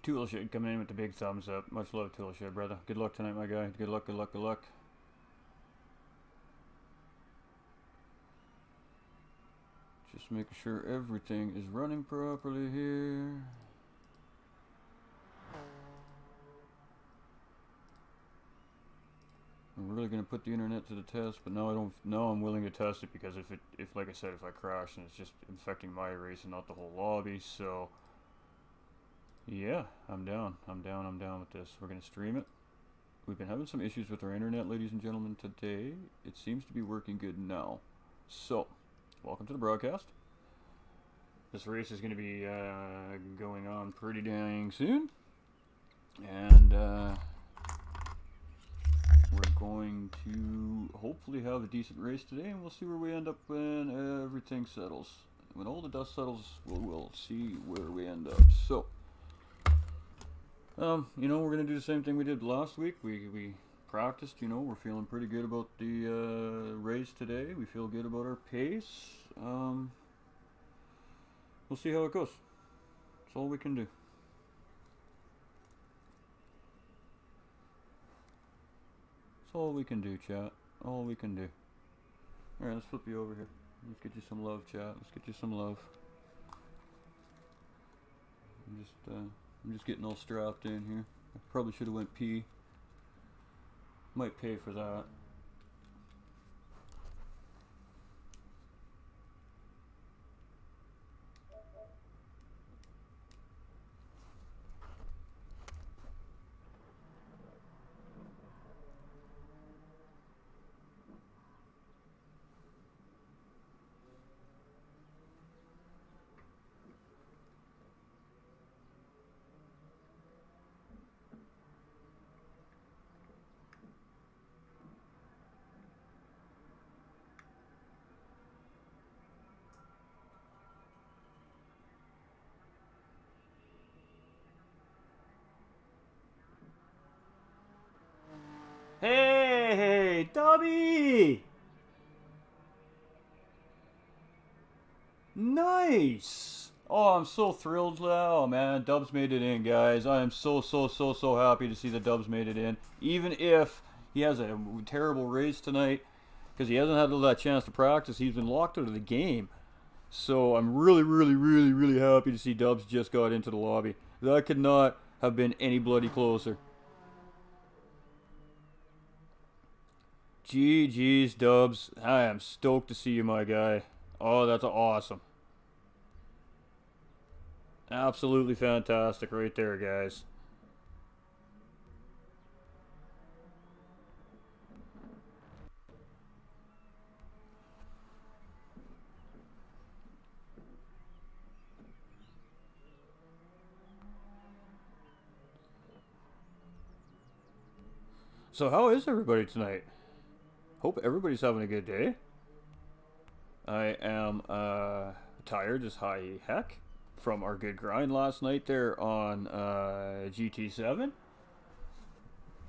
Toolshed coming in with the big thumbs up. Much love, Toolshed, brother. Good luck tonight, my guy. Good luck, good luck, good luck. Just making sure everything is running properly here. I'm really gonna put the internet to the test, but now I don't. Now I'm willing to test it because if like I said, if I crash, and it's just infecting my race and not the whole lobby. So yeah, I'm down. I'm down with this. We're gonna stream it. We've been having some issues with our internet, ladies and gentlemen, today. It seems to be working good now. So, welcome to the broadcast. This race is gonna be going on pretty dang soon, and we're going to hopefully have a decent race today, and we'll see where we end up when everything settles. When all the dust settles, we'll see where we end up. So, you know, we're going to do the same thing we did last week. We practiced, you know, we're feeling pretty good about the race today. We feel good about our pace. We'll see how it goes. That's all we can do. All we can do, chat. All we can do. Alright, let's flip you over here. Let's get you some love, chat. Let's get you some love. I'm just getting all strapped in here. I probably should have went pee. Might pay for that. Hey, Dubby! Nice! Oh, I'm so thrilled now. Oh, man, Dubs made it in, guys. I am so happy to see the Dubs made it in. Even if he has a terrible race tonight, because he hasn't had that chance to practice, he's been locked out of the game. So I'm really happy to see Dubs just got into the lobby. That could not have been any bloody closer. GG's, Dubs. I am stoked to see you, my guy. Oh, that's awesome. Absolutely fantastic right there, guys. So how is everybody tonight? Hope everybody's having a good day. I am tired as high heck from our good grind last night there on GT7.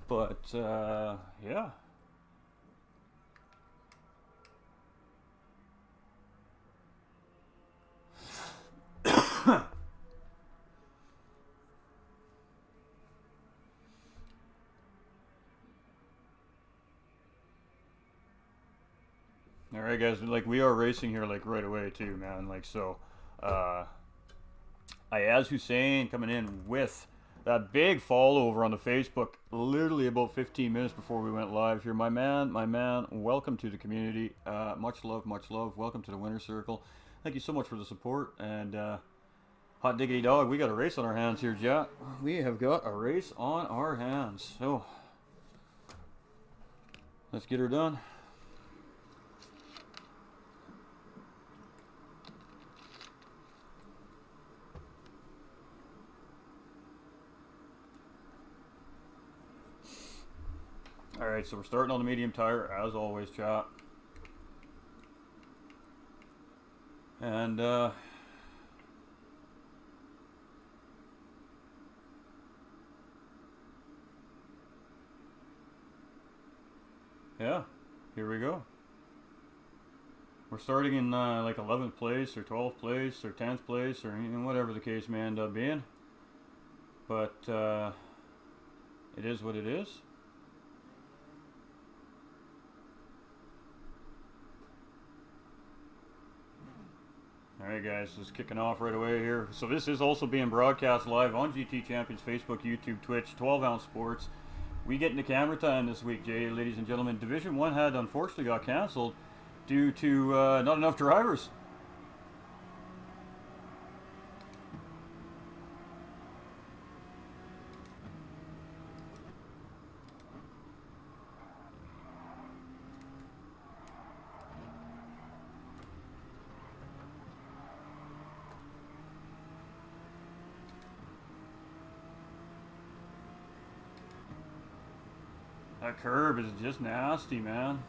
But yeah. All right, guys. Like, we are racing here like right away too, man. Like, so, Ayaz Hussein coming in with that big follow over on the Facebook, literally about 15 minutes before we went live here. My man, welcome to the community. Much love. Welcome to the winner circle. Thank you so much for the support. And hot diggity dog, we got a race on our hands here, Jack. We have got a race on our hands. So let's get her done. Alright, so we're starting on the medium tire, as always, chat. And, yeah, here we go. We're starting in, like 11th place, or 12th place, or 10th place, or whatever the case may end up being. But it is what it is. Alright guys, this is kicking off right away here. So this is also being broadcast live on GT Champions, Facebook, YouTube, Twitch, 12 Ounce Sports. We get into camera time this week, Jay, ladies and gentlemen. Division 1 had unfortunately got cancelled due to not enough drivers. That curb is just nasty, man.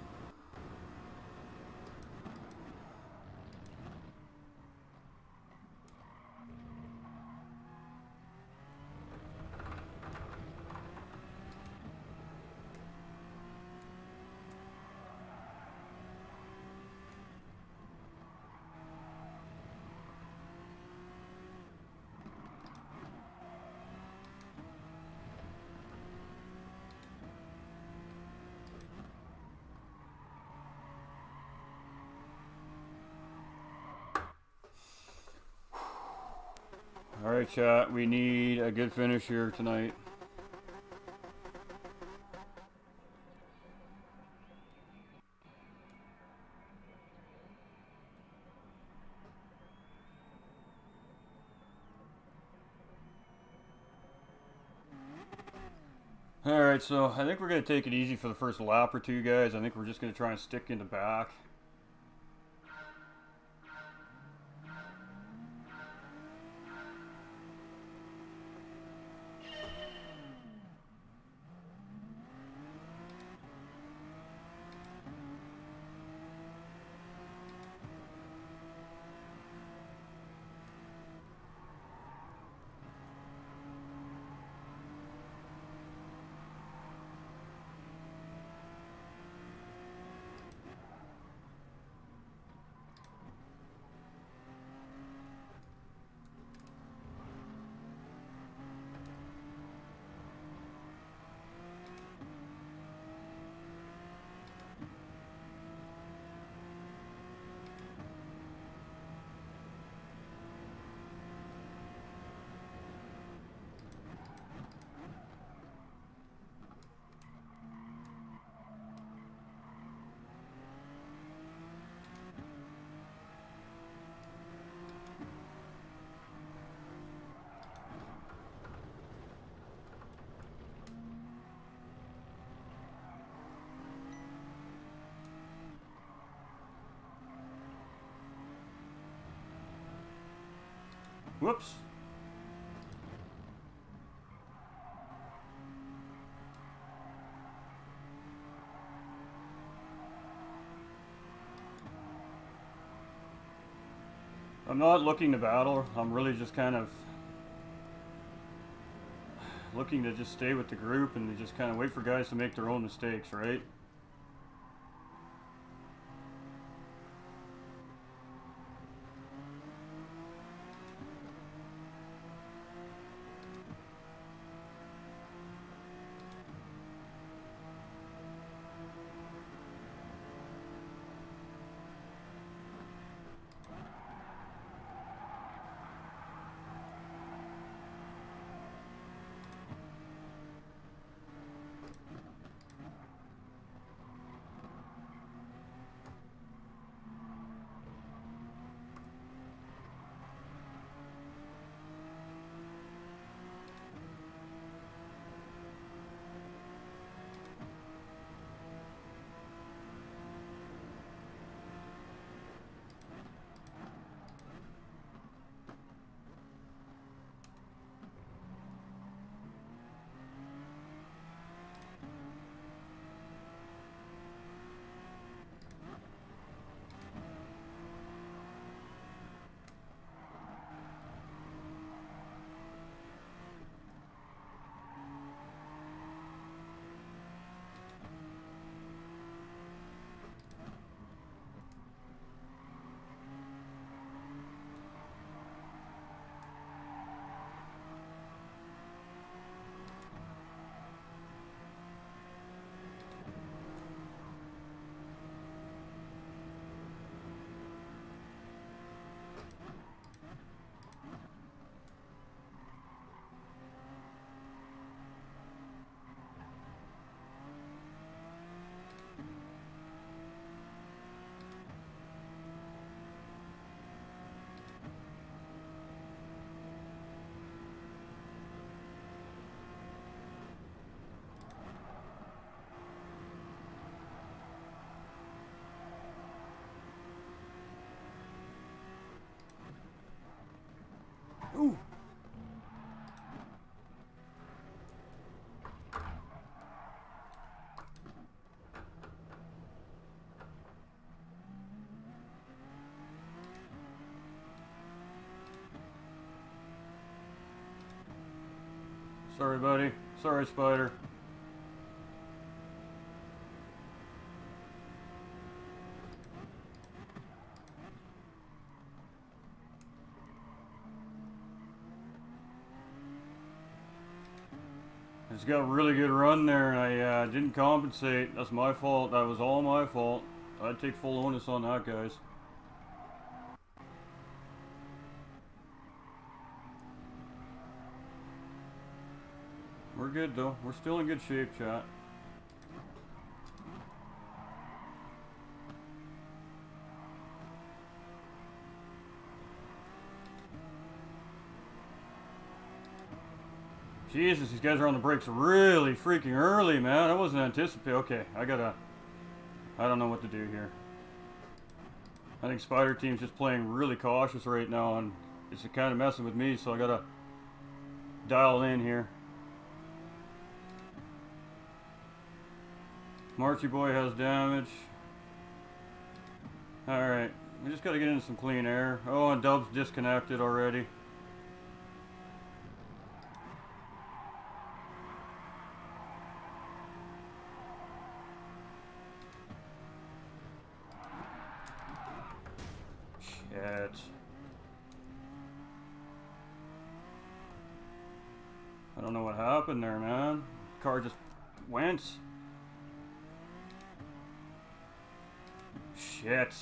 Alright, chat, we need a good finish here tonight. Alright, so I think we're going to take it easy for the first lap or two, guys. I think we're just going to try and stick in the back. Whoops. I'm not looking to battle. I'm really just kind of looking to just stay with the group and just kind of wait for guys to make their own mistakes, right? Sorry, buddy. Sorry, Spider. It's got a really good run there, and I didn't compensate. That's my fault. That was all my fault. I'd take full onus on that, guys. We're good, though. We're still in good shape, chat. Jesus, these guys are on the brakes really freaking early, man. I wasn't anticipating. Okay, I don't know what to do here. I think Spider Team's just playing really cautious right now, and it's kind of messing with me, so I gotta dial in here. Marchy Boy has damage. Alright, we just gotta get into some clean air. Oh, and Dub's disconnected already. Shit. I don't know what happened there, man. Car just went. Shit.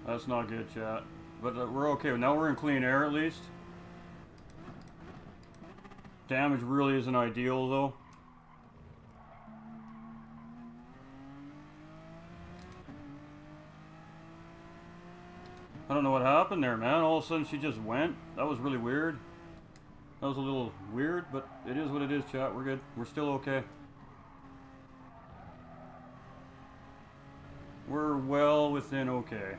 That's not good, chat. But we're okay. Now we're in clean air at least. Damage really isn't ideal, though. I don't know what happened there, man. All of a sudden she just went. That was really weird. That was a little weird, but it is what it is, chat. We're good. We're still okay. We're well within okay.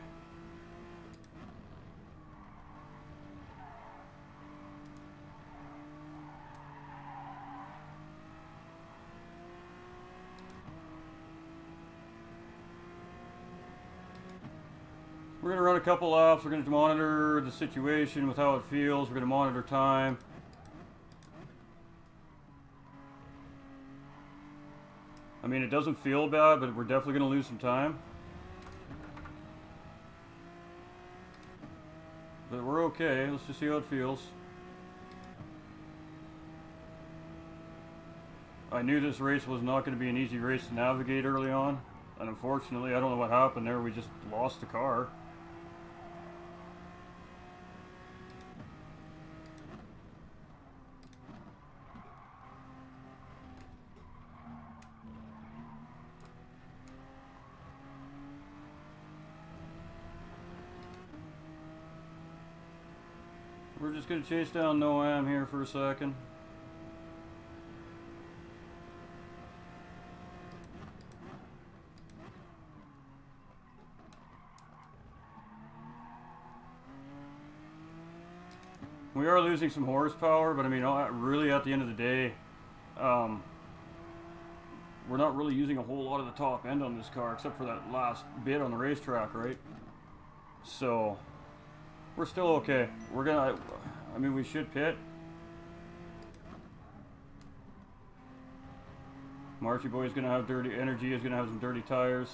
We're going to run a couple laps. We're going to monitor the situation with how it feels. We're going to monitor time. I mean, it doesn't feel bad, but we're definitely going to lose some time. But we're okay. Let's just see how it feels. I knew this race was not going to be an easy race to navigate early on. And unfortunately, I don't know what happened there. We just lost the car. We're just going to chase down Noam here for a second. We are losing some horsepower, but I mean, really at the end of the day, we're not really using a whole lot of the top end on this car, except for that last bit on the racetrack, right? So, we're still okay. We're gonna, I mean, we should pit. Marchy Boy's gonna have dirty energy, is gonna have some dirty tires.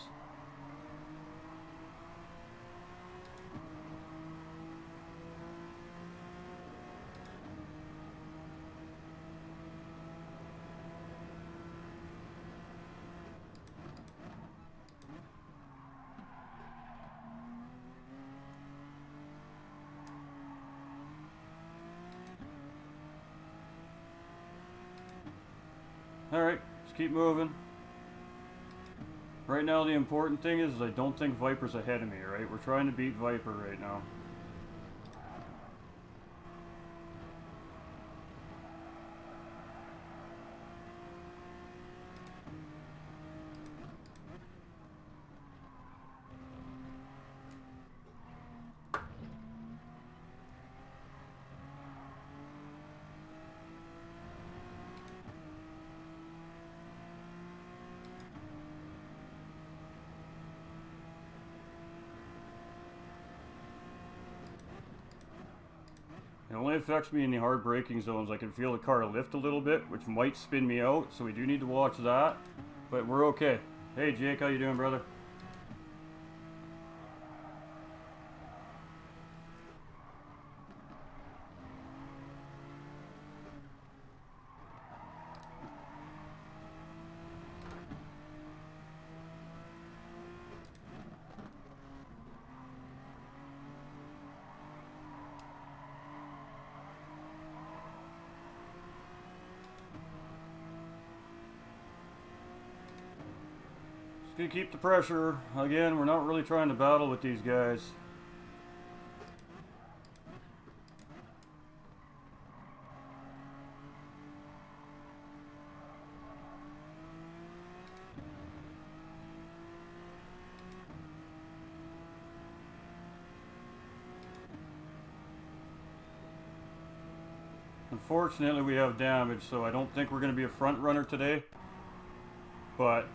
Alright, let's keep moving. Right now the important thing is I don't think Viper's ahead of me, right? We're trying to beat Viper right now. It only affects me in the hard braking zones. I can feel the car lift a little bit, which might spin me out, so we do need to watch that. But we're okay. Hey Jake, how you doing, brother? Just gonna keep the pressure. Again, we're not really trying to battle with these guys. Unfortunately, we have damage, so I don't think we're going to be a front runner today. But,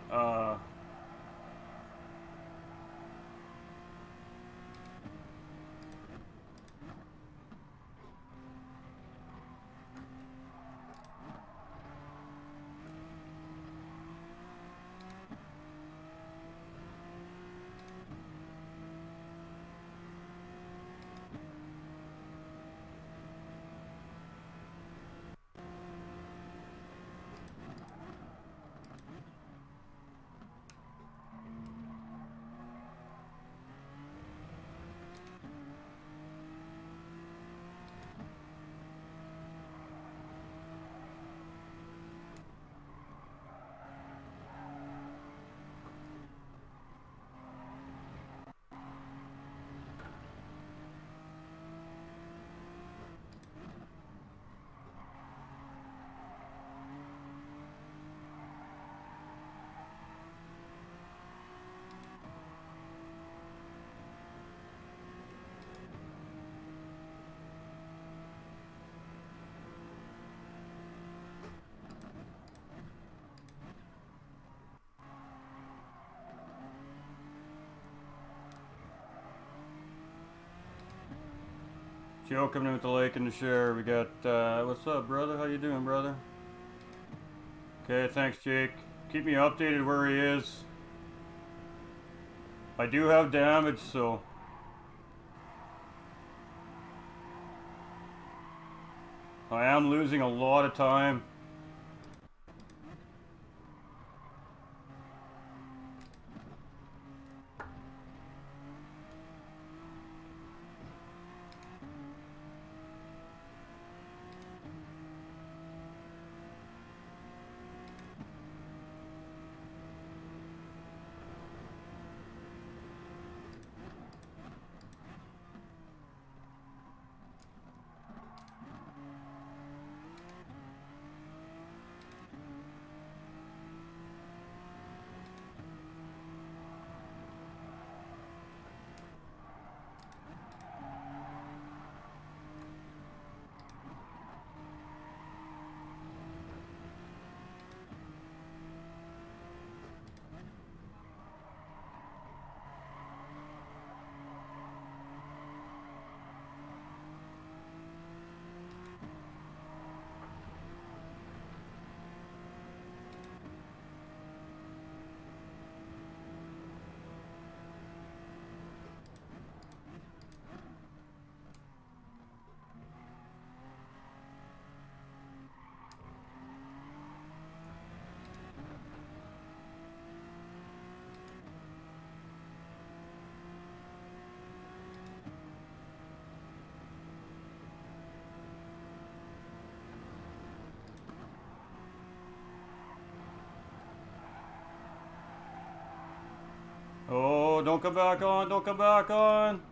Joe coming in with the lake and the share. We got, what's up, brother? How you doing, brother? Okay, thanks, Jake. Keep me updated where he is. I do have damage, so... I am losing a lot of time. Oh, don't come back on, don't come back on.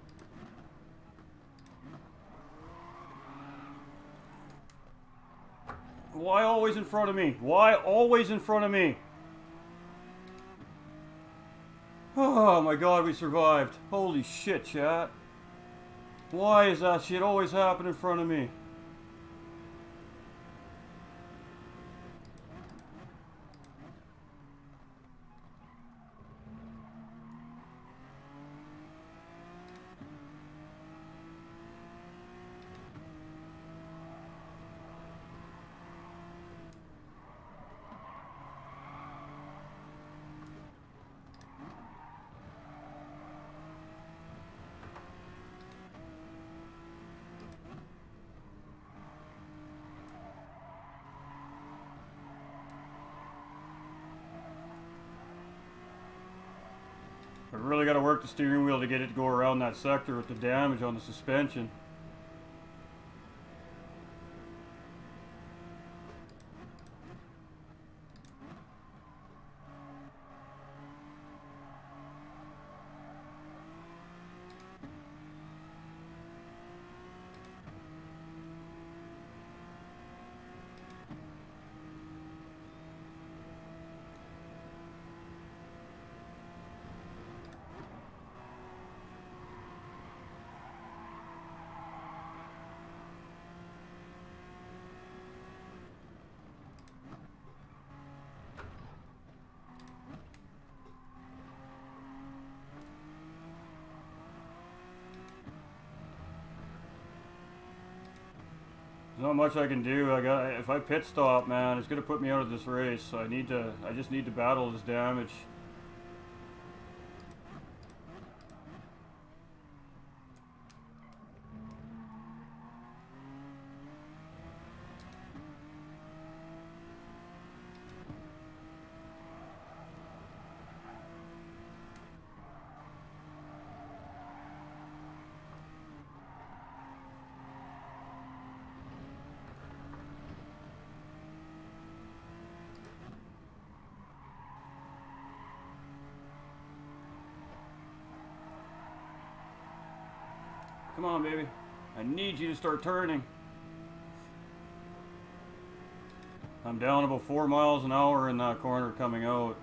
Why always in front of me? Why always in front of me? Oh my god, we survived. Holy shit, chat. Why is that shit always happen in front of me? I really got to work the steering wheel to get it to go around that sector with the damage on the suspension. There's not much I can do. If I pit stop, man, it's gonna put me out of this race. So I just need to battle this damage. Come on, baby. I need you to start turning. I'm down about 4 miles an hour in that corner coming out.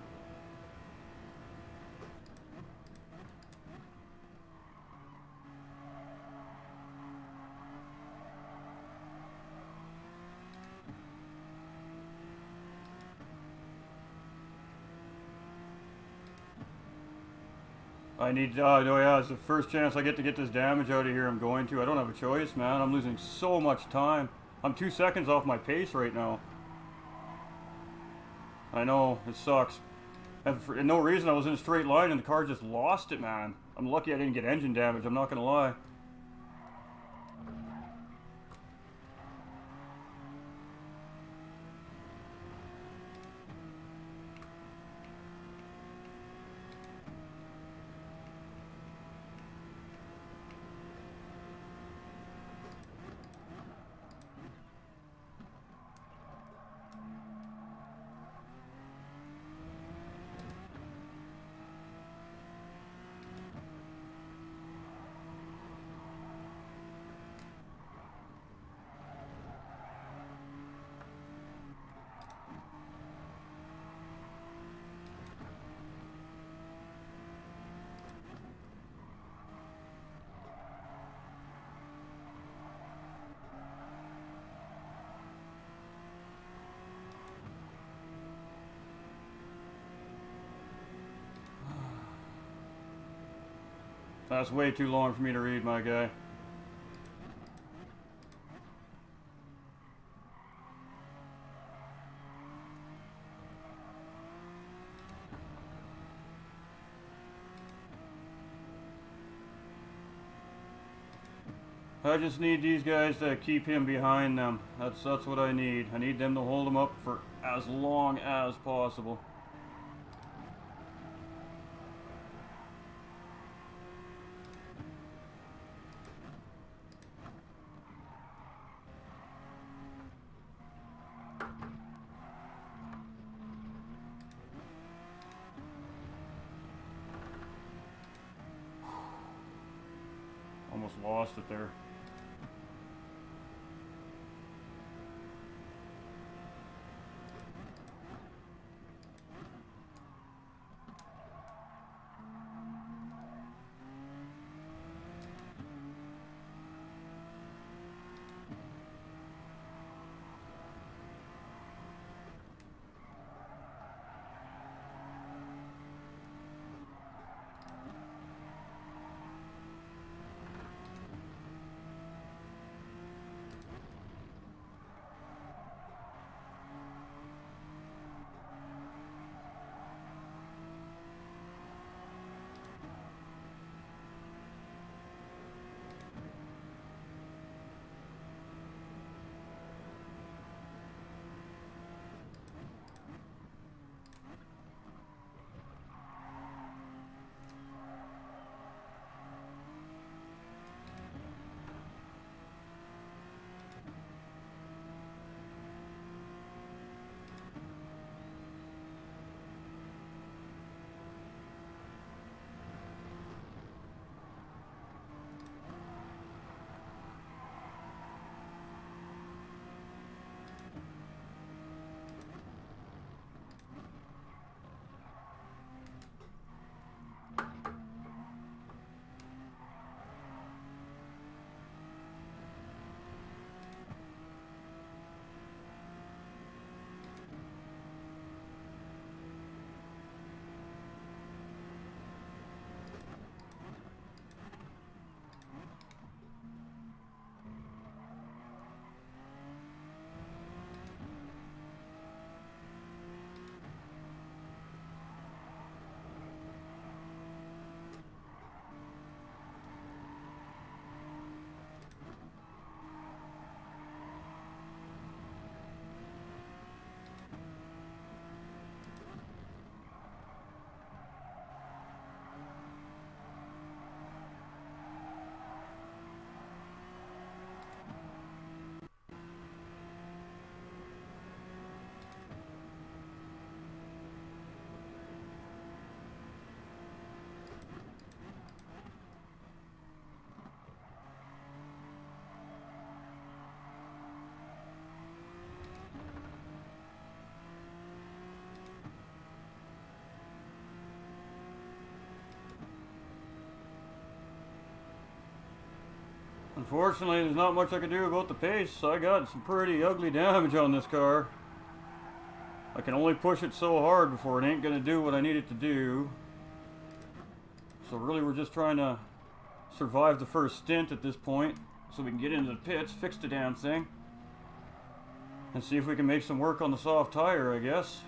Oh yeah, it's the first chance I get to get this damage out of here. I'm going to. I don't have a choice, man. I'm losing so much time. I'm 2 seconds off my pace right now. I know, it sucks. And for no reason, I was in a straight line and the car just lost it, man. I'm lucky I didn't get engine damage, I'm not gonna lie. That's way too long for me to read, my guy. I just need these guys to keep him behind them. That's what I need. I need them to hold him up for as long as possible. Almost lost it there. Unfortunately, there's not much I can do about the pace. I got some pretty ugly damage on this car. I can only push it so hard before it ain't gonna do what I need it to do. So really we're just trying to survive the first stint at this point, so we can get into the pits, fix the damn thing, and see if we can make some work on the soft tire, I guess.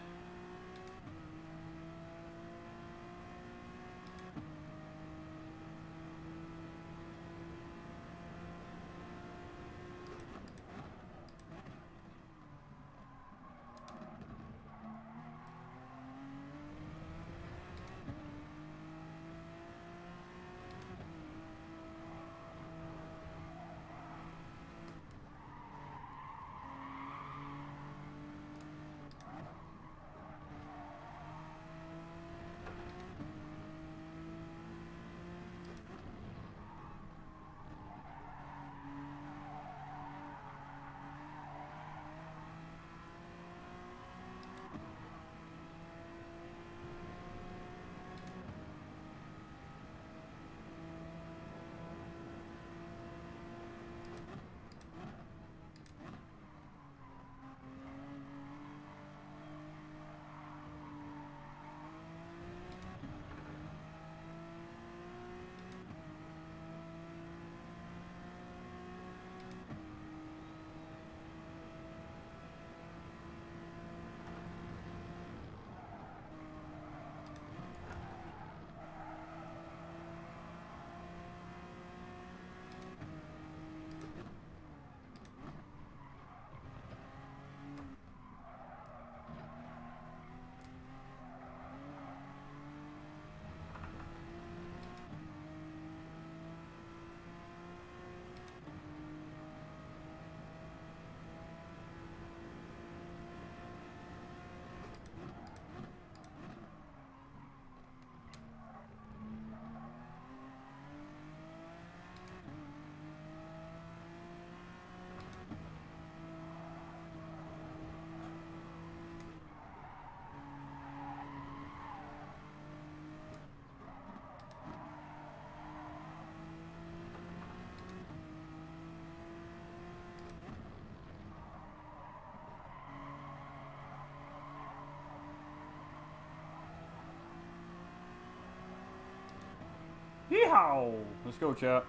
Yeehaw! Let's go, chat.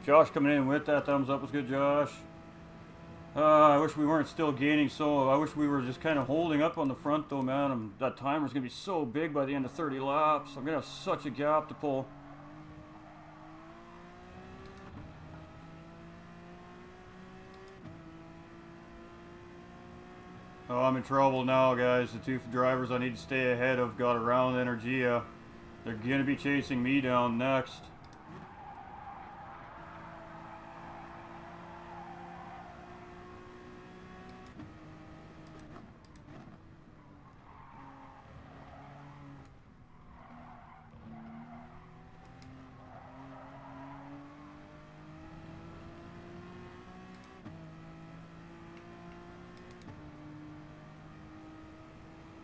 Josh coming in with that thumbs up was good, Josh. I wish we weren't still gaining, so I wish we were just kind of holding up on the front, though, man. That timer's going to be so big by the end of 30 laps. I'm going to have such a gap to pull. Oh, I'm in trouble now, guys. The two drivers I need to stay ahead of got around Energia. They're going to be chasing me down next.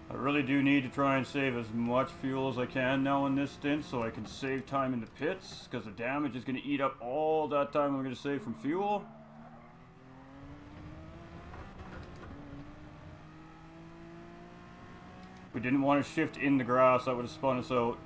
I really do need to try and save as much fuel as I can now in this stint so I can save time in the pits, because the damage is going to eat up all that time I'm going to save from fuel. We didn't want to shift in the grass, that would have spun us out.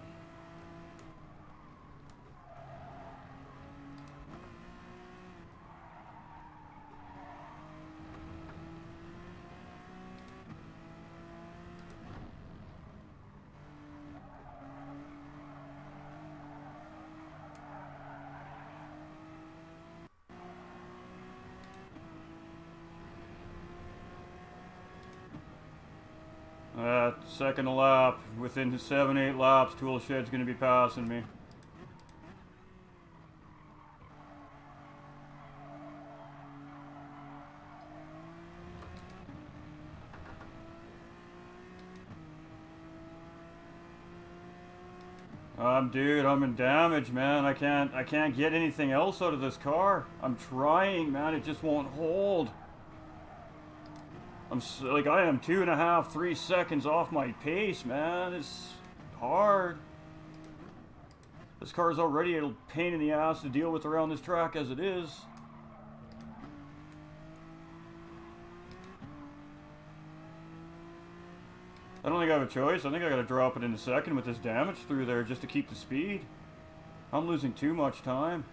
Second lap, within 7-8 laps, tool shed's going to be passing me. Dude, I'm in damage, man. I can't get anything else out of this car. I'm trying, man. It just won't hold. I am 2.5, 3 seconds off my pace, man. It's hard. This car is already a pain in the ass to deal with around this track as it is. I don't think I have a choice. I think I gotta drop it in a second with this damage through there just to keep the speed. I'm losing too much time.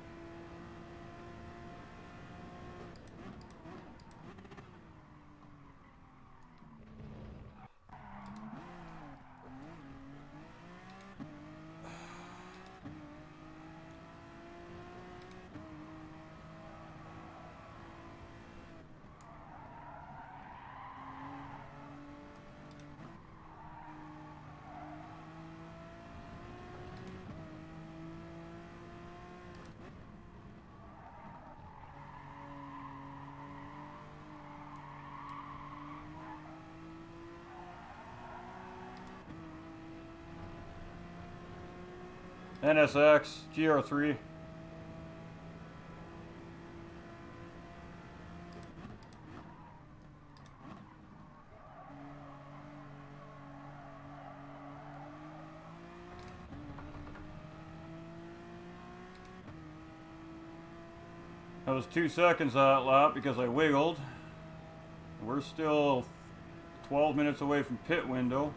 NSX, GR3. That was 2 seconds on that lap because I wiggled. We're still 12 minutes away from pit window.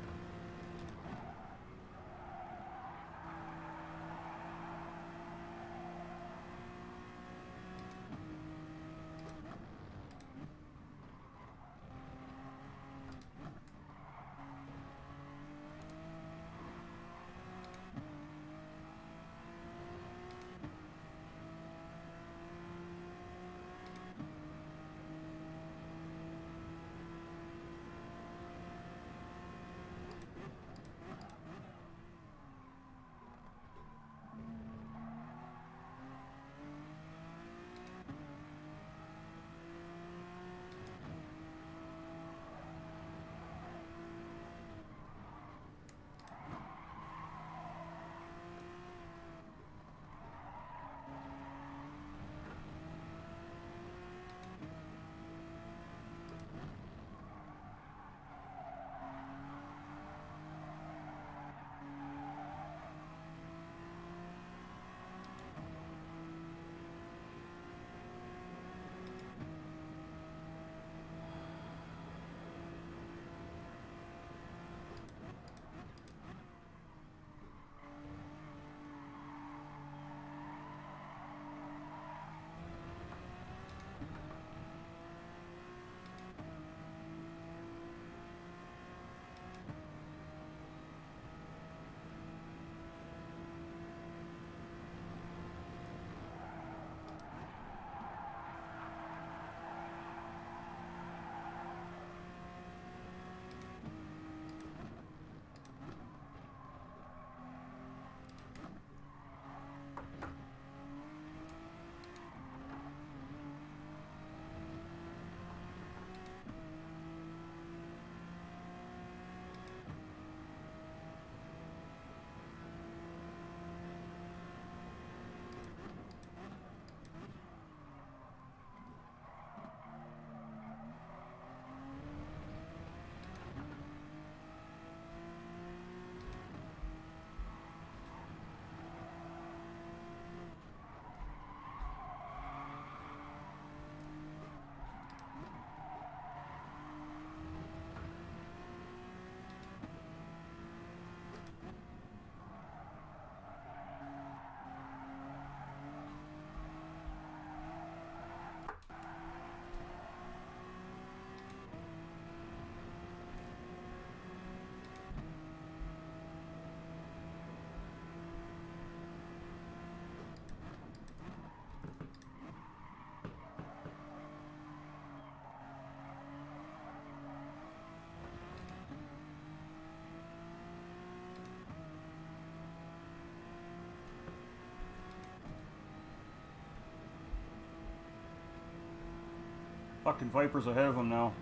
Fucking Viper's ahead of him now.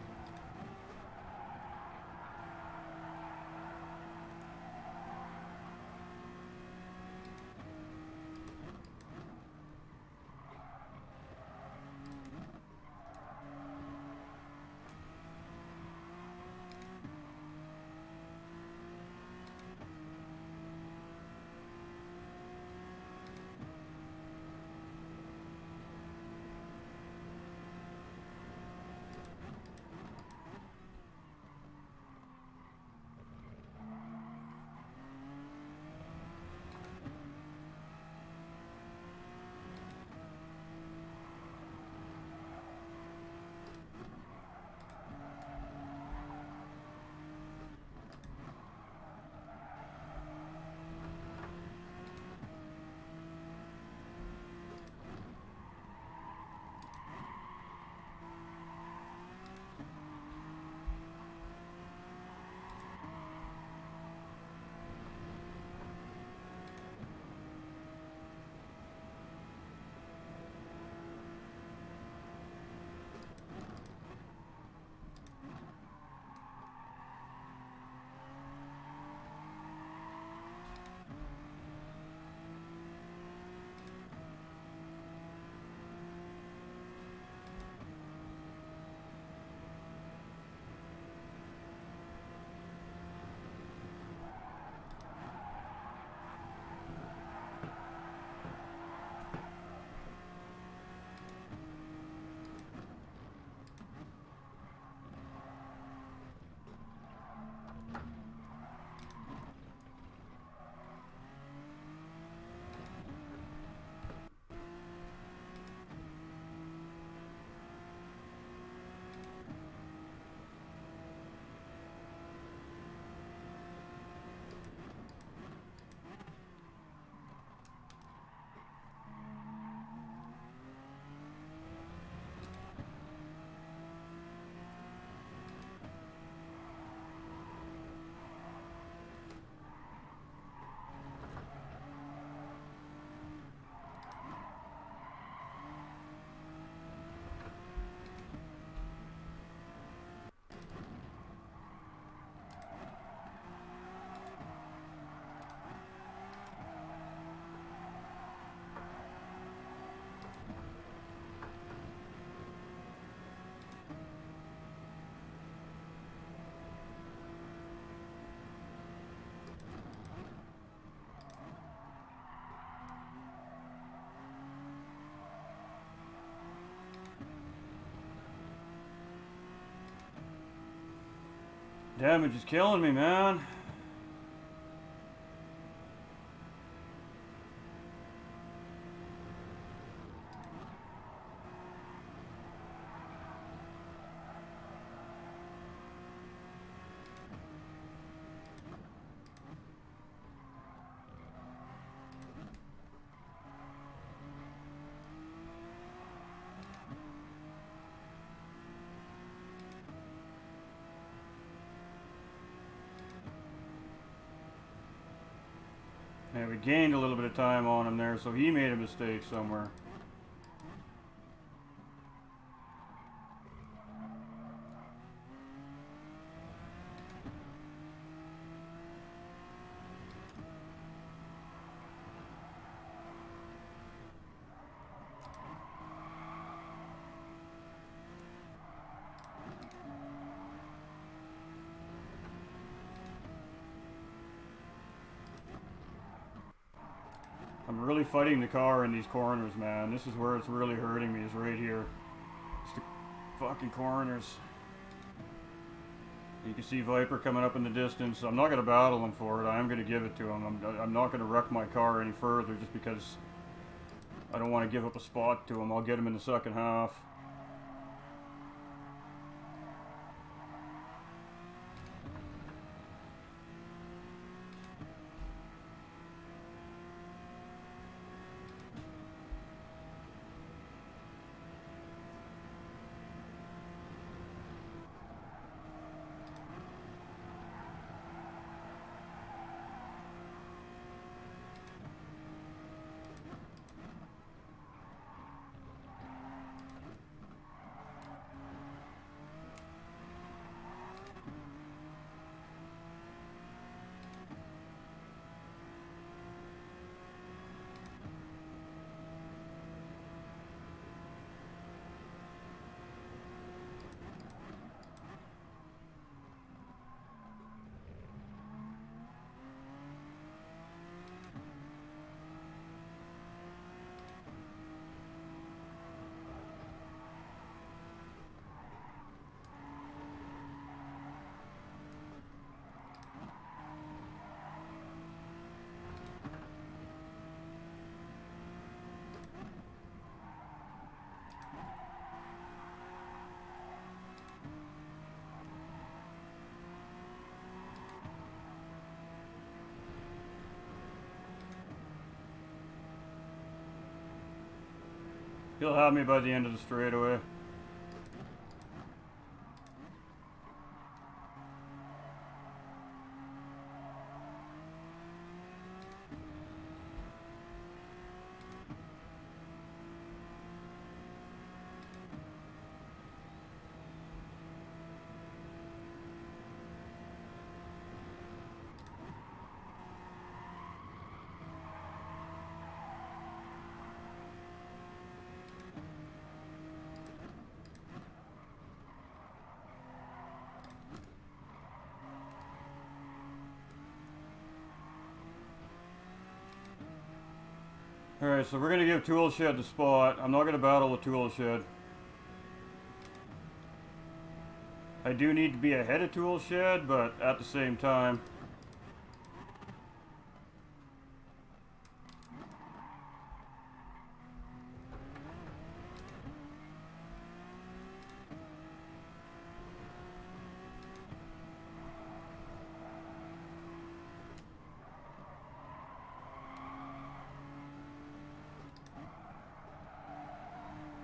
Damage is killing me, man. And we gained a little bit of time on him there, so he made a mistake somewhere. I'm really fighting the car in these corners, man. This is where it's really hurting me, is right here. It's the fucking corners. You can see Viper coming up in the distance. I'm not going to battle him for it. I am going to give it to him. I'm not going to wreck my car any further just because I don't want to give up a spot to him. I'll get him in the second half. He'll have me by the end of the straightaway. Alright, so we're going to give Toolshed the spot. I'm not going to battle with Toolshed. I do need to be ahead of Toolshed, but at the same time...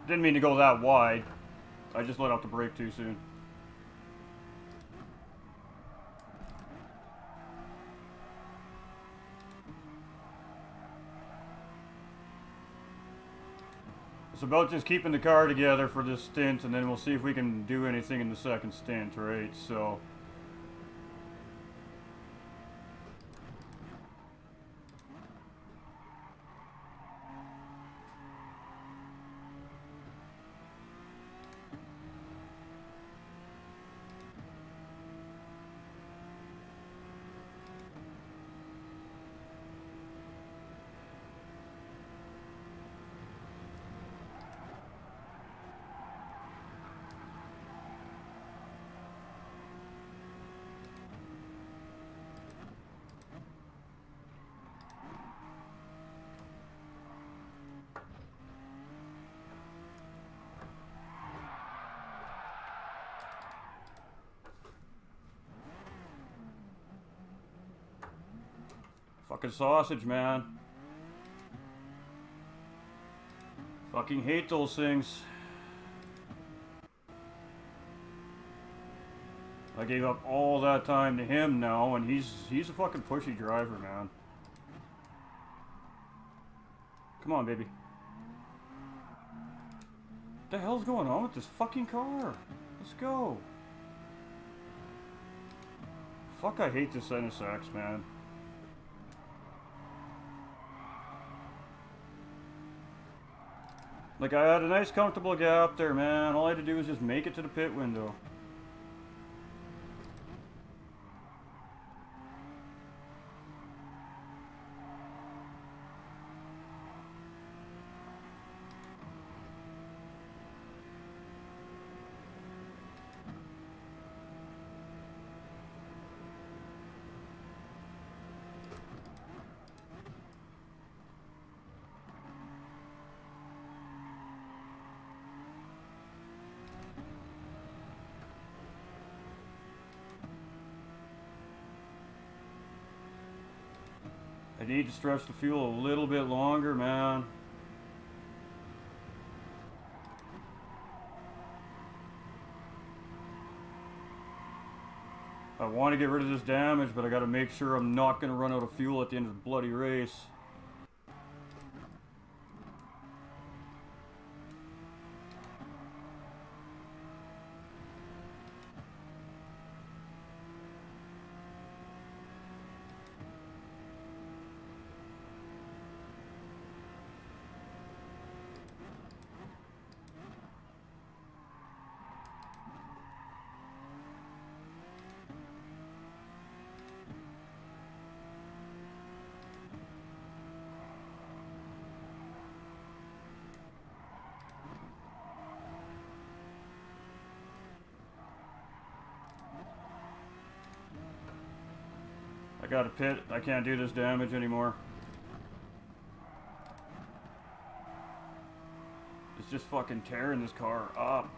Didn't mean to go that wide. I just let off the brake too soon. It's about just keeping the car together for this stint, and then we'll see if we can do anything in the second stint, right? So... Fucking sausage, man. Fucking hate those things. I gave up all that time to him now, and he's a fucking pushy driver, man. Come on, baby. What the hell's going on with this fucking car? Let's go. Fuck, I hate this NSX, man. Like, I had a nice comfortable gap there, man. All I had to do was just make it to the pit window. I need to stretch the fuel a little bit longer, man. I want to get rid of this damage, but I gotta make sure I'm not gonna run out of fuel at the end of the bloody race. I got a pit. I can't do this damage anymore. It's just fucking tearing this car up.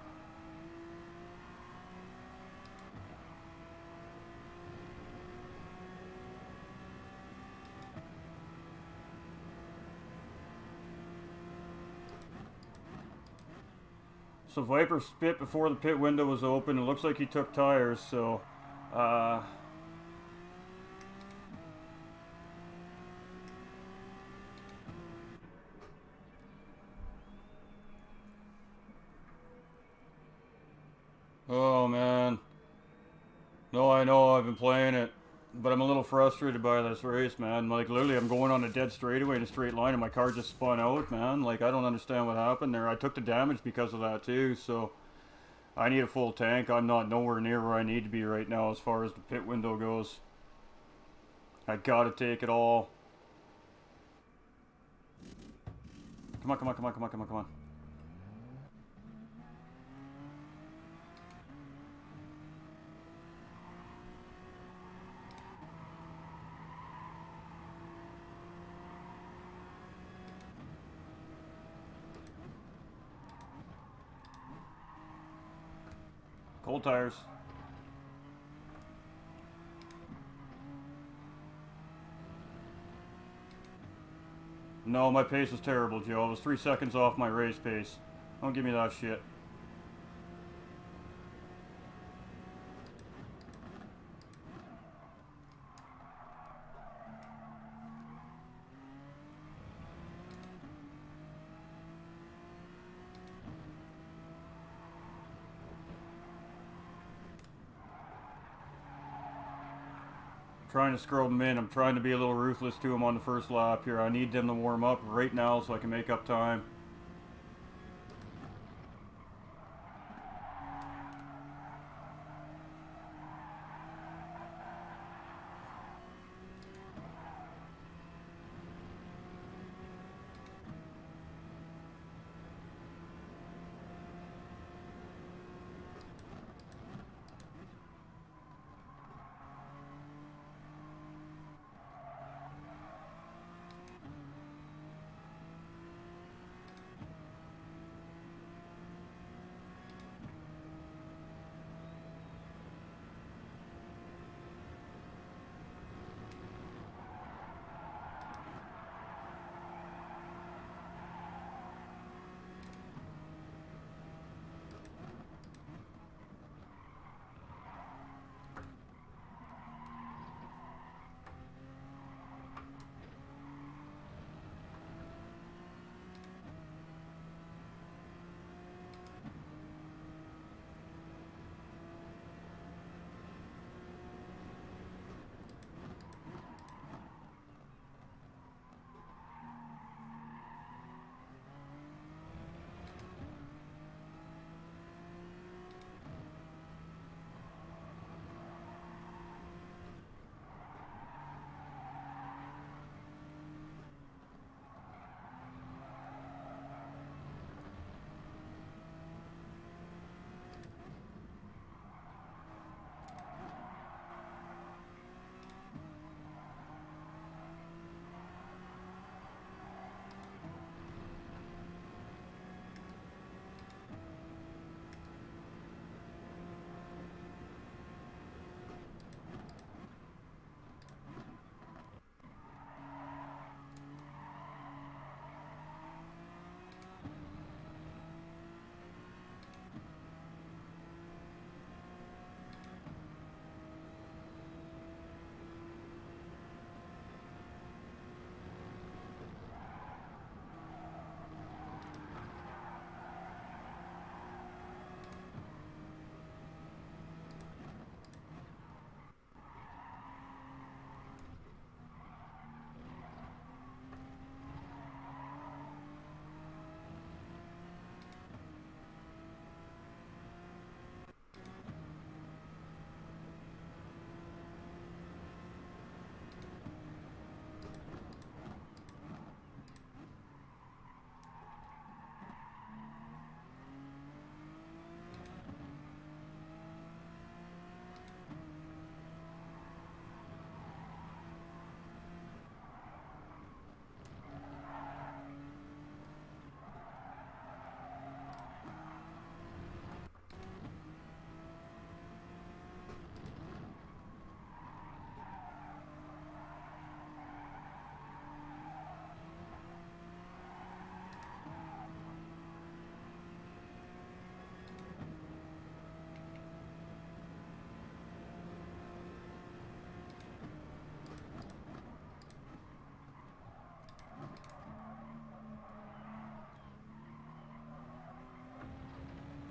So Viper spit before the pit window was open. It looks like he took tires, so oh man. No, I know I've been playing it, but I'm a little frustrated by this race, man. Like, literally, I'm going on a dead straightaway in a straight line, and my car just spun out, man. Like, I don't understand what happened there. I took the damage because of that, too, so I need a full tank. I'm not nowhere near where I need to be right now as far as the pit window goes. I gotta take it all. Come on, come on, come on, come on, come on, come on. Cold tires. No, my pace was terrible, Joe. I was 3 seconds off my race pace. Don't give me that shit. Trying to scrub them in. I'm trying to be a little ruthless to them on the first lap here. I need them to warm up right now so I can make up time.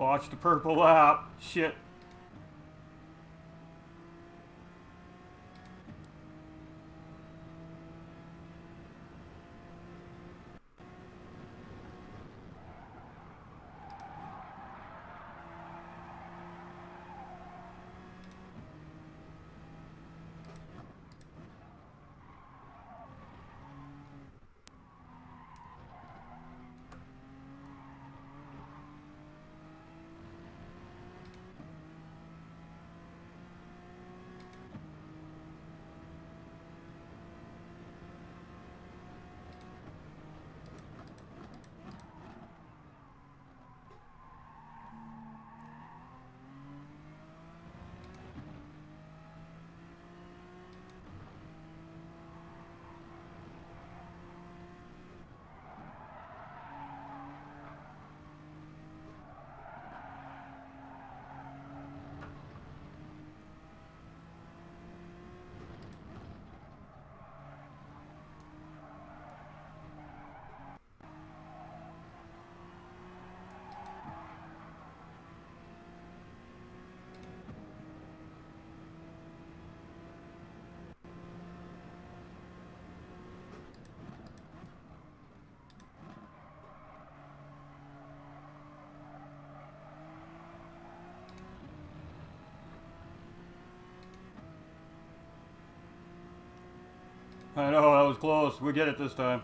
Botched the purple lap. Shit. I know, that was close. We get it this time.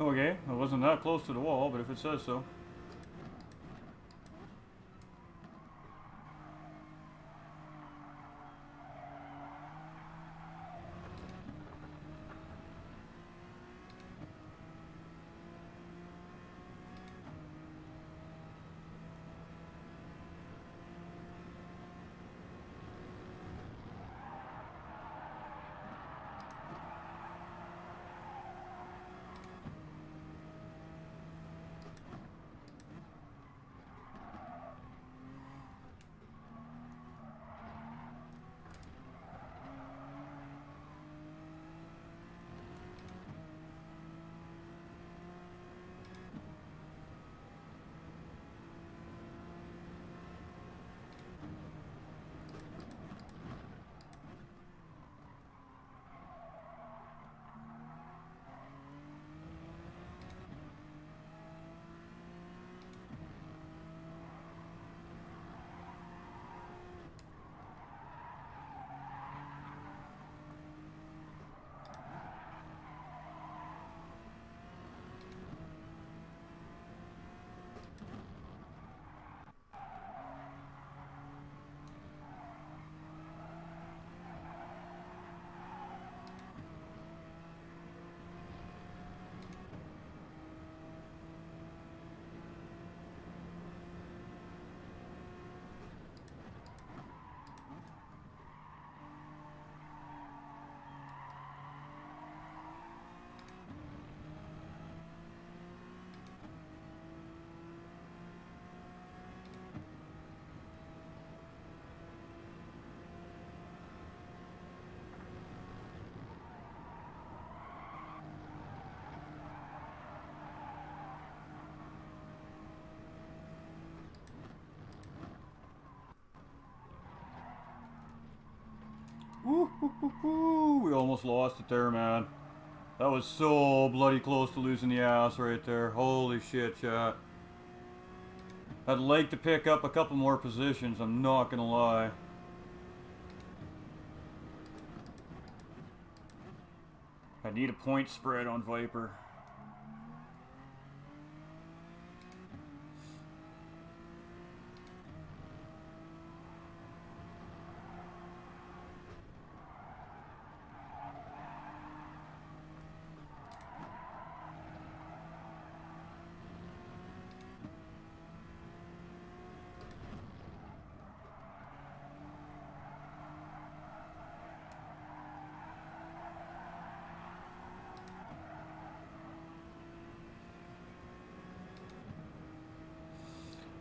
Okay, I wasn't that close to the wall, but if it says so. Woo-hoo-hoo-hoo. We almost lost it there, man. That was so bloody close to losing the ass right there. Holy shit, chat. I'd like to pick up a couple more positions, I'm not gonna lie. I need a point spread on Viper.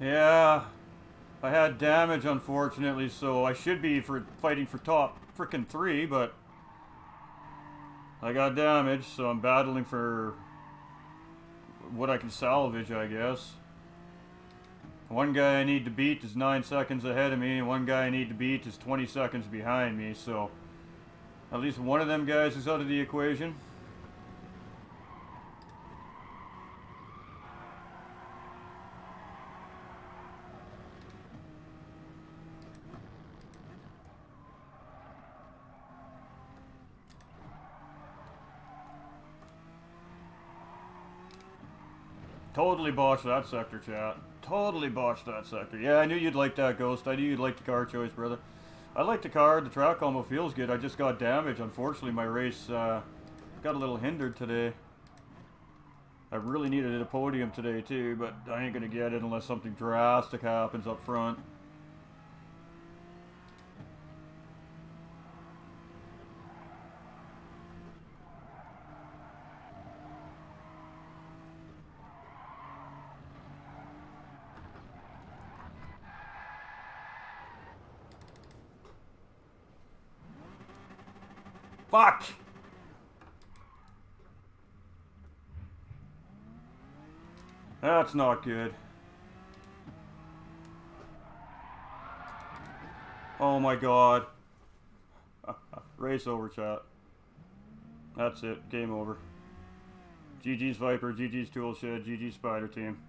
Yeah, I had damage unfortunately, so I should be fighting for top frickin' 3, but I got damage, so I'm battling for what I can salvage, I guess. One guy I need to beat is 9 seconds ahead of me, and one guy I need to beat is 20 seconds behind me, so at least one of them guys is out of the equation. Totally botched that sector, chat. Totally botched that sector. Yeah, I knew you'd like that, Ghost. I knew you'd like the car choice, brother. I like the car. The track combo feels good. I just got damage. Unfortunately, my race got a little hindered today. I really needed a podium today, too, but I ain't going to get it unless something drastic happens up front. Fuck! That's not good. Oh my god. Race over, chat. That's it. Game over. GG's Viper, GG's Toolshed, GG's Spider Team.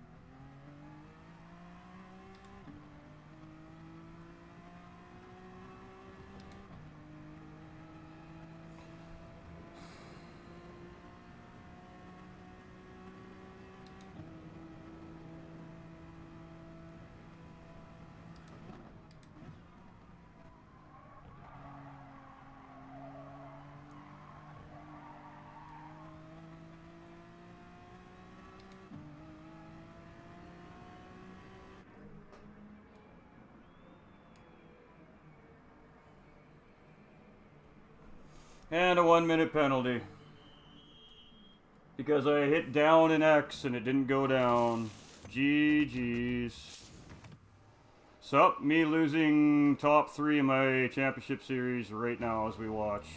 And a 1-minute penalty. Because I hit down in X and it didn't go down. GG's. So, me losing top 3 in my championship series right now as we watch.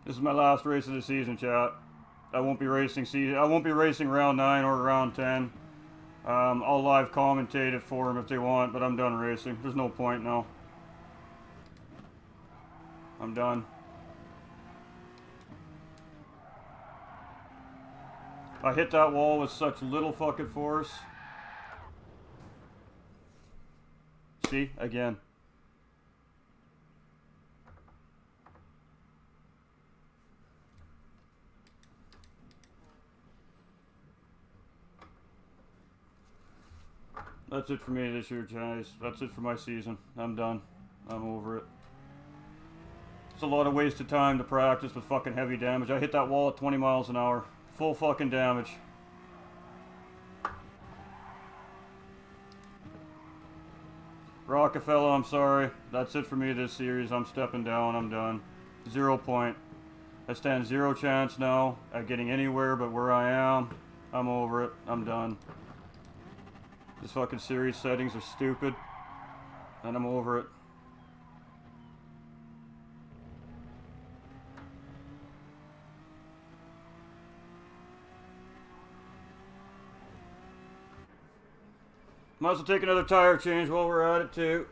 This is my last race of the season, chat. I won't be racing round 9 or round 10. I'll live commentate it for them if they want, but I'm done racing. There's no point now. I'm done. I hit that wall with such little fucking force. See? Again. That's it for me this year, guys. That's it for my season. I'm done. I'm over it. It's a lot of wasted time to practice with fucking heavy damage. I hit that wall at 20 miles an hour. Full fucking damage. Rockefeller, I'm sorry. That's it for me this series. I'm stepping down. I'm done. 0 point. I stand 0 chance now at getting anywhere but where I am. I'm over it. I'm done. This fucking series settings are stupid. And I'm over it. Might as well take another tire change while we're at it too.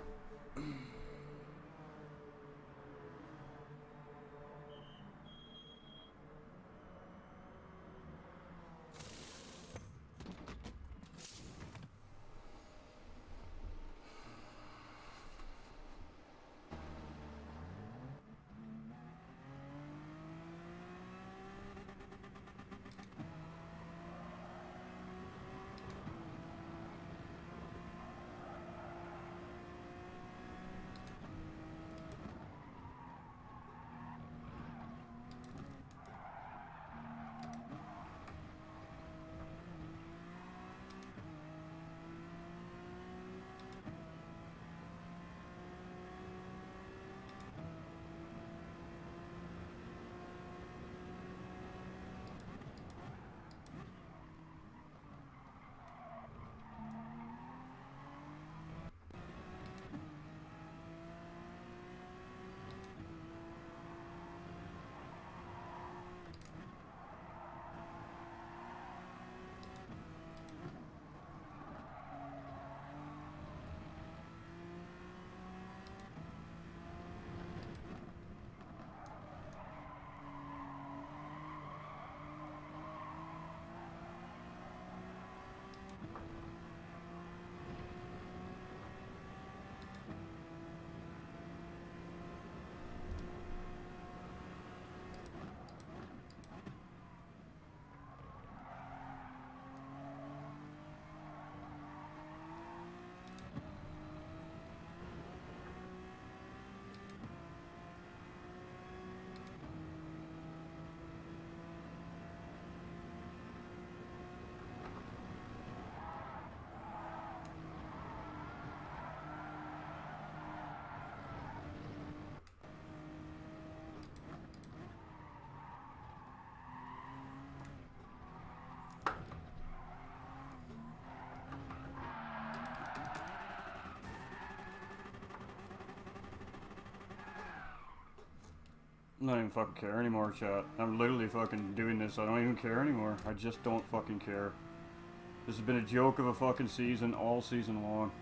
I don't even fucking care anymore, chat. I'm literally fucking doing this. I don't even care anymore. I just don't fucking care. This has been a joke of a fucking season all season long.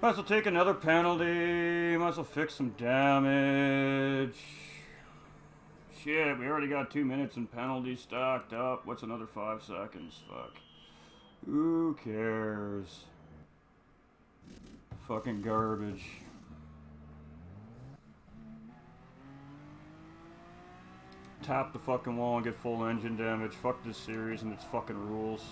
Might as well take another penalty. Might as well fix some damage. Shit, we already got 2 minutes and penalties stacked up. What's another 5 seconds? Fuck. Who cares? Fucking garbage. Tap the fucking wall and get full engine damage. Fuck this series and its fucking rules.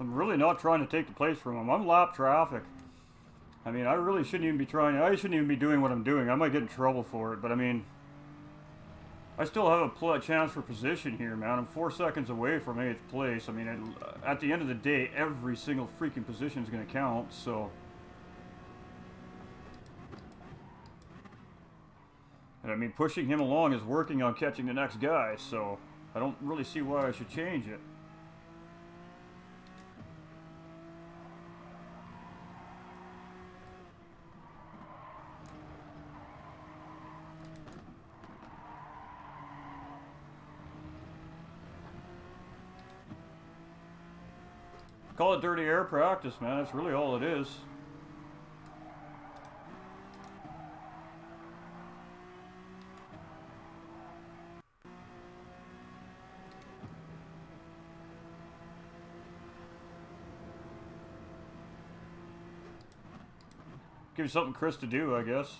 I'm really not trying to take the place from him. I'm lap traffic. I mean, I really shouldn't even be trying. I shouldn't even be doing what I'm doing. I might get in trouble for it, but I mean, I still have a chance for position here, man. I'm 4 seconds away from 8th place. I mean, at the end of the day, every single freaking position is going to count, so. And I mean, pushing him along is working on catching the next guy, so I don't really see why I should change it. Call it dirty air practice, man. That's really all it is. Give you something Chris to do, I guess.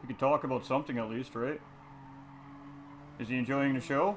You could talk about something at least, right? Is he enjoying the show?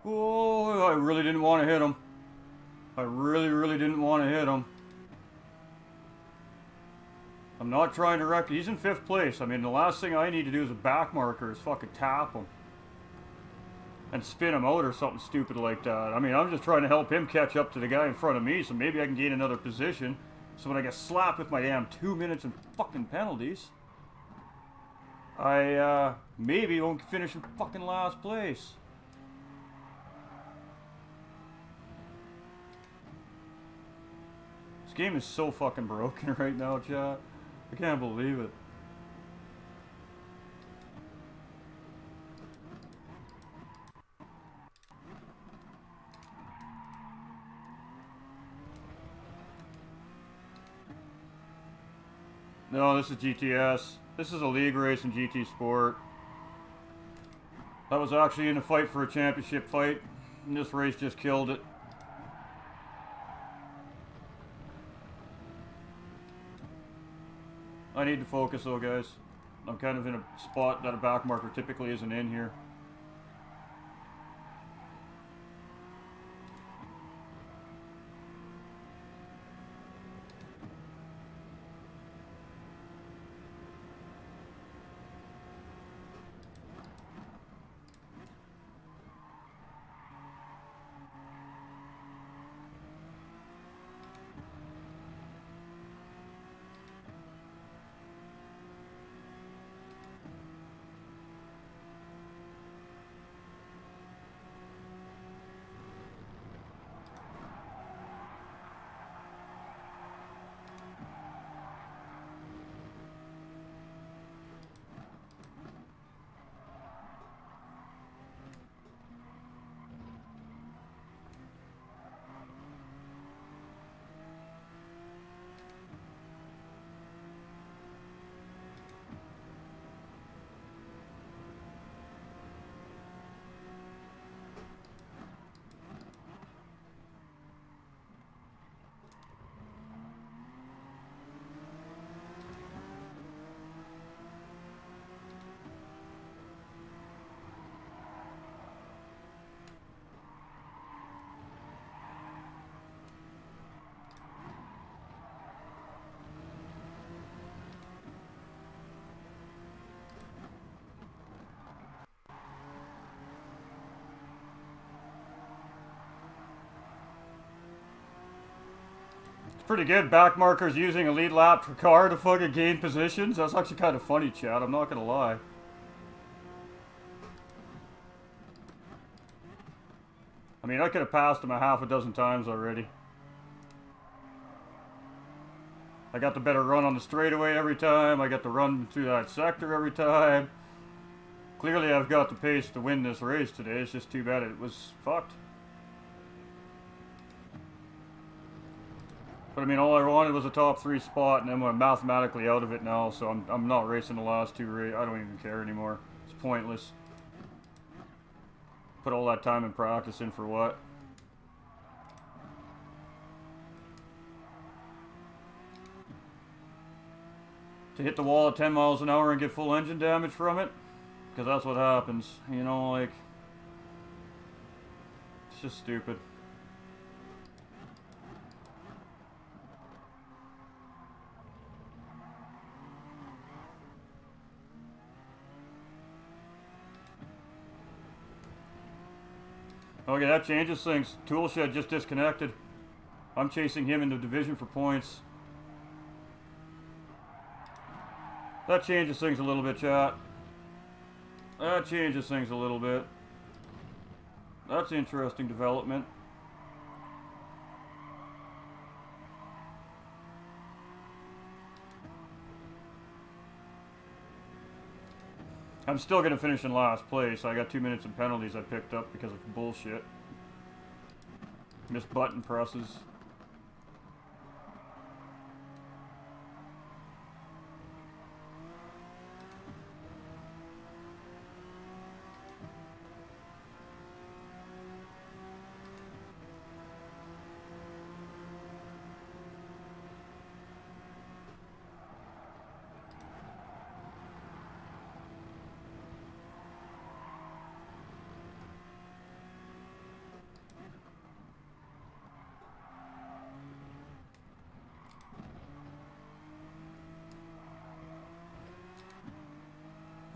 Oh, I really didn't want to hit him. I really didn't want to hit him. I'm not trying to wreck. He's in 5th place. I mean, the last thing I need to do as a back marker is fucking tap him. And spin him out or something stupid like that. I mean, I'm just trying to help him catch up to the guy in front of me, so maybe I can gain another position. So when I get slapped with my damn 2 minutes and fucking penalties, I, maybe won't finish in fucking last place. This game is so fucking broken right now, chat. I can't believe it. No, this is GTS. This is a league race in GT Sport. I was actually in a fight for a championship fight, and this race just killed it. I need to focus though, guys. I'm kind of in a spot that a back marker typically isn't in here. Pretty good. Back markers using a lead lap car to fucking gain positions. That's actually kind of funny, Chad. I'm not gonna lie. I mean, I could have passed him a half a dozen times already. I got the better run on the straightaway every time. I got the run through that sector every time. Clearly, I've got the pace to win this race today. It's just too bad it was fucked. But I mean, all I wanted was a top 3 spot, and I'm mathematically out of it now, so I'm not racing the last 2 races. I don't even care anymore. It's pointless. Put all that time and practice in for what? To hit the wall at 10 miles an hour and get full engine damage from it? Because that's what happens. You know, like... It's just stupid. Okay, that changes things. Toolshed just disconnected. I'm chasing him in the division for points. That changes things a little bit, chat. That changes things a little bit. That's interesting development. I'm still going to finish in last place. I got 2 minutes in penalties I picked up because of bullshit. Missed button presses.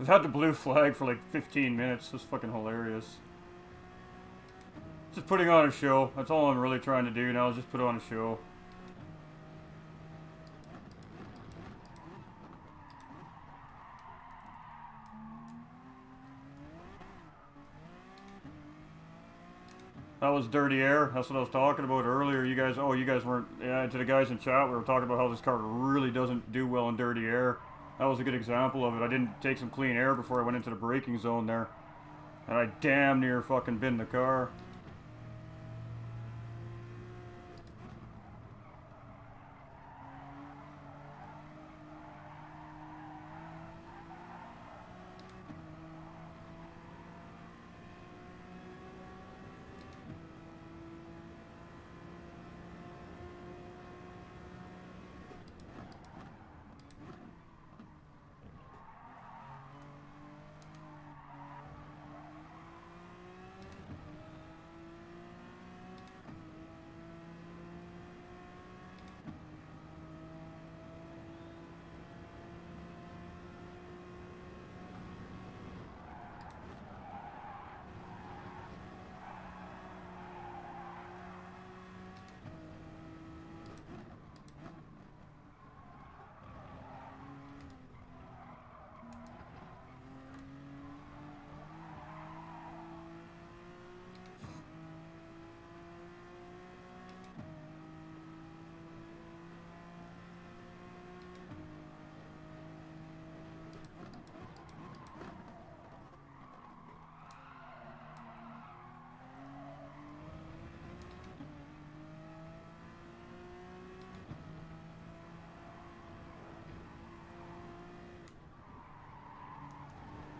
I've had the blue flag for like 15 minutes. That's fucking hilarious. Just putting on a show. That's all I'm really trying to do now is just put on a show. That was dirty air. That's what I was talking about earlier. You guys, oh, you guys weren't, yeah, to the guys in chat, we were talking about how this car really doesn't do well in dirty air. That was a good example of it. I didn't take some clean air before I went into the braking zone there. And I damn near fucking binned the car.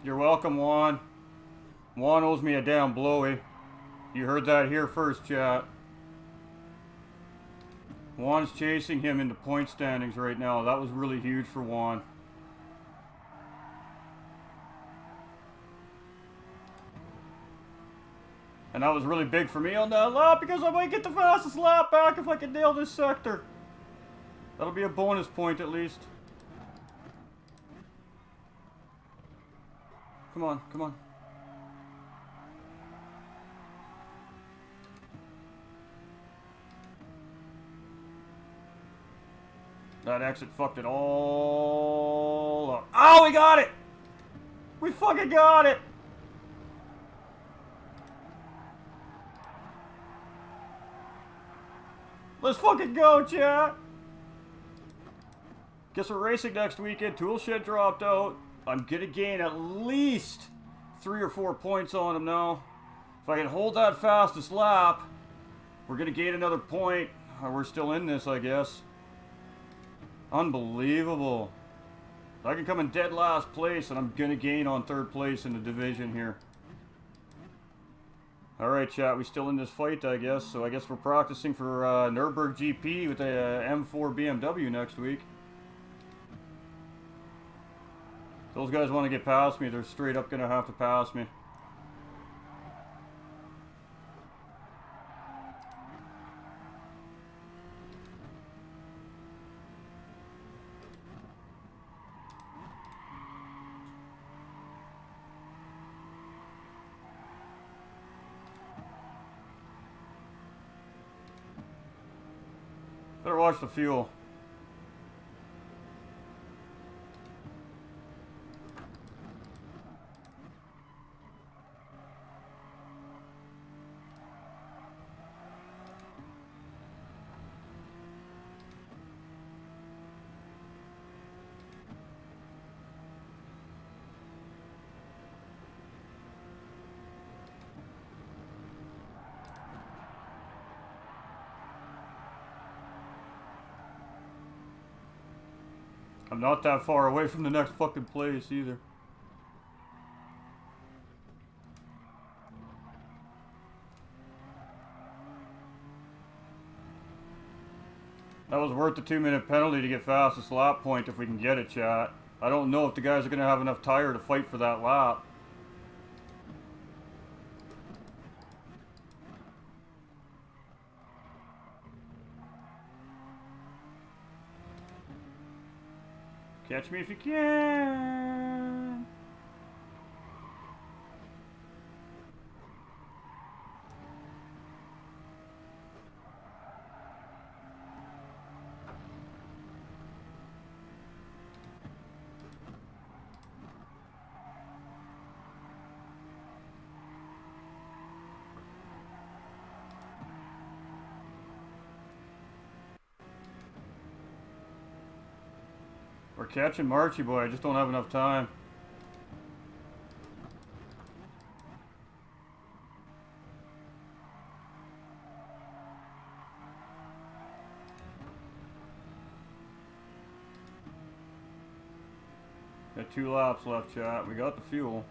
You're welcome, Juan. Juan owes me a damn blowy. You heard that here first, chat. Juan's chasing him into point standings right now. That was really huge for Juan. And that was really big for me on that lap because I might get the fastest lap back if I can nail this sector. That'll be a bonus point at least. Come on, come on. That exit fucked it all up. Oh, we got it! We fucking got it! Let's fucking go, chat! Guess we're racing next weekend. Toolshed dropped out. I'm gonna gain at least 3 or 4 points on him now. If I can hold that fastest lap, we're gonna gain another point. We're still in this, I guess. Unbelievable. I can come in dead last place and I'm gonna gain on 3rd place in the division here. Alright, chat, we still in this fight, I guess. So I guess we're practicing for Nürburgring GP with a M4 BMW next week. Those guys want to get past me, they're straight up gonna have to pass me. Better watch the fuel. I'm not that far away from the next fucking place either. That was worth the 2-minute penalty to get fastest lap point if we can get it, chat. I don't know if the guys are going to have enough tire to fight for that lap. Catch me if you can. We're catching Marchie boy, I just don't have enough time. Got 2 laps left, chat. We got the fuel.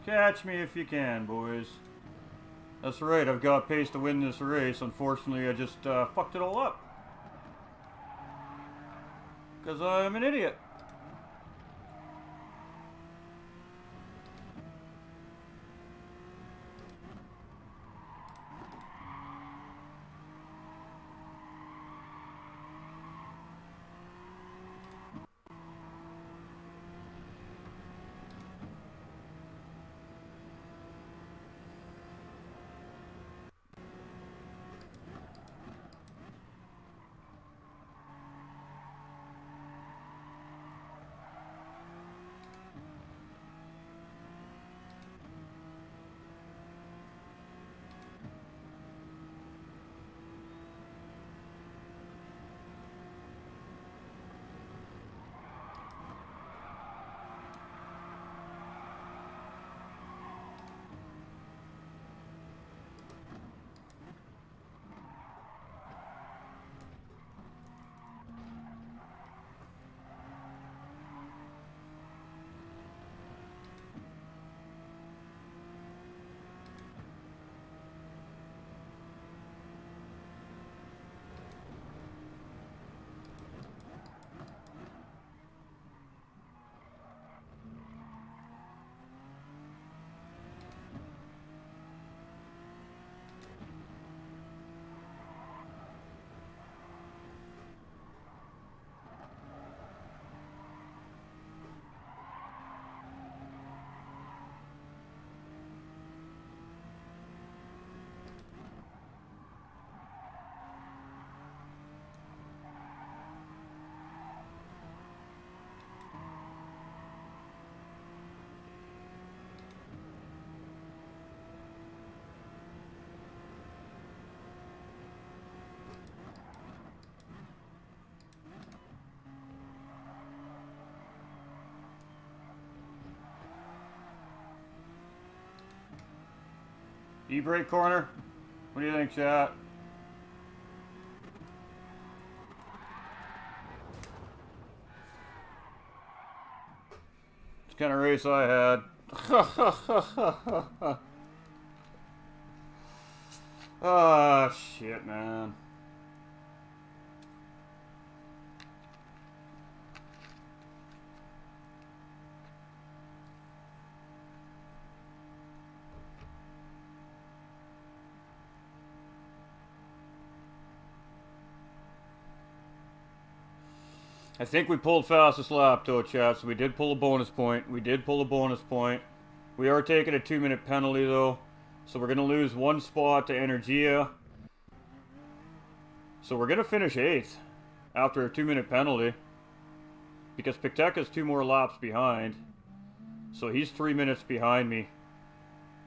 Catch me if you can, boys. That's right, I've got pace to win this race. Unfortunately, I just fucked it all up. Because I'm an idiot. E-brake corner. What do you think, chat? It's the kind of race I had. Ah, shit, man. I think we pulled fastest lap, though, chat, so we did pull a bonus point. We did pull a bonus point. We are taking a 2-minute penalty, though, so we're going to lose 1 spot to Energia. So we're going to finish 8th after a 2-minute penalty, because Picteka's 2 more laps behind, so he's 3 minutes behind me.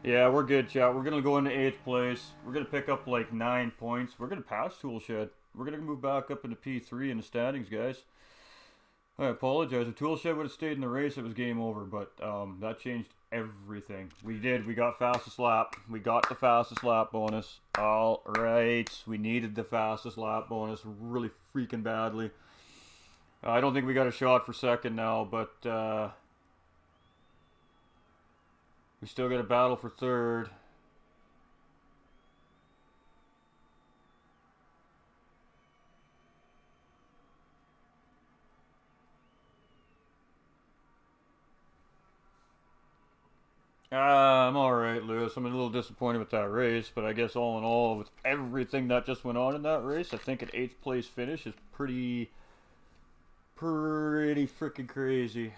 Yeah, we're good, chat. We're going to go into 8th place. We're going to pick up like 9 points. We're going to pass Toolshed. We're going to move back up into P3 in the standings, guys. I apologize. If Toolshed would have stayed in the race, it was game over, but that changed everything. We did. We got fastest lap. We got the fastest lap bonus. All right. We needed the fastest lap bonus really freaking badly. I don't think we got a shot for second now, but we still got a battle for third. I'm alright, Lewis. I'm a little disappointed with that race, but I guess all in all, with everything that just went on in that race, I think an 8th place finish is pretty freaking crazy.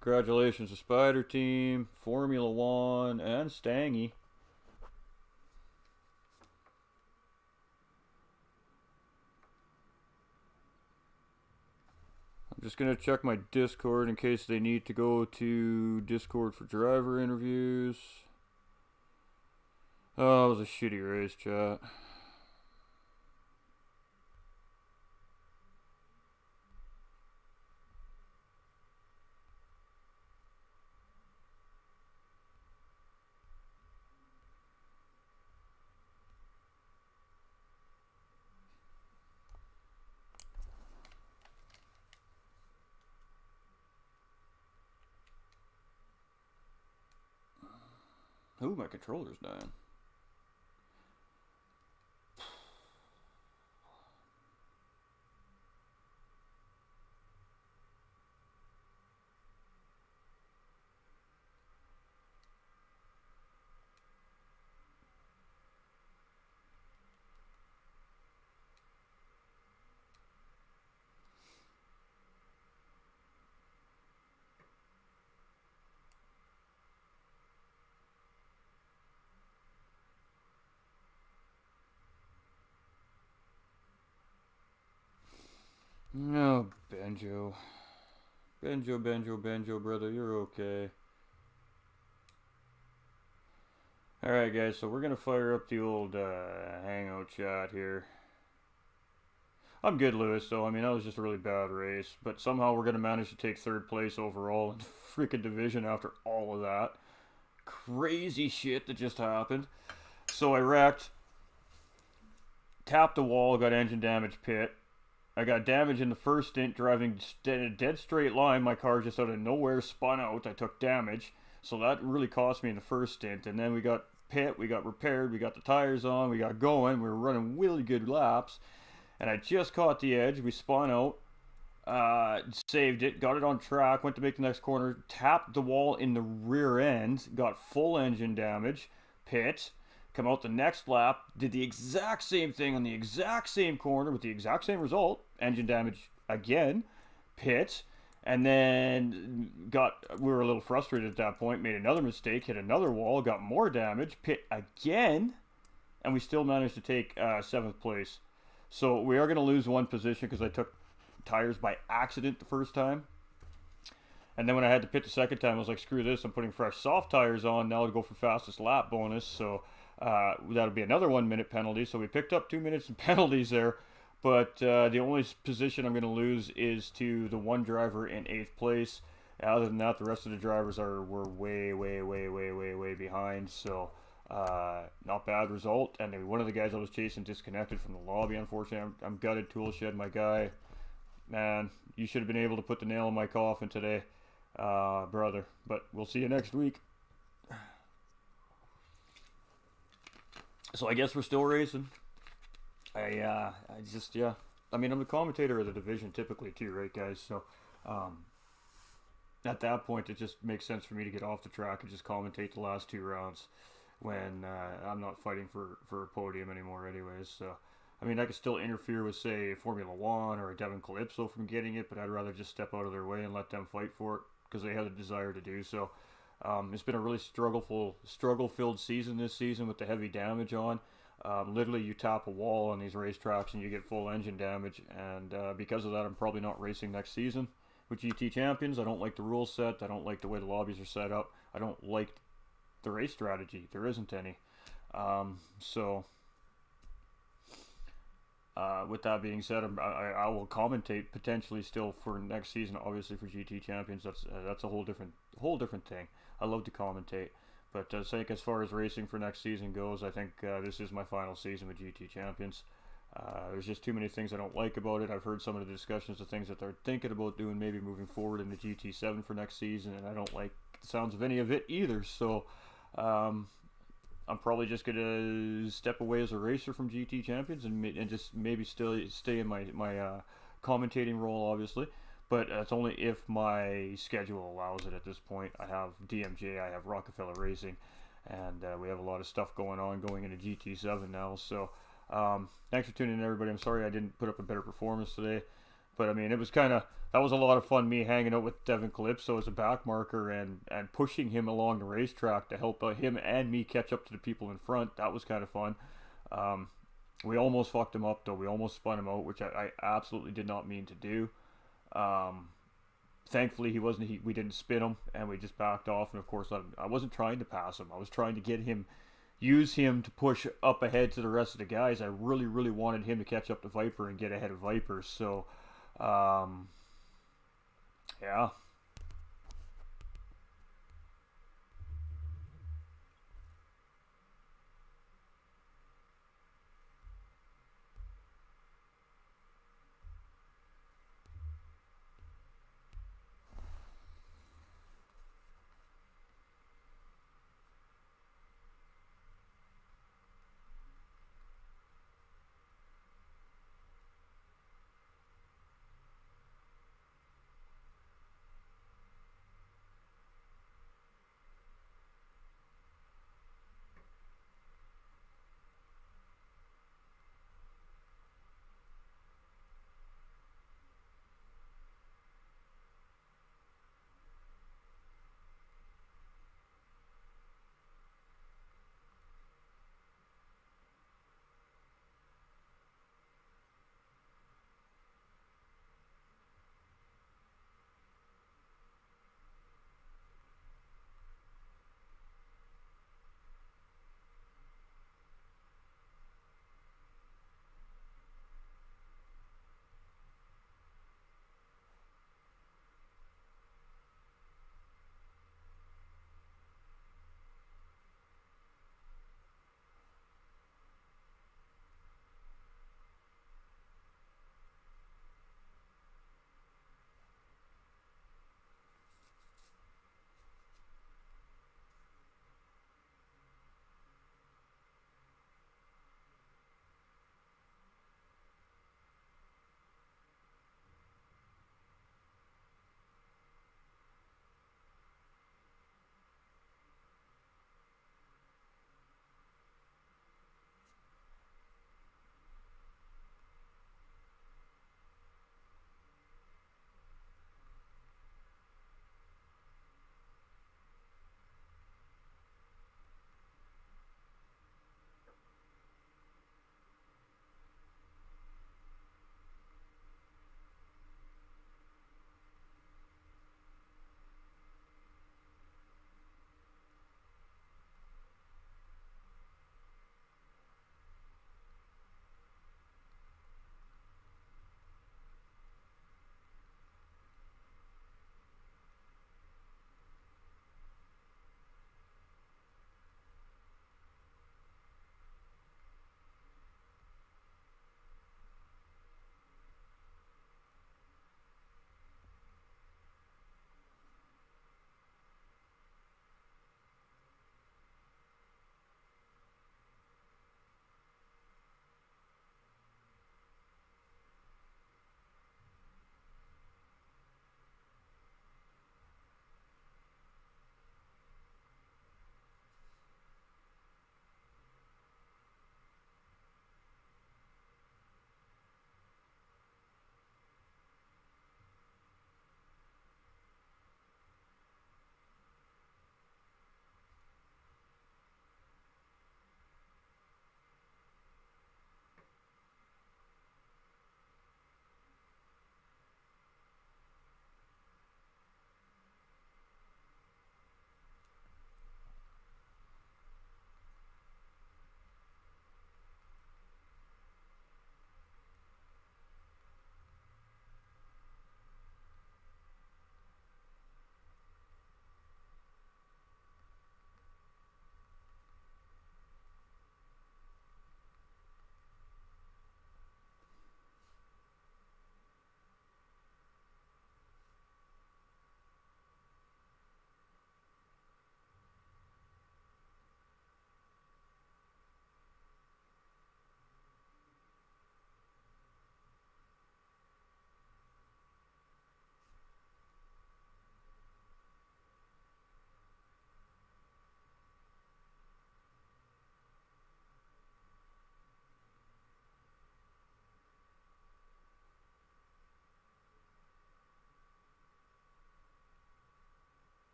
Congratulations to Spider Team, Formula One, and Stangy. I'm just going to check my Discord in case they need to go to Discord for driver interviews. Oh, it was a shitty race, chat. Ooh, my controller's dying. No, Benjo. Benjo, brother, you're okay. Alright, guys, so we're going to fire up the old hangout chat here. I'm good, Lewis, though. I mean, that was just a really bad race, but somehow we're going to manage to take 3rd place overall in the freaking division after all of that. Crazy shit that just happened. So I wrecked, tapped the wall, got engine damage, pit. I got damage in the first stint driving in a dead straight line. My car just out of nowhere spun out. I took damage. So that really cost me in the first stint. And then we got pit, we got repaired, we got the tires on, we got going. We were running really good laps. And I just caught the edge. We spun out. Saved it, got it on track, went to make the next corner, tapped the wall in the rear end, got full engine damage, pit. Come out the next lap, did the exact same thing on the exact same corner with the exact same result. Engine damage again, pit, and then we were a little frustrated at that point, made another mistake, hit another wall, got more damage, pit again, and we still managed to take 7th place. So we are going to lose 1 position because I took tires by accident the first time. And then when I had to pit the second time, I was like, screw this, I'm putting fresh soft tires on now to go for fastest lap bonus. So that'll be another 1 minute penalty. So we picked up 2 minutes in penalties there. But the only position I'm going to lose is to the one driver in 8th place. Other than that, the rest of the drivers were way behind. So not bad result. And one of the guys I was chasing disconnected from the lobby, unfortunately. I'm gutted. Toolshed, my guy. Man, you should have been able to put the nail in my coffin today, brother. But we'll see you next week. So I guess we're still racing. I just, yeah. I mean, I'm the commentator of the division typically too, right, guys? So at that point, it just makes sense for me to get off the track and just commentate the last 2 rounds when I'm not fighting for a podium anymore anyways. So, I mean, I could still interfere with, say, Formula One or a Devon Calypso from getting it, but I'd rather just step out of their way and let them fight for it because they had a desire to do so. It's been a really struggle-filled season this season with the heavy damage on. Literally, you tap a wall on these racetracks and you get full engine damage, and because of that, I'm probably not racing next season with GT Champions. I don't like the rule set. I don't like the way the lobbies are set up. I don't like the race strategy. There isn't any. With that being said, I will commentate potentially still for next season. Obviously, for GT Champions, that's a whole different thing. I love to commentate. But I think as far as racing for next season goes, I think this is my final season with GT Champions. There's just too many things I don't like about it. I've heard some of the discussions of things that they're thinking about doing, maybe moving forward into GT7 for next season, and I don't like the sounds of any of it either. So I'm probably just going to step away as a racer from GT Champions and just maybe still stay in my commentating role, obviously. But that's only if my schedule allows it at this point. I have DMJ, I have Rockefeller Racing, and we have a lot of stuff going into GT7 now. So thanks for tuning in, everybody. I'm sorry I didn't put up a better performance today. But, I mean, it was that was a lot of fun, me hanging out with Devon Calypso as a back marker and pushing him along the racetrack to help him and me catch up to the people in front. That was kind of fun. We almost fucked him up, though. We almost spun him out, which I absolutely did not mean to do. Thankfully, we didn't spin him, and we just backed off. And of course, I wasn't trying to pass him. I was trying to use him to push up ahead to the rest of the guys. I really, really wanted him to catch up to Viper and get ahead of Viper. So, yeah.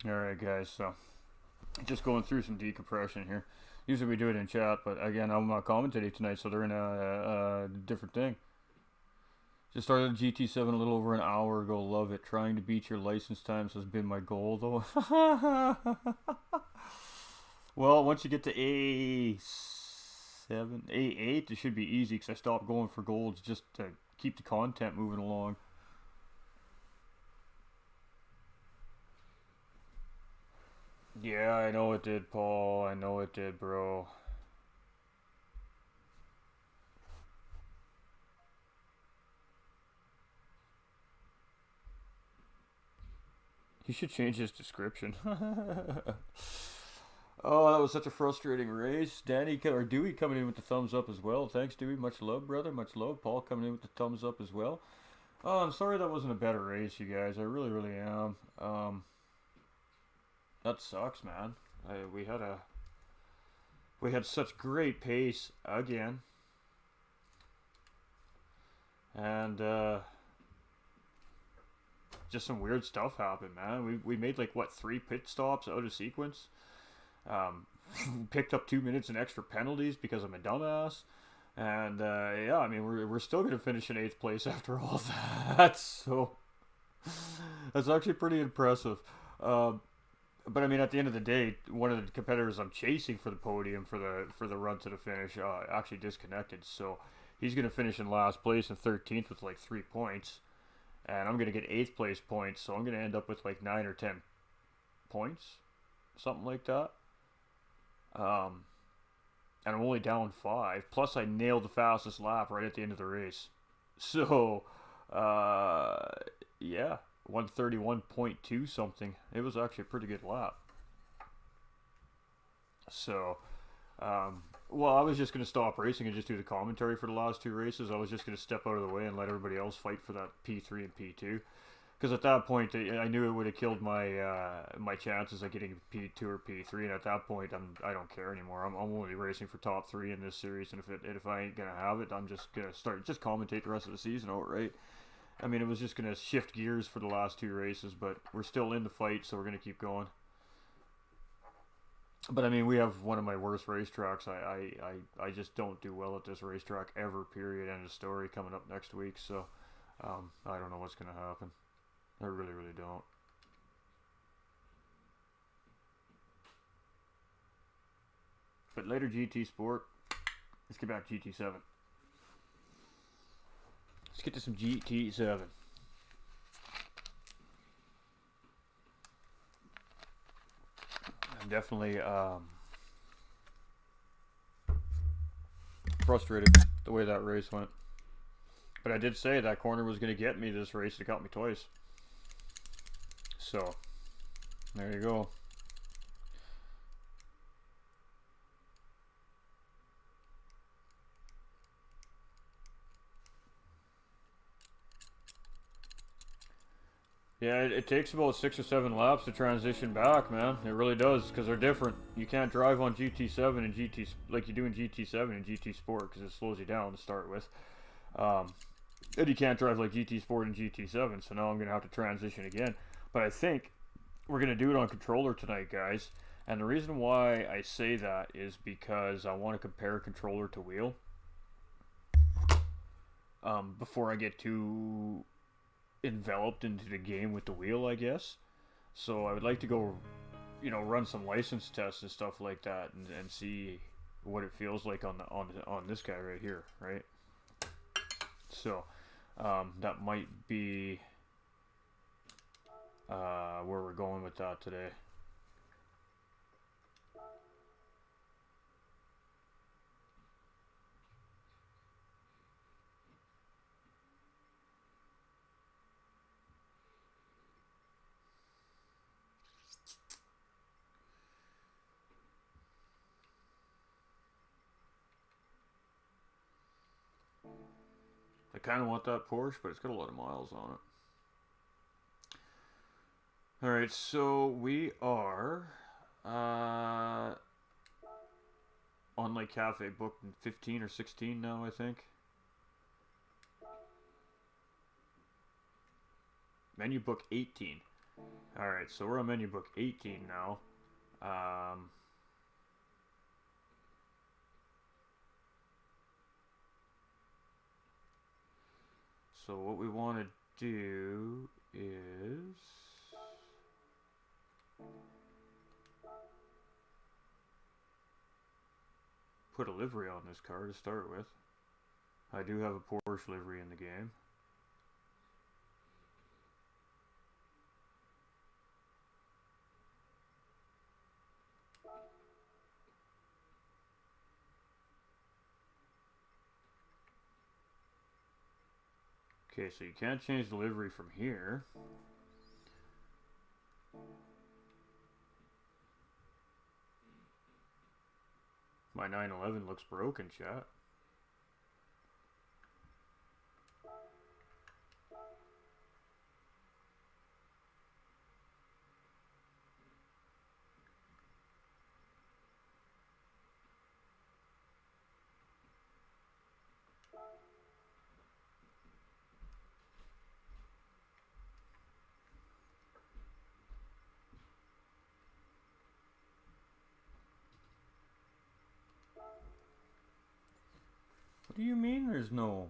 Alright, guys, so just going through some decompression here. Usually we do it in chat, but again, I'm not commentating tonight, so they're in a different thing. Just started GT7 a little over an hour ago. Love it. Trying to beat your license times has been my goal, though. Well, once you get to A7, A8, it should be easy because I stopped going for golds just to keep the content moving along. Yeah, I know it did, Paul. I know it did, bro. You should change his description. Oh, that was such a frustrating race. Danny or Dewey coming in with the thumbs up as well. Thanks, Dewey. Much love, brother. Much love. Paul coming in with the thumbs up as well. Oh, I'm sorry that wasn't a better race, you guys. I really, really am. That sucks, man. We had such great pace again, and just some weird stuff happened, man. We made like what 3 pit stops out of sequence. Picked up 2 minutes in extra penalties because I'm a dumbass. And yeah, I mean we're still gonna finish in 8th place after all that. So that's actually pretty impressive. But I mean, at the end of the day, one of the competitors I'm chasing for the podium for the run to the finish actually disconnected. So he's gonna finish in last place and 13th with like 3 points, and I'm gonna get 8th place points. So I'm gonna end up with like 9 or 10 points, something like that. And I'm only down 5. Plus, I nailed the fastest lap right at the end of the race. So, yeah, 131.2 something. It was actually a pretty good lap. So, well, I was just going to stop racing and just do the commentary for the last 2 races. I was just going to step out of the way and let everybody else fight for that P3 and P2. Because at that point, I knew it would have killed my my chances of getting P2 or P3, and at that point, I don't care anymore. I'm only racing for top 3 in this series, and if I ain't gonna have it, I'm just gonna just commentate the rest of the season outright. I mean, it was just gonna shift gears for the last 2 races, but we're still in the fight, so we're gonna keep going. But I mean, we have one of my worst racetracks. I just don't do well at this racetrack ever. Period. End of story. Coming up next week, so I don't know what's gonna happen. I really, really don't. But later GT Sport. Let's get back to GT7. Let's get to some GT7. I'm definitely frustrated the way that race went. But I did say that corner was going to get me this race. It got me twice. So, there you go. Yeah, it takes about 6 or 7 laps to transition back, man. It really does, because they're different. You can't drive on GT7 and GT like you do in GT7 and GT Sport, because it slows you down to start with. And you can't drive like GT Sport and GT7, so now I'm going to have to transition again. But I think we're going to do it on controller tonight, guys. And the reason why I say that is because I want to compare controller to wheel. Before I get too enveloped into the game with the wheel, I guess. So I would like to go, you know, run some license tests and stuff like that, and see what it feels like on this guy right here, right? So that might be where we're going with that today. I kind of want that Porsche, but it's got a lot of miles on it. Alright, so we are on Lake Cafe booked in 15 or 16 now, I think. Menu book 18. Alright, so we're on menu book 18 now. So what we want to do is put a livery on this car to start with. I do have a Porsche livery in the game. Okay, so you can't change the livery from here. My 911 looks broken, chat. What do you mean there's no...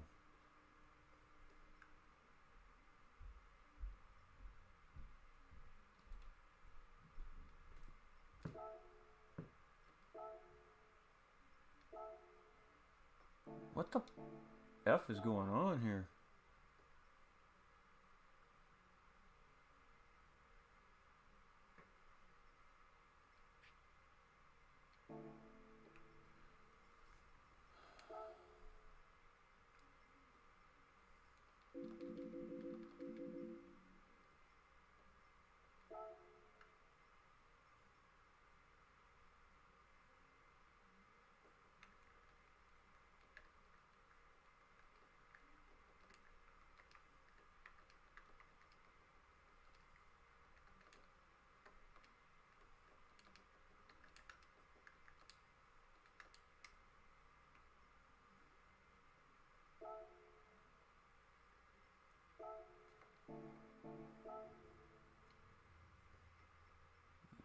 What the F is going on here?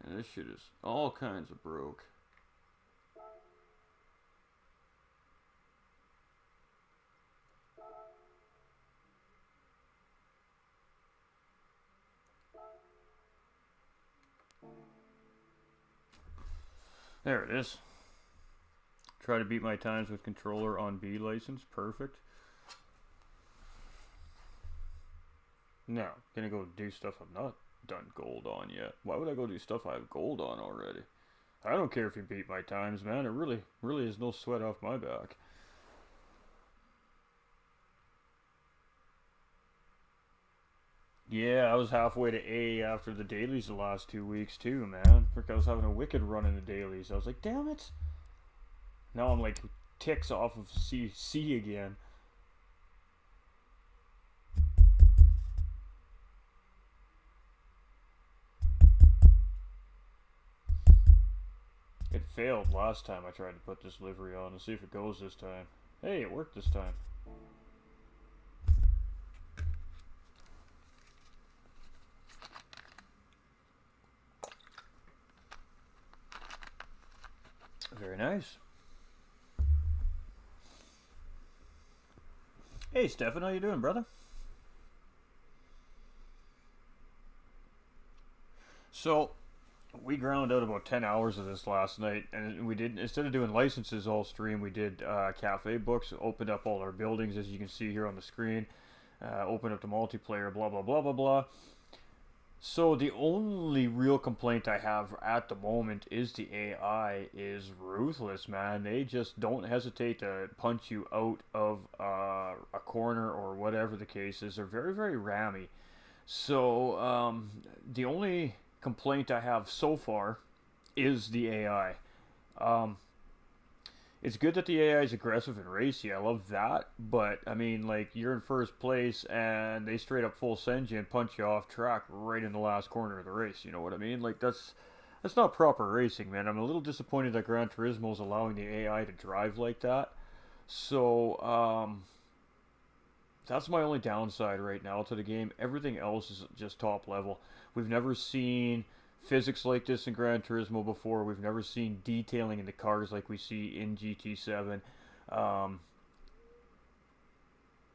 Man, this shit is all kinds of broke. There it is. Try to beat my times with controller on B license. Perfect. Now, gonna go do stuff I'm not done gold on yet. Why would I go do stuff I have gold on already? I don't care if you beat my times, man. It really is no sweat off my back. Yeah, I was halfway to A after the dailies the last 2 weeks too, man. Frick, I was having a wicked run in the dailies. I was like, damn it. Now I'm like ticks off of C again. It failed last time I tried to put this livery on. Let's see if it goes this time. Hey, it worked this time. Very nice. Hey, Stefan, how you doing, brother? So, we ground out about 10 hours of this last night, and we did, instead of doing licenses all stream, we did cafe books, opened up all our buildings, as you can see here on the screen, opened up the multiplayer, blah, blah, blah, blah, blah. So the only real complaint I have at the moment is the AI is ruthless, man. They just don't hesitate to punch you out of a corner or whatever the case is. They're very, very rammy. So the only complaint I have so far is the AI. Um, it's good that the AI is aggressive and racy. I love that. But, I mean, like, you're in first place and they straight up full send you and punch you off track right in the last corner of the race. You know what I mean? Like, that's not proper racing, man. I'm a little disappointed that Gran Turismo is allowing the AI to drive like that. So, That's my only downside right now to the game. Everything else is just top level. We've never seen physics like this in Gran Turismo before. We've never seen detailing in the cars like we see in GT7. Um,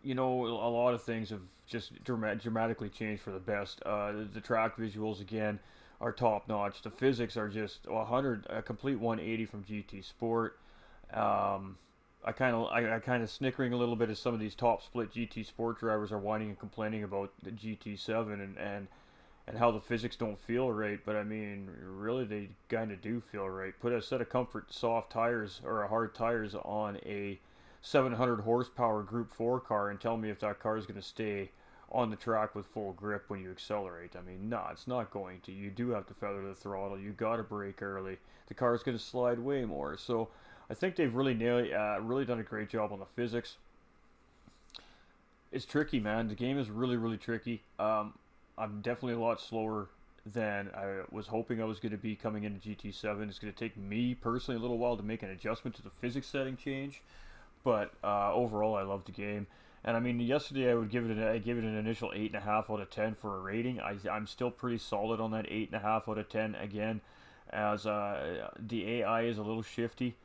you know, a lot of things have just dramatically changed for the best. The track visuals again are top notch. The physics are just a complete 180 from GT Sport. Um, I kind of snickering a little bit as some of these top split GT Sport drivers are whining and complaining about the GT7 and how the physics don't feel right. But I mean, really, they kind of do feel right. Put a set of comfort soft tires or hard tires on a 700 horsepower Group 4 car and tell me if that car is going to stay on the track with full grip when you accelerate. I mean, no, it's not going to. You do have to feather the throttle. You got to brake early. The car is going to slide way more. So I think they've really really done a great job on the physics. It's tricky, man. The game is really, really tricky. I'm definitely a lot slower than I was hoping I was going to be coming into GT7. It's going to take me personally a little while to make an adjustment to the physics setting change. But overall, I love the game. And I mean, yesterday I gave it an initial 8.5 out of 10 for a rating. I'm still pretty solid on that 8.5 out of 10. Again, as the AI is a little shifty,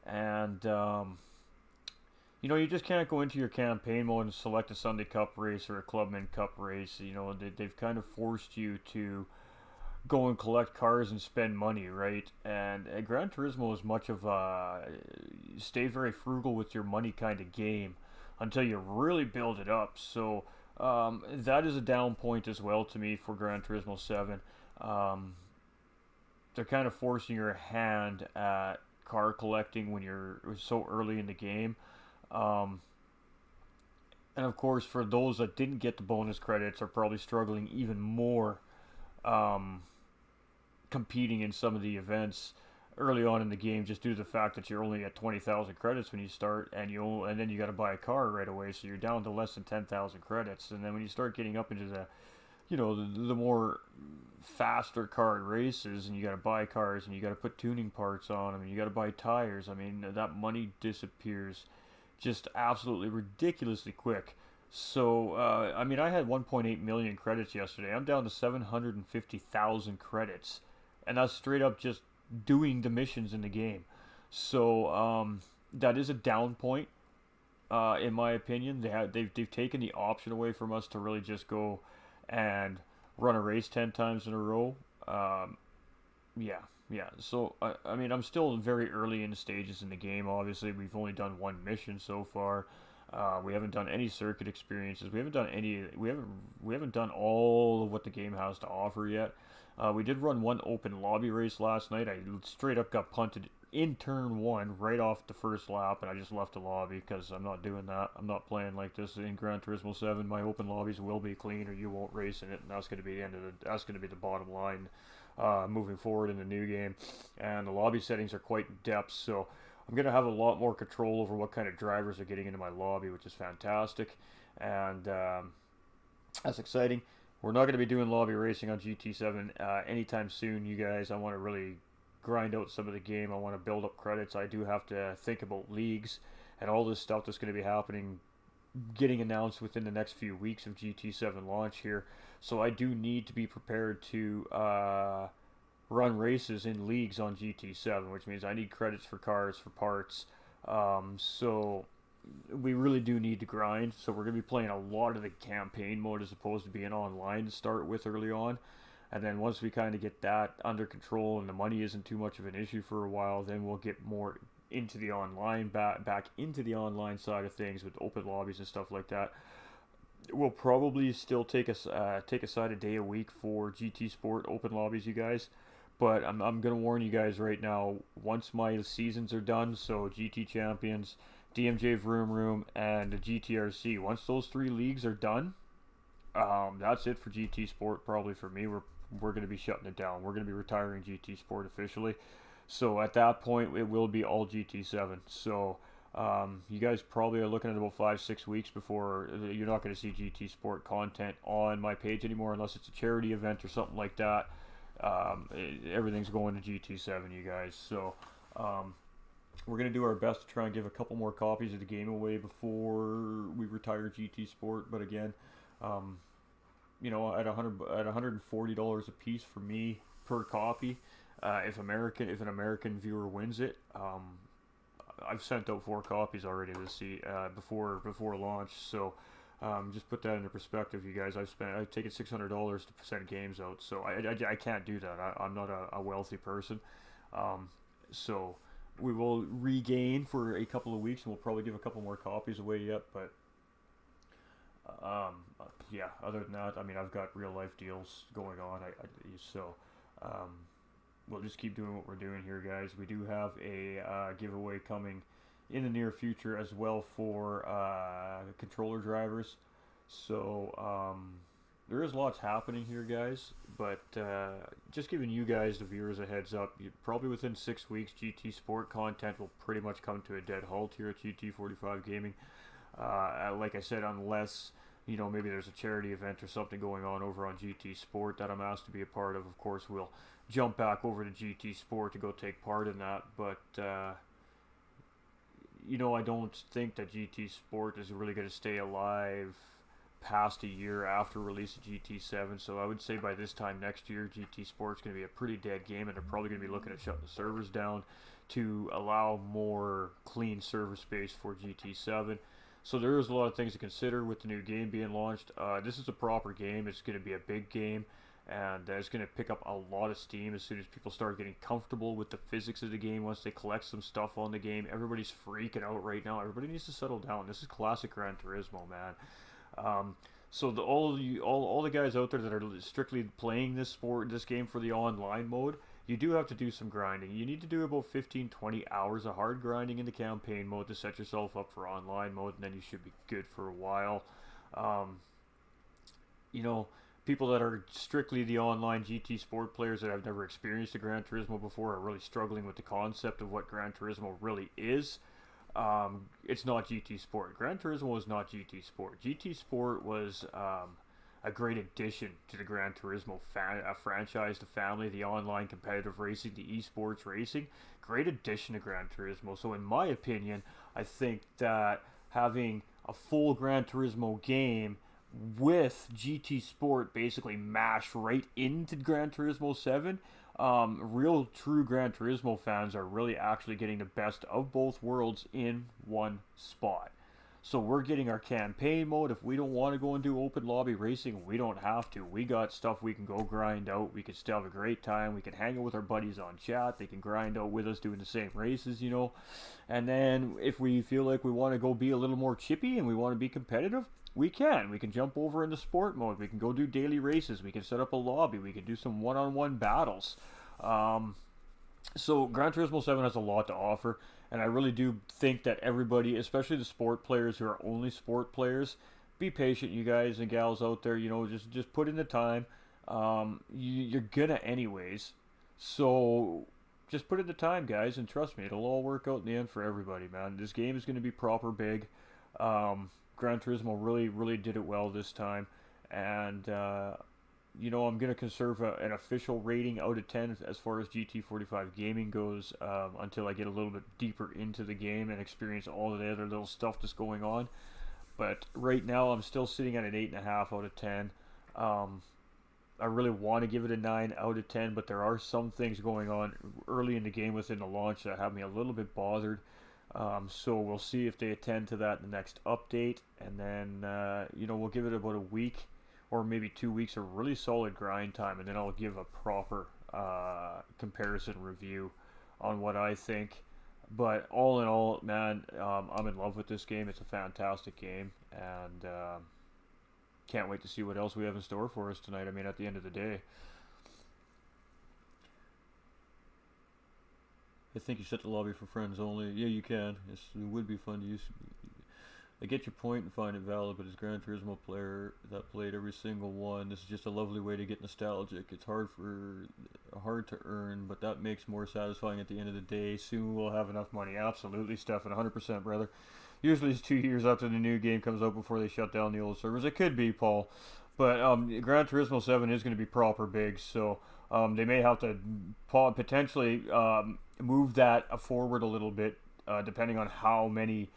and you know, you just can't go into your campaign mode and select a Sunday Cup race or a Clubman Cup race. You know, they've kind of forced you to go and collect cars and spend money, right? And Gran Turismo is much of a stay very frugal with your money kind of game until you really build it up. So that is a down point as well to me for Gran Turismo 7. They're kind of forcing your hand at car collecting when you're so early in the game. Um, and of course, for those that didn't get the bonus credits, are probably struggling even more um, competing in some of the events early on in the game, just due to the fact that you're only at 20,000 credits when you start, and then you got to buy a car right away, so you're down to less than 10,000 credits. And then when you start getting up into the, you know, the more faster car races, and you got to buy cars, and you got to put tuning parts on them, and you got to buy tires. I mean, that money disappears just absolutely ridiculously quick. So, I mean, I had 1.8 million credits yesterday. I'm down to 750,000 credits, and that's straight up just doing the missions in the game. So, that is a down point, in my opinion. They've taken the option away from us to really just go and run a race 10 times in a row. Yeah, yeah. So I mean, I'm still very early in the stages in the game. Obviously, we've only done one mission so far. We haven't done any circuit experiences. We haven't done any. We haven't done all of what the game has to offer yet. We did run one open lobby race last night. I straight up got punted in turn one right off the first lap, and I just left the lobby because I'm not doing that. I'm not playing like this in Gran Turismo 7. My open lobbies will be clean, or you won't race in it, and that's going to be the end of the. That's going to be the bottom line moving forward in the new game. And the lobby settings are quite in depth, so I'm going to have a lot more control over what kind of drivers are getting into my lobby, which is fantastic, and that's exciting. We're not going to be doing lobby racing on GT7 anytime soon, you guys. I want to really grind out some of the game. I want to build up credits. I do have to think about leagues and all this stuff that's going to be happening, getting announced within the next few weeks of GT7 launch here. So I do need to be prepared to run races in leagues on GT7, which means I need credits for cars, for parts. So we really do need to grind. So we're going to be playing a lot of the campaign mode as opposed to being online to start with early on. And then once we kind of get that under control and the money isn't too much of an issue for a while, then we'll get more into the online, back into the online side of things with open lobbies and stuff like that. We'll probably still take aside a day a week for GT Sport open lobbies, you guys. But I'm going to warn you guys right now, once my seasons are done, so GT Champions, DMJ Vroom Room, and the GTRC, once those 3 leagues are done, that's it for GT Sport probably for me. We're going to be shutting it down. We're going to be retiring GT Sport officially. So at that point, it will be all GT7. So you guys probably are looking at about 5-6 weeks before you're not going to see GT Sport content on my page anymore, unless it's a charity event or something like that. Everything's going to GT7, you guys. So we're going to do our best to try and give a couple more copies of the game away before we retire GT Sport. But again, um, at $140 a piece for me per copy, if an American viewer wins it, I've sent out 4 copies already before launch. So just put that into perspective, you guys. I've taken $600 to send games out, so I can't do that. I'm not a wealthy person, so we will regain for a couple of weeks, and we'll probably give a couple more copies away yet. But yeah, other than that, I mean, I've got real life deals going on. So we'll just keep doing what we're doing here, guys. We do have a giveaway coming in the near future as well for controller drivers. So there is lots happening here, guys, but just giving you guys, the viewers, a heads up. Probably within 6 weeks, GT Sport content will pretty much come to a dead halt here at GT45 Gaming. Like I said, unless maybe there's a charity event or something going on over on GT Sport that I'm asked to be a part of course we'll jump back over to GT Sport to go take part in that. But I don't think that GT Sport is really going to stay alive past a year after release of GT7. So I would say by this time next year, GT Sport's going to be a pretty dead game, and they're probably going to be looking at shutting the servers down to allow more clean server space for GT7. So there is a lot of things to consider with the new game being launched. This is a proper game. It's going to be a big game, and it's going to pick up a lot of steam as soon as people start getting comfortable with the physics of the game. Once they collect some stuff on the game, everybody's freaking out right now. Everybody needs to settle down. This is classic Gran Turismo, man. So all the guys out there that are strictly playing this game for the online mode, you do have to do some grinding. You need to do about 15-20 hours of hard grinding in the campaign mode to set yourself up for online mode, and then you should be good for a while. People that are strictly the online GT Sport players that have never experienced a Gran Turismo before are really struggling with the concept of what Gran Turismo really is. It's not GT Sport. Gran Turismo is not GT Sport. GT Sport was a great addition to the Gran Turismo franchise, the family, the online competitive racing, the esports racing. Great addition to Gran Turismo. So in my opinion, I think that having a full Gran Turismo game with GT Sport basically mashed right into Gran Turismo 7, real true Gran Turismo fans are really actually getting the best of both worlds in one spot. So we're getting our campaign mode. If we don't want to go and do open lobby racing, we don't have to. We got stuff we can go grind out. We can still have a great time. We can hang out with our buddies on chat. They can grind out with us doing the same races, And then if we feel like we want to go be a little more chippy and we want to be competitive, we can. We can jump over into sport mode. We can go do daily races. We can set up a lobby. We can do some one-on-one battles. So Gran Turismo 7 has a lot to offer, and I really do think that everybody, especially the sport players who are only sport players, be patient, you guys and gals out there. Just put in the time. You're gonna anyways, so just put in the time, guys, and trust me, it'll all work out in the end for everybody, man. This game is gonna be proper big. Gran Turismo really did it well this time, and I'm going to conserve an official rating out of 10 as far as GT45 gaming goes until I get a little bit deeper into the game and experience all of the other little stuff that's going on. But right now I'm still sitting at an 8.5 out of 10. I really want to give it a 9 out of 10, but there are some things going on early in the game within the launch that have me a little bit bothered. So we'll see if they attend to that in the next update, and then we'll give it about a week or maybe 2 weeks of really solid grind time, and then I'll give a proper comparison review on what I think. But all in all, man, I'm in love with this game. It's a fantastic game, and can't wait to see what else we have in store for us tonight. I mean, at the end of the day, I think you set the lobby for friends only. Yeah, you can. It would be fun to use. I get your point and find it valid, but as Gran Turismo player that played every single one, this is just a lovely way to get nostalgic. It's hard to earn, but that makes more satisfying at the end of the day. Soon we'll have enough money. Absolutely, Stefan, 100%, brother. Usually it's 2 years after the new game comes out before they shut down the old servers. It could be, Paul, but Gran Turismo 7 is going to be proper big, so they may have to potentially move that forward a little bit depending on how many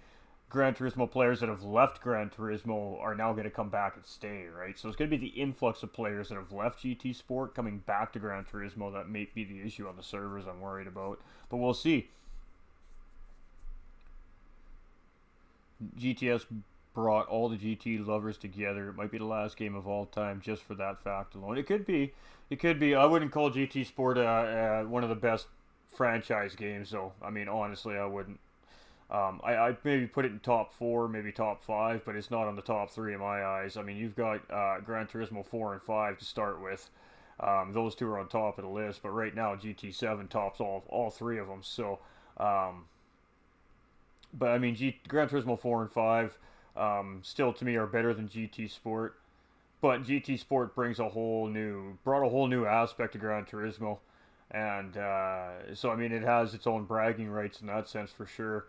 Gran Turismo players that have left Gran Turismo are now going to come back and stay, right? So it's going to be the influx of players that have left GT Sport coming back to Gran Turismo that may be the issue on the servers I'm worried about. But we'll see. GTS brought all the GT lovers together. It might be the last game of all time just for that fact alone. It could be. It could be. I wouldn't call GT Sport one of the best franchise games, though. I mean, honestly, I wouldn't. I'd maybe put it in top 4, maybe top 5, but it's not on the top 3 in my eyes. I mean, you've got Gran Turismo 4 and 5 to start with. Those two are on top of the list, but right now GT7 tops all 3 of them. So, but I mean, Gran Turismo 4 and 5 still to me are better than GT Sport. But GT Sport brought a whole new aspect to Gran Turismo. And so, I mean, it has its own bragging rights in that sense for sure.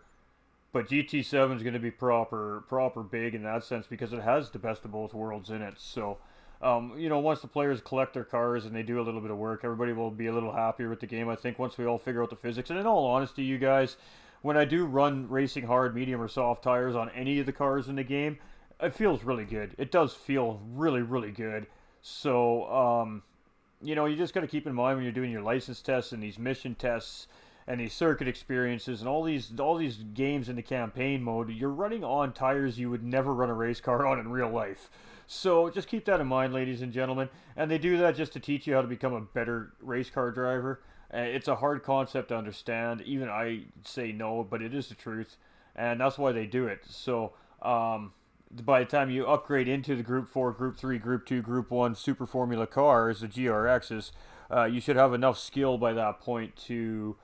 But GT7 is going to be proper big in that sense because it has the best of both worlds in it. So, once the players collect their cars and they do a little bit of work, everybody will be a little happier with the game, I think, once we all figure out the physics. And in all honesty, you guys, when I do run racing hard, medium, or soft tires on any of the cars in the game, it feels really good. It does feel really, really good. So, you just got to keep in mind when you're doing your license tests and these mission tests and these circuit experiences and all these games in the campaign mode, you're running on tires you would never run a race car on in real life. So just keep that in mind, ladies and gentlemen. And they do that just to teach you how to become a better race car driver. It's a hard concept to understand. Even I say no, but it is the truth. And that's why they do it. So by the time you upgrade into the Group 4, Group 3, Group 2, Group 1 Super Formula cars, the GRXs, you should have enough skill by that point to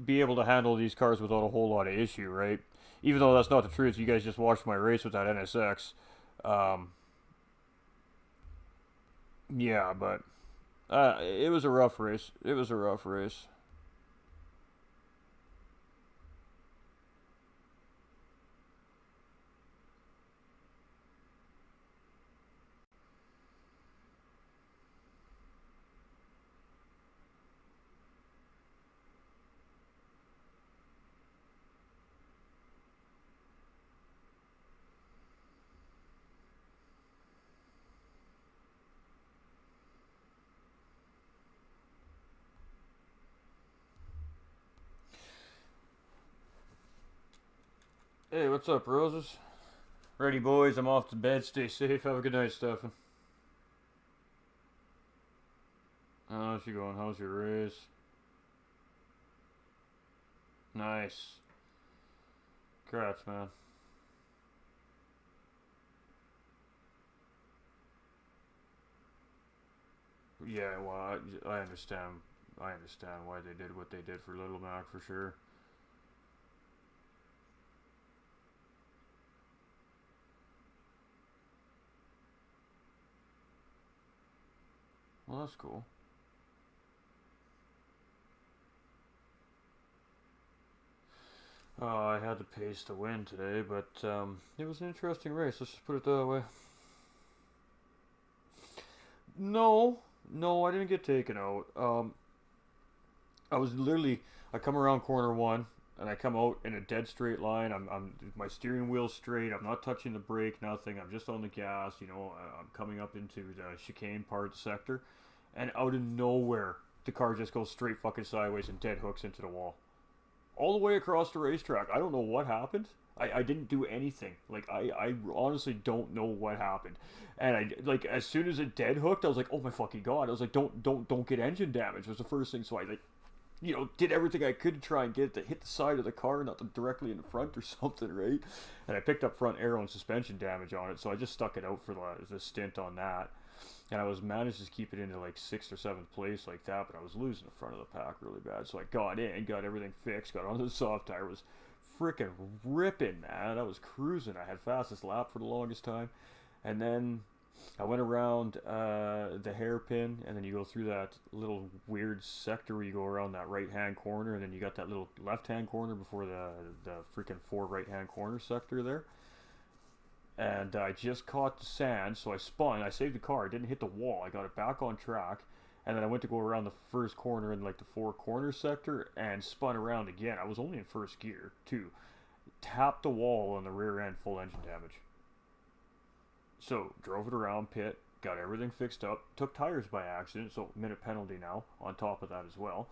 be able to handle these cars without a whole lot of issue, right? Even though that's not the truth, you guys just watched my race with that NSX. Yeah, but it was a rough race. It was a rough race. Hey, what's up, Roses? Ready, boys, I'm off to bed. Stay safe. Have a good night, Stefan. How's you going? How's your race? Nice. Congrats, man. Yeah, well, I understand. I understand why they did what they did for Little Mac for sure. Well, that's cool. I had the pace to win today, but it was an interesting race. Let's just put it that way. No, no, I didn't get taken out. I was literally, I come around corner 1 and I come out in a dead straight line. My steering wheel's straight. I'm not touching the brake, nothing. I'm just on the gas. I'm coming up into the chicane part of the sector, and out of nowhere, the car just goes straight fucking sideways and dead hooks into the wall, all the way across the racetrack. I don't know what happened. I didn't do anything. Like, I honestly don't know what happened. And like, as soon as it dead hooked, I was like, oh my fucking god. I was like, don't get engine damage was the first thing. So I did everything I could to try and get it to hit the side of the car, not directly in the front or something, right? And I picked up front aero and suspension damage on it, so I just stuck it out for the stint on that. And I was managed to keep it into like 6th or 7th place like that, but I was losing the front of the pack really bad. So I got in, got everything fixed, got onto the soft tire, was freaking ripping, man. I was cruising. I had fastest lap for the longest time. And then I went around the hairpin, and then you go through that little weird sector where you go around that right-hand corner, and then you got that little left-hand corner before the freaking 4 right-hand corner sector there. And I just caught the sand, so I spun. I saved the car. I didn't hit the wall. I got it back on track, And then I went to go around the first corner in like the four corner sector and spun around again. I was only in first gear too. Tapped the wall on the rear end, full engine damage. So drove it around pit, got everything fixed up, took tires by accident, so minute penalty now on top of that as well.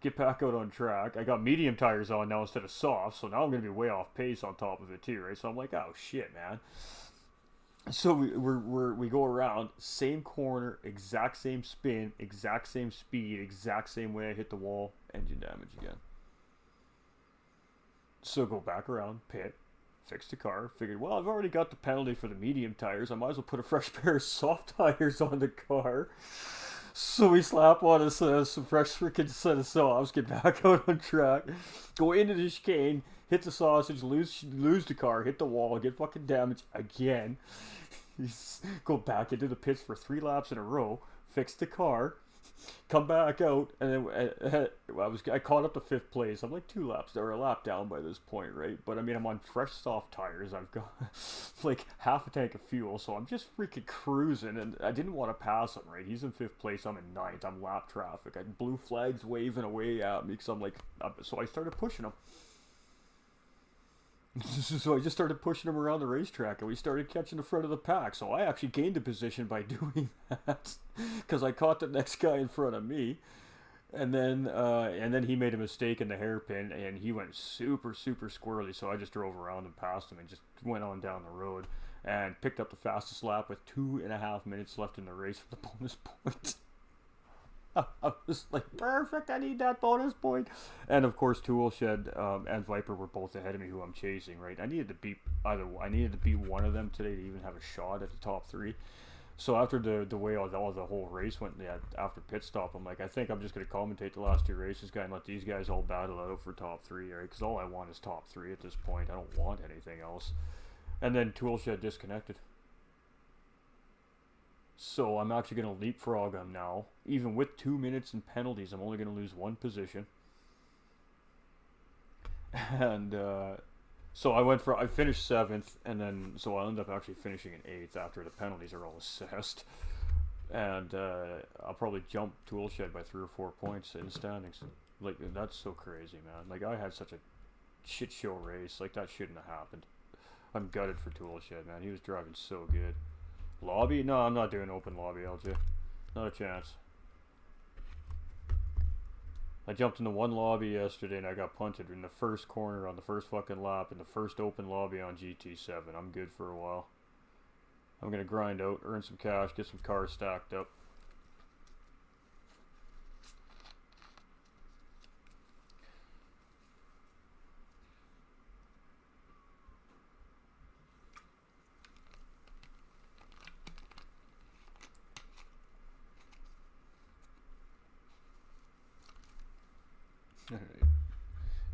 Get back out on track. I got medium tires on now instead of soft, so now I'm going to be way off pace on top of it too, right? So I'm like, oh shit, man. So we go around, same corner, exact same spin, exact same speed, exact same way I hit the wall, engine damage again. So go back around, pit, fix the car, figured, well, I've already got the penalty for the medium tires, I might as well put a fresh pair of soft tires on the car. So we slap on some fresh freaking set of softs, get back out on track, go into the chicane, hit the sausage, lose the car, hit the wall, get fucking damaged again. Go back into the pits for 3 laps in a row, fix the car, come back out, and then I caught up to 5th place. I'm like 2 laps or a lap down by this point, right? But I mean, I'm on fresh soft tires. I've got like half a tank of fuel, so I'm just freaking cruising, and I didn't want to pass him, right? He's in 5th place, I'm in 9th, I'm lap traffic. I had blue flags waving away at me because I'm like, so I started pushing him. So I just started pushing him around the racetrack, and we started catching the front of the pack. So I actually gained a position by doing that because I caught the next guy in front of me, and then he made a mistake in the hairpin, and he went super squirrely. So I just drove around and passed him, and just went on down the road, and picked up the fastest lap with 2.5 minutes left in the race for the bonus point. I was like, perfect, I need that bonus point. And of course, Toolshed and Viper were both ahead of me, who I'm chasing, right? I needed to beat one of them today to even have a shot at the top 3. So after the way the whole race went, after pit stop, I'm like, I think I'm just going to commentate the last 2 races, guy, and let these guys all battle out for top 3, right? Because all I want is top 3 at this point. I don't want anything else. And then Toolshed disconnected. So I'm actually going to leapfrog him now. Even with 2 minutes and penalties, I'm only going to lose 1 position. And so I finished 7th, and then so I'll end up actually finishing in 8th after the penalties are all assessed. And I'll probably jump Toolshed by 3 or 4 points in the standings. Like, that's so crazy, man. Like, I had such a shit show race. Like, that shouldn't have happened. I'm gutted for Toolshed, man. He was driving so good. Lobby? No, I'm not doing open lobby, LJ. Not a chance. I jumped into 1 lobby yesterday and I got punted in the first corner on the first fucking lap in the first open lobby on GT7. I'm good for a while. I'm gonna grind out, earn some cash, get some cars stacked up.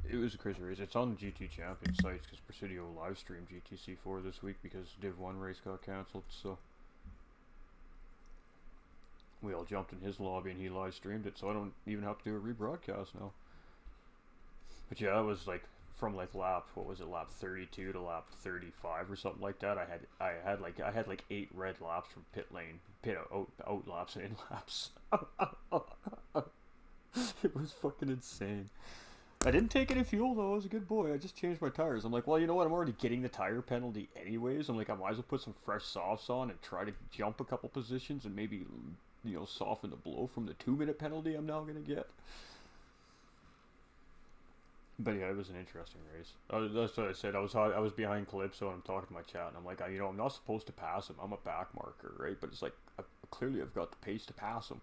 It was a crazy race. It's on the GT Champion sites because Presidio live streamed GTC4 this week because Div 1 race got cancelled. So we all jumped in his lobby and he live streamed it, so I don't even have to do a rebroadcast now. But yeah, it was like from like lap 32 to lap 35 or something like that. I had like 8 red laps from pit out laps and in laps. It was fucking insane. I didn't take any fuel though. I was a good boy. I just changed my tires. I'm like, well, you know what? I'm already getting the tire penalty anyways. I'm like, I might as well put some fresh softs on and try to jump a couple positions and maybe, you know, soften the blow from the 2-minute penalty I'm now gonna get. But yeah, it was an interesting race. That's what I said. I was behind Calypso and I'm talking to my chat and I'm like, you know, I'm not supposed to pass him. I'm a back marker, right? But it's like, clearly I've got the pace to pass him.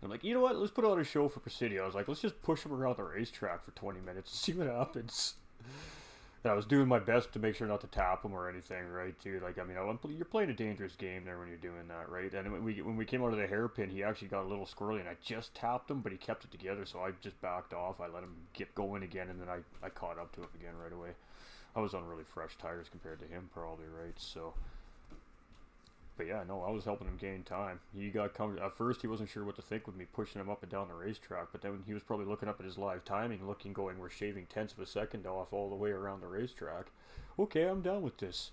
I'm like, you know what? Let's put on a show for Presidio. I was like, let's just push him around the racetrack for 20 minutes and see what happens. And I was doing my best to make sure not to tap him or anything, right, dude? Like, I mean, you're playing a dangerous game there when you're doing that, right? And when we came out of the hairpin, he actually got a little squirrely, and I just tapped him, but he kept it together, so I just backed off. I let him get going again, and then I caught up to him again right away. I was on really fresh tires compared to him, probably, right? So... But yeah, no, I was helping him gain time. He got at first he wasn't sure what to think with me pushing him up and down the racetrack, but then he was probably looking up at his live timing, going, we're shaving tenths of a second off all the way around the racetrack. Okay, I'm down with this.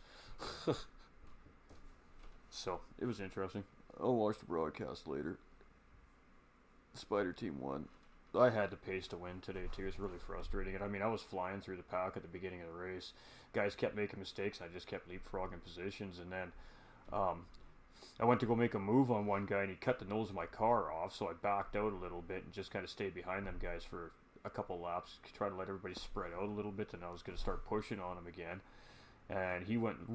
So, it was interesting. I'll watch the broadcast later. Spider Team won. I had the pace to win today too. It's really frustrating. And I mean, I was flying through the pack at the beginning of the race. Guys kept making mistakes. I just kept leapfrogging positions, and then I went to go make a move on one guy, and he cut the nose of my car off. So I backed out a little bit and just kind of stayed behind them guys for a couple laps, try to let everybody spread out a little bit. Then I was going to start pushing on him again. And he went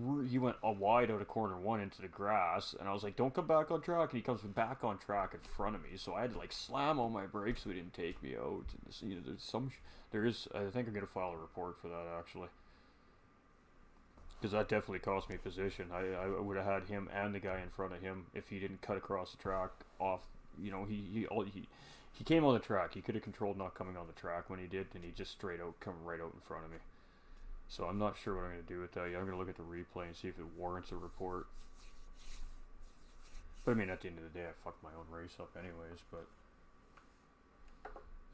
wide out of corner one into the grass, and I was like, "Don't come back on track." And he comes back on track in front of me, so I had to like slam on my brakes so he didn't take me out. And this, you know, I think I'm gonna file a report for that actually, because that definitely cost me position. I would have had him and the guy in front of him if he didn't cut across the track off. You know, he came on the track. He could have controlled not coming on the track when he did, and he just straight out come right out in front of me. So I'm not sure what I'm going to do with that yet. I'm going to look at the replay and see if it warrants a report. But I mean, at the end of the day, I fucked my own race up anyways. But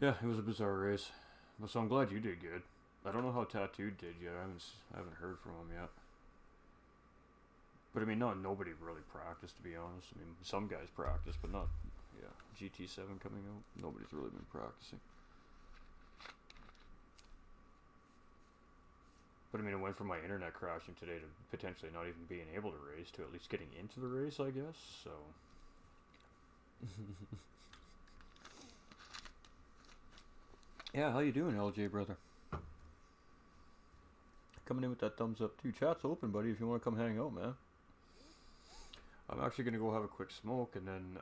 yeah, it was a bizarre race. But so I'm glad you did good. I don't know how Tattooed did yet. I haven't heard from him yet. But I mean, nobody really practiced, to be honest. I mean, some guys practiced, but not. Yeah, GT7 coming out. Nobody's really been practicing. But I mean, it went from my internet crashing today to potentially not even being able to race to at least getting into the race, I guess. So. Yeah, how you doing, LJ brother? Coming in with that thumbs up too. Chat's open, buddy, if you want to come hang out, man. I'm actually gonna go have a quick smoke and then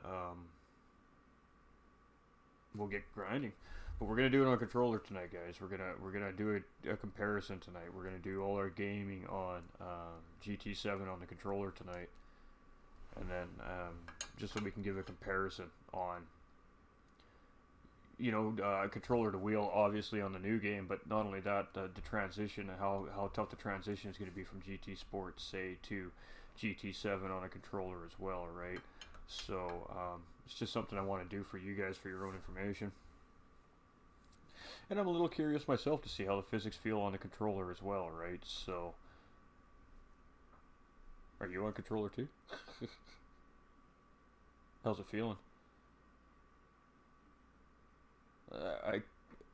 we'll get grinding. But we're gonna do it on a controller tonight, guys. We're gonna do a comparison tonight. We're gonna do all our gaming on GT7 on the controller tonight, and then just so we can give a comparison on, you know, controller to wheel, obviously on the new game, but not only that, the transition and how tough the transition is going to be from GT Sports, say, to GT7 on a controller as well, right? So it's just something I want to do for you guys for your own information. And I'm a little curious myself to see how the physics feel on the controller as well, right? So, are you on controller too? How's it feeling?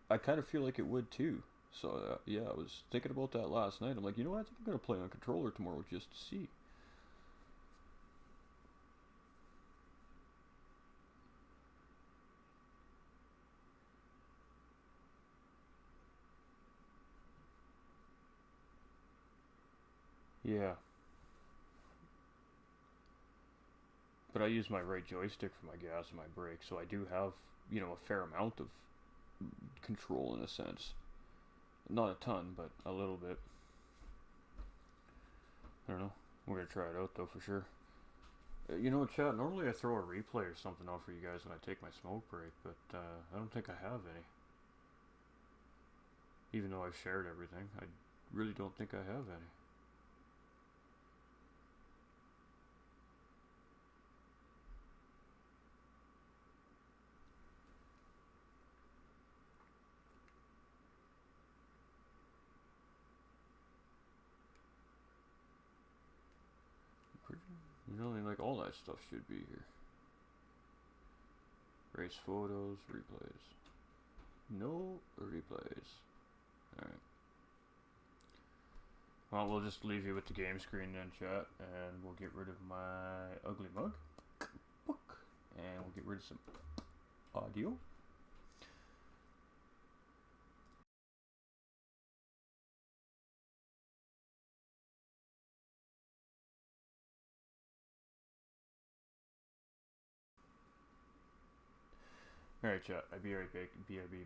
I kind of feel like it would too. So yeah, I was thinking about that last night. I'm like, you know what? I think I'm gonna play on controller tomorrow just to see. Yeah. But I use my right joystick for my gas and my brake, so I do have, you know, a fair amount of control in a sense. Not a ton, but a little bit. I don't know. We're gonna try it out though for sure. You know, chat, normally I throw a replay or something on for you guys when I take my smoke break, but I don't think I have any. Even though I've shared everything, I really don't think I have any. You know, like all that stuff should be here. Race photos, replays. No replays. Alright. Well, we'll just leave you with the game screen then, chat, and we'll get rid of my ugly mug. Book. And we'll get rid of some audio. Alright, chat. I be right back. BRB.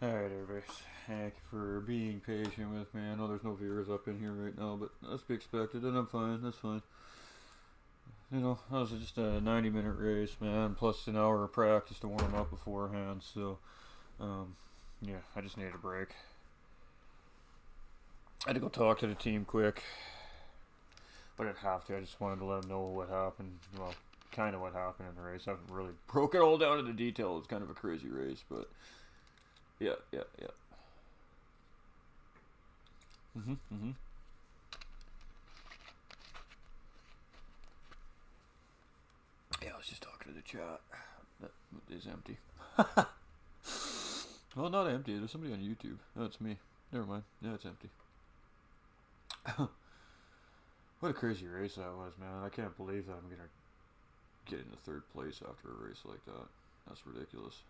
Alright, everybody. Thank you for being patient with me. I know there's no viewers up in here right now, but that's to be expected, and I'm fine. That's fine. You know, that was just a 90-minute race, man, plus an hour of practice to warm up beforehand, so, yeah, I just needed a break. I had to go talk to the team quick, but I didn't have to. I just wanted to let them know what happened, well, kind of what happened in the race. I haven't really broke it all down into detail. It was kind of a crazy race, but yeah. Mm-hmm. Yeah, I was just talking to the chat. That is empty. Well, not empty. There's somebody on YouTube. Oh, it's me. Never mind. Yeah, it's empty. What a crazy race that was, man. I can't believe that I'm going to get into third place after a race like that. That's ridiculous.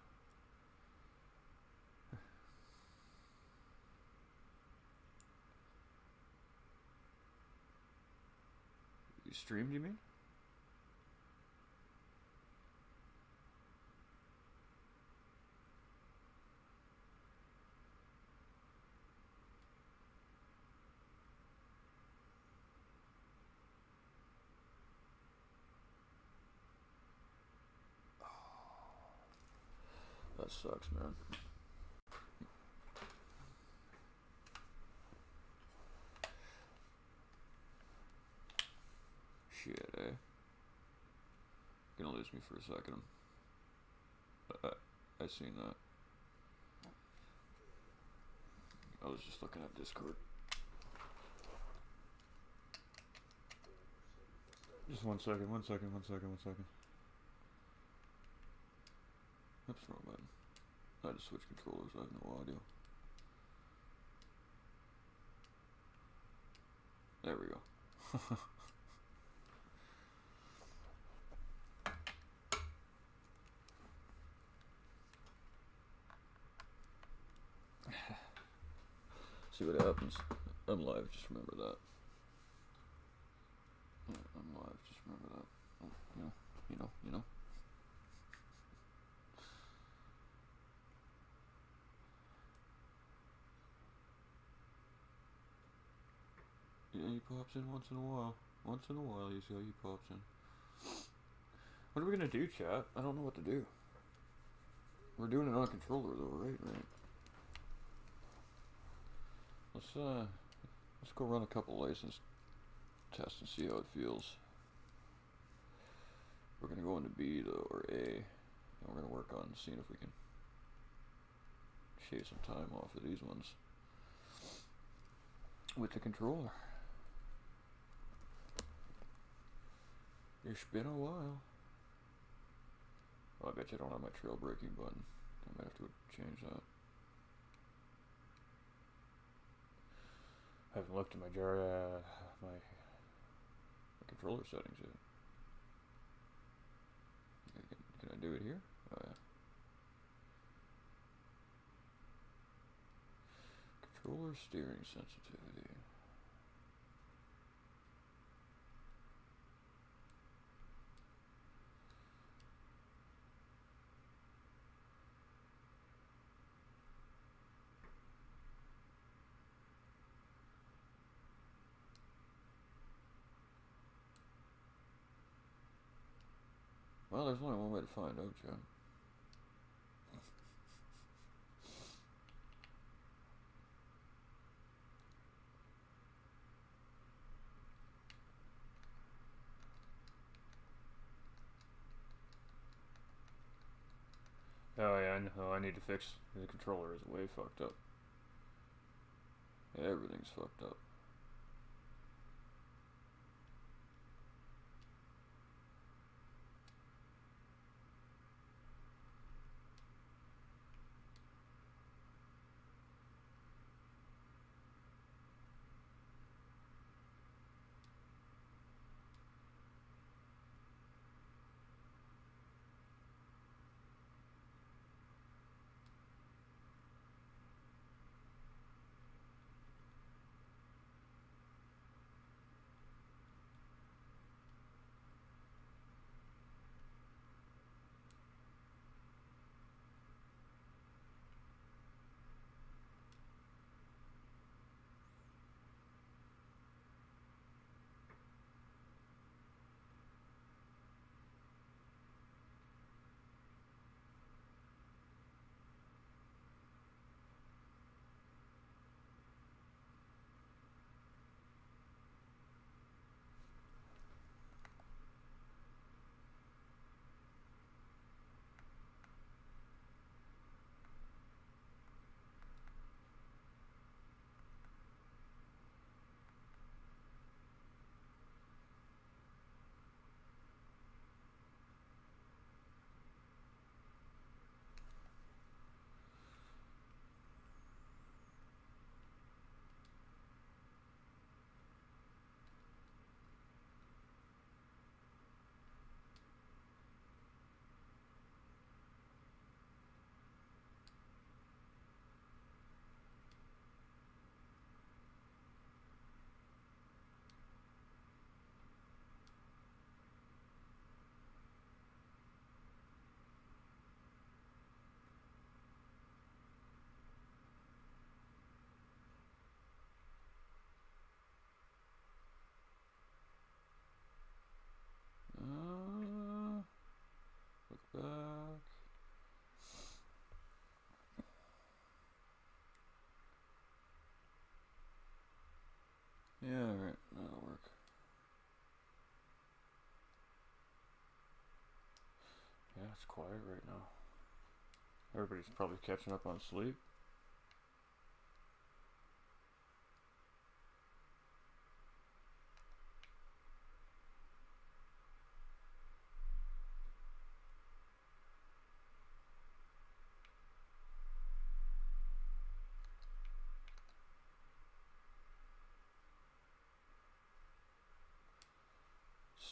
You streamed, you mean? That sucks, man. Shit, eh? Gonna lose me for a second. I seen that. I was just looking at Discord. Just one second. Oops, wrong button. I had to switch controllers. I have no audio. There we go. See what happens. I'm live, just remember that. Yeah, I'm live, just remember that. Oh, you know. Yeah, he pops in once in a while. Once in a while, you see how he pops in. What are we gonna do, chat? I don't know what to do. We're doing it on a controller, though, right? Let's go run a couple license tests and see how it feels. We're gonna go into B though, or A, and we're gonna work on seeing if we can shave some time off of these ones with the controller. It's been a while. Oh, I bet you I don't have my trail braking button. I might have to change that. I haven't looked at my controller settings yet. Can I do it here? Oh yeah. Controller steering sensitivity. Well, there's only one way to find out, John. Oh yeah, no, I need to fix the controller. Is way fucked up. Everything's fucked up. It's quiet right now. Everybody's probably catching up on sleep.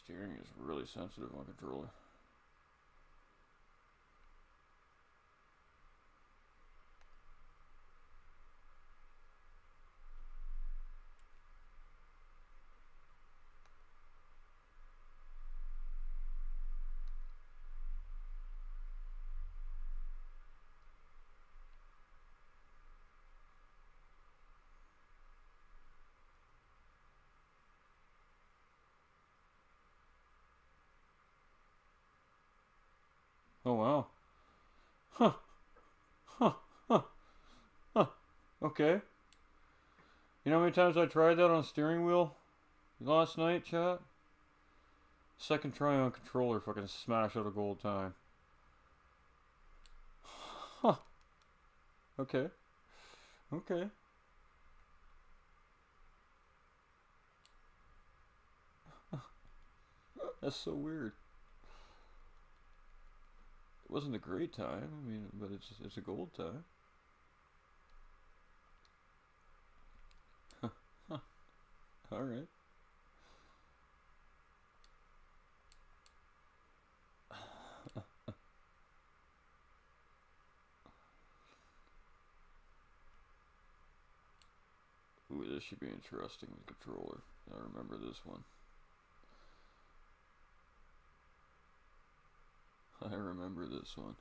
Steering is really sensitive on controller. Oh wow. Huh. Huh. Huh. Huh. Okay. You know how many times I tried that on a steering wheel last night, chat? Second try on controller, fucking smash out a gold time. Huh. Okay. Okay. That's so weird. It wasn't a great time, I mean, but it's a gold time. Huh. Alright. Ooh, this should be interesting with controller. I remember this one. I remember this one.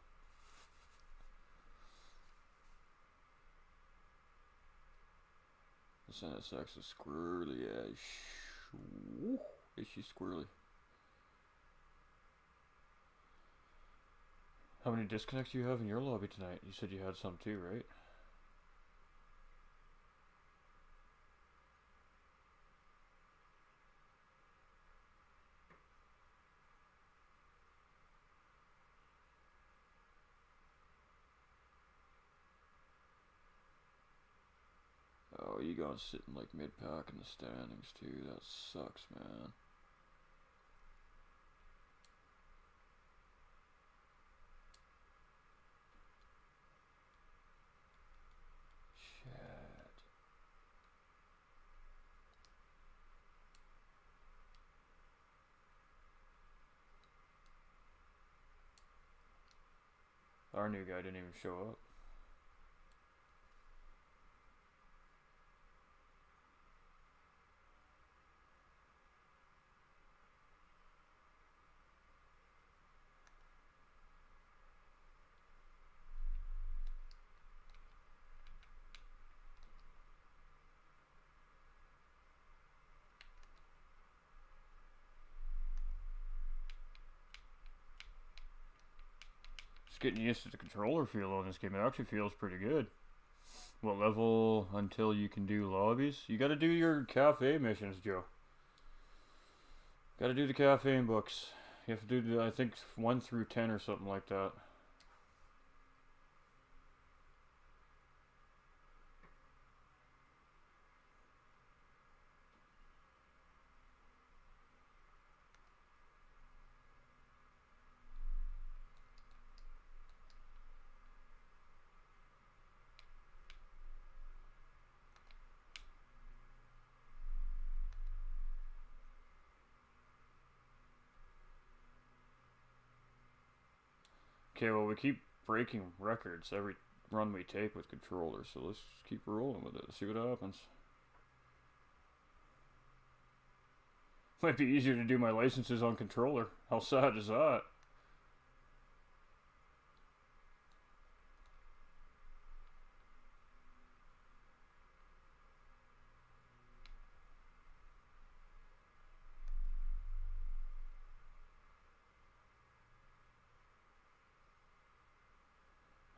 This NSX is squirrely as is she squirrely? How many disconnects do you have in your lobby tonight? You said you had some too, right? Oh, you guys sitting like mid-pack in the standings too. That sucks, man. Shit. Our new guy didn't even show up. Just getting used to the controller feel on this game. It actually feels pretty good. What level until you can do lobbies? You gotta do your cafe missions, Joe. Gotta do the caffeine books. You have to do, I think, 1 through 10 or something like that. Okay, well, we keep breaking records every run we take with controllers, so let's keep rolling with it. See what happens. Might be easier to do my licenses on controller. How sad is that?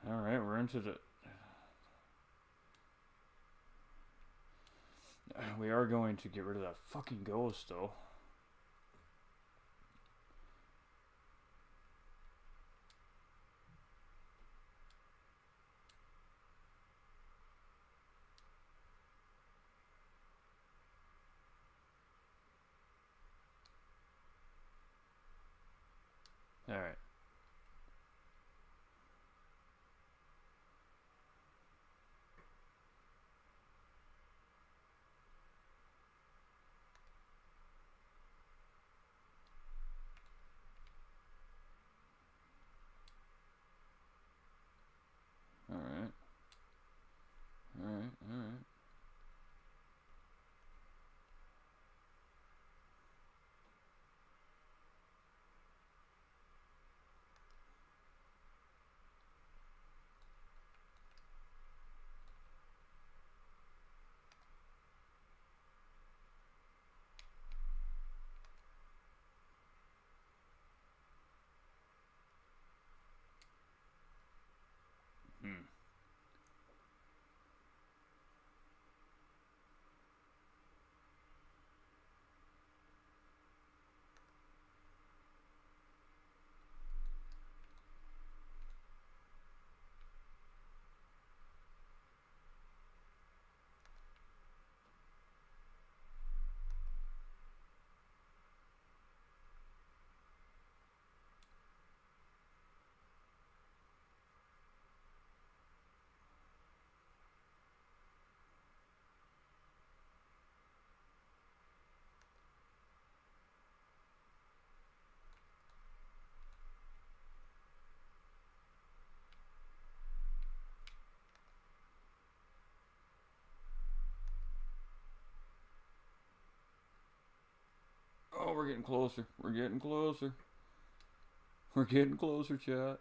Alright, we're into the... We are going to get rid of that fucking ghost, though. All right. All right. All right. All right. Hmm. Oh, we're getting closer. We're getting closer. We're getting closer, chat.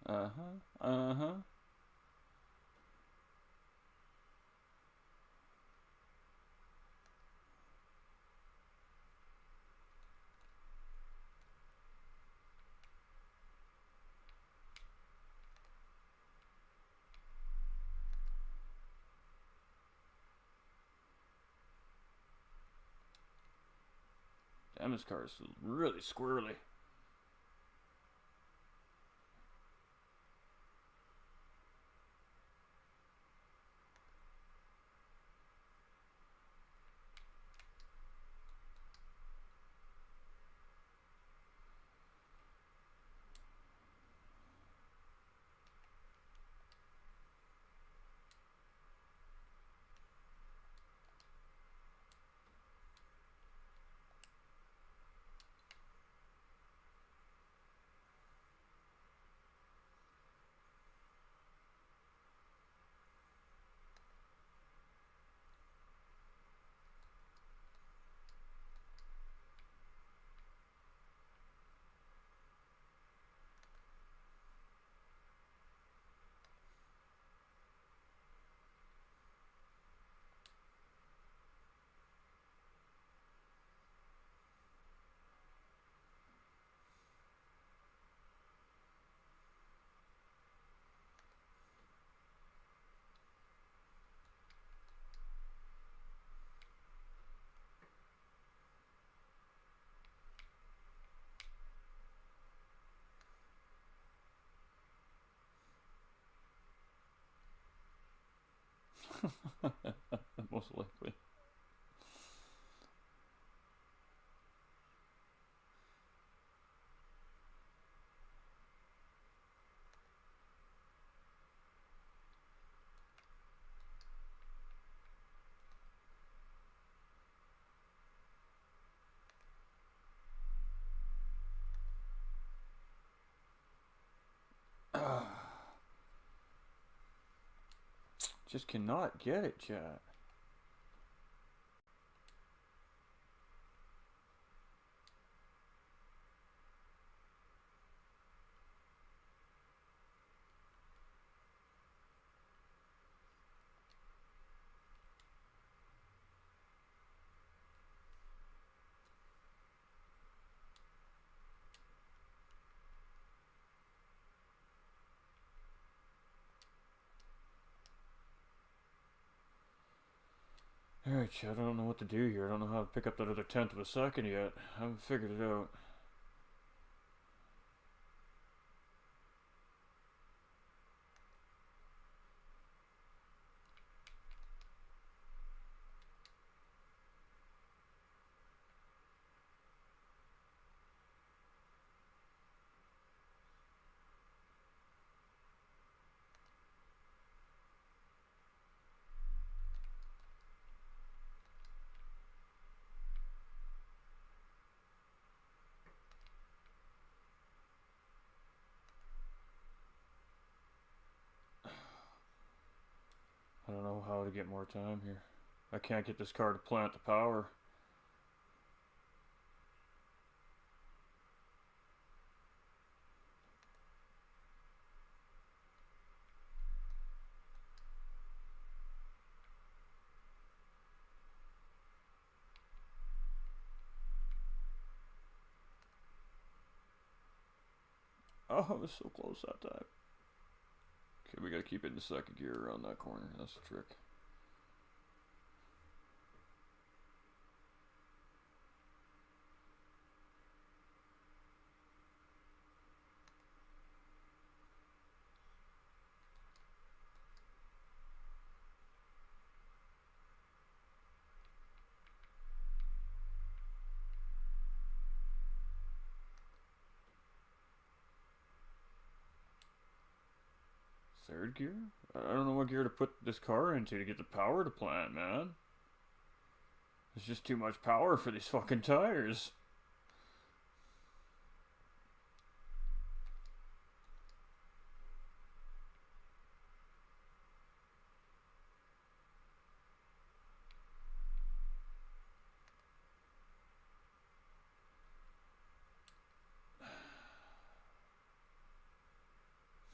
Uh huh. Uh huh. Damn, this car is really squirrely. Most likely. Just cannot get it, chat. Alright, chat, I don't know what to do here. I don't know how to pick up that other tenth of a second yet. I haven't figured it out. while to get more time here. I can't get this car to plant the power. Oh, I was so close that time. Okay, we gotta keep it in the second gear around that corner. That's the trick. Third gear? I don't know what gear to put this car into to get the power to plant, man. There's just too much power for these fucking tires.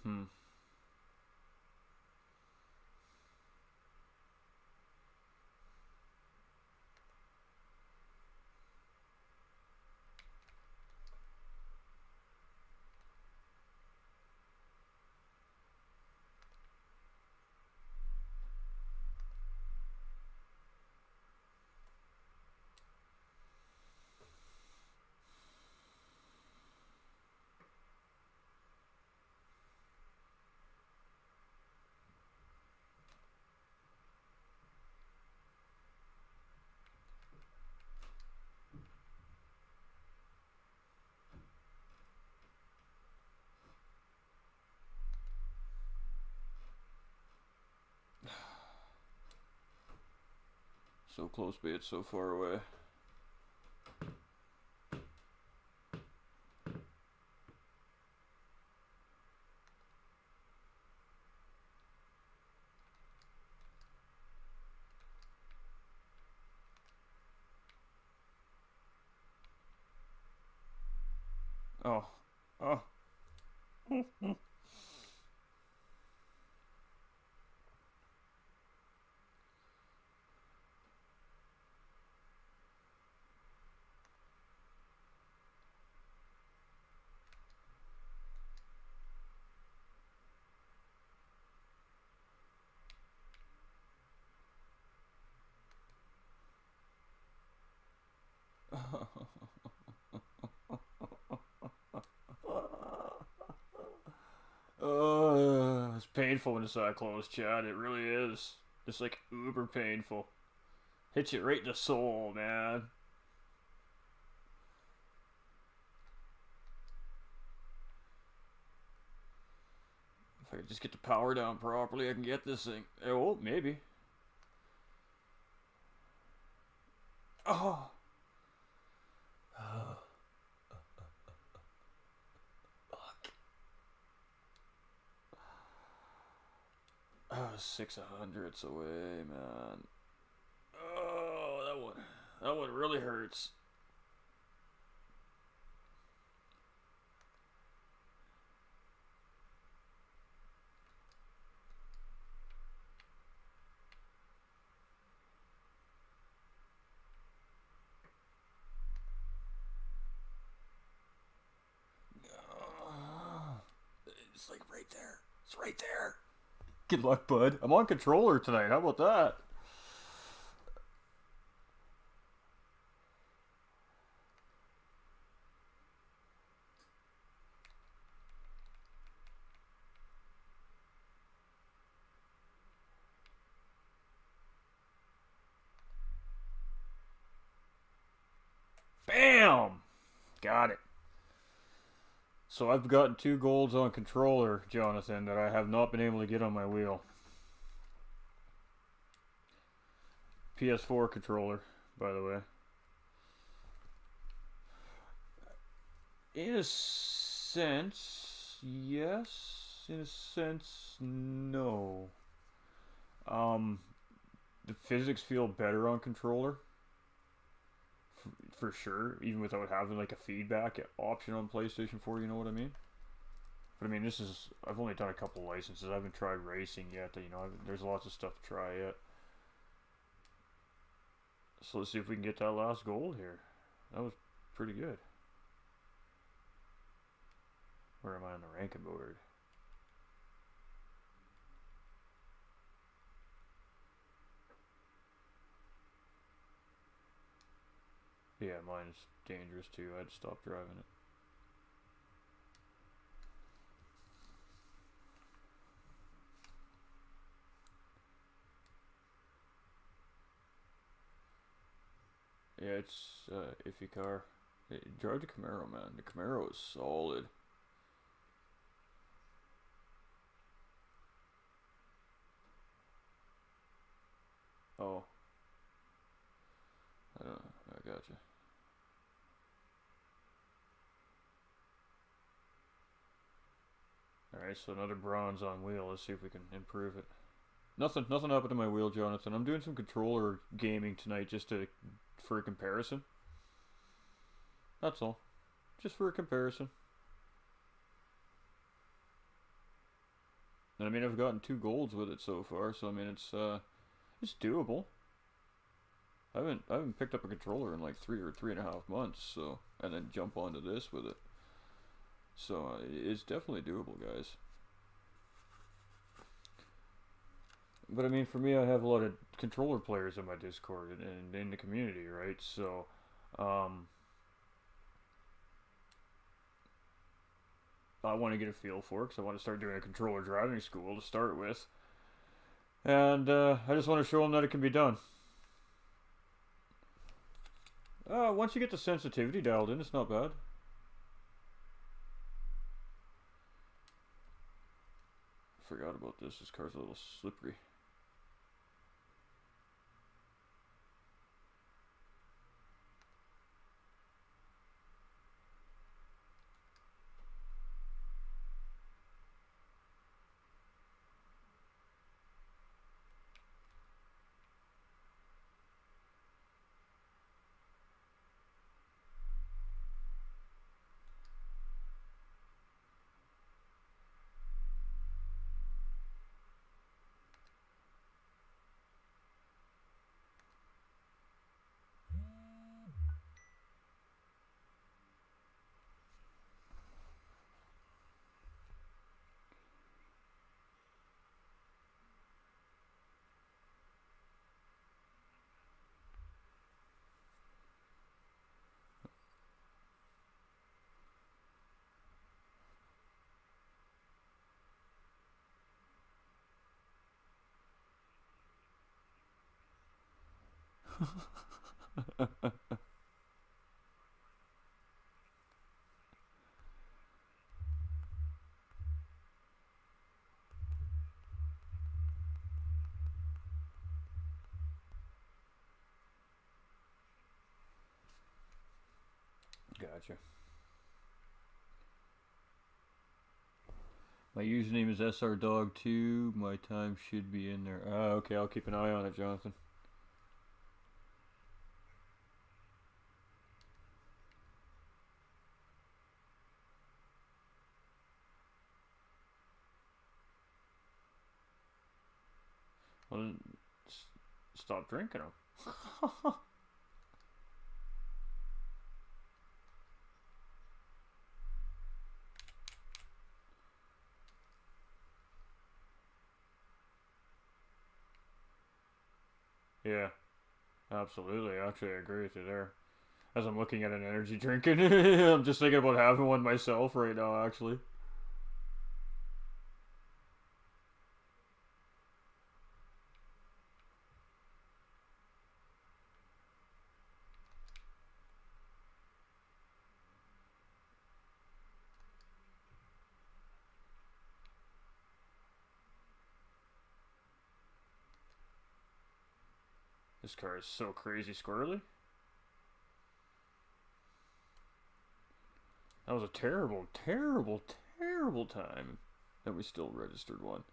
Hmm. So close, but it's so far away. Oh. Oh. It's painful when it's that close, Chad. It really is. It's like uber painful. Hits you right in the soul, man. If I could just get the power down properly, I can get this thing. Oh, maybe. Oh. Fuck. 600s away, man. Oh, that one really hurts. It's like right there. It's right there. Good luck, bud. I'm on controller tonight. How about that? Bam! Got it. So I've gotten 2 golds on controller, Jonathan, that I have not been able to get on my wheel. PS4 controller, by the way. In a sense, yes. In a sense, no. the physics feel better on controller. For sure, even without having like a feedback option on PlayStation 4, you know what I mean? But I mean, I've only done a couple licenses. I haven't tried racing yet. You know, there's lots of stuff to try yet. So let's see if we can get that last gold here. That was pretty good. Where am I on the ranking board? Yeah, mine's dangerous too. I had to stop driving it. Yeah, it's iffy car. Hey, drive the Camaro, man. The Camaro is solid. Oh. I gotcha. Alright, so another bronze on wheel. Let's see if we can improve it. Nothing happened to my wheel, Jonathan. I'm doing some controller gaming tonight just for a comparison. That's all. Just for a comparison. And I mean, I've gotten 2 golds with it so far, so I mean, it's doable. I haven't picked up a controller in like 3 or 3.5 months, so, and then jump onto this with it. So it's definitely doable, guys. But I mean, for me, I have a lot of controller players in my Discord and in the community, right? So, I want to get a feel for it because I want to start doing a controller driving school to start with. And I just want to show them that it can be done. Once you get the sensitivity dialed in, it's not bad. Forgot about this. This car's a little slippery. Gotcha. My username is SRDog2. My time should be in there. Okay, I'll keep an eye on it, Jonathan. Well, then, stop drinking them. Yeah, absolutely. Actually, I agree with you there. As I'm looking at an energy drink, and I'm just thinking about having one myself right now, actually. This car is so crazy squirrely. That was a terrible, terrible, terrible time that we still registered one.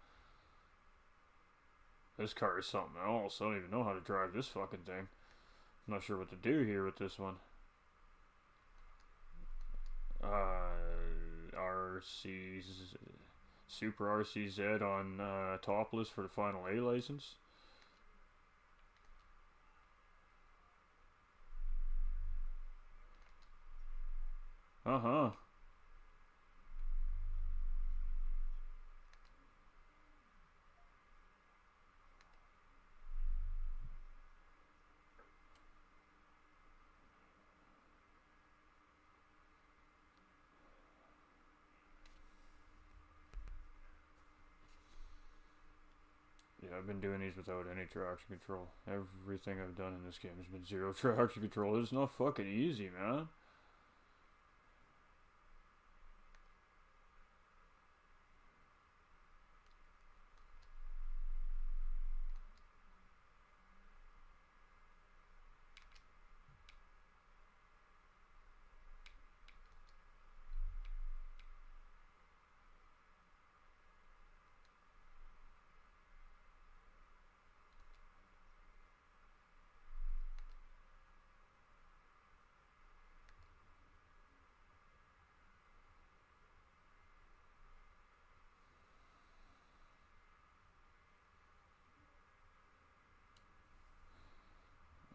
This car is something else. I don't even know how to drive this fucking thing. I'm not sure what to do here with this one. RC's Super RCZ on topless for the final A license. Uh-huh. Yeah, I've been doing these without any traction control. Everything I've done in this game has been zero traction control. It's not fucking easy, man.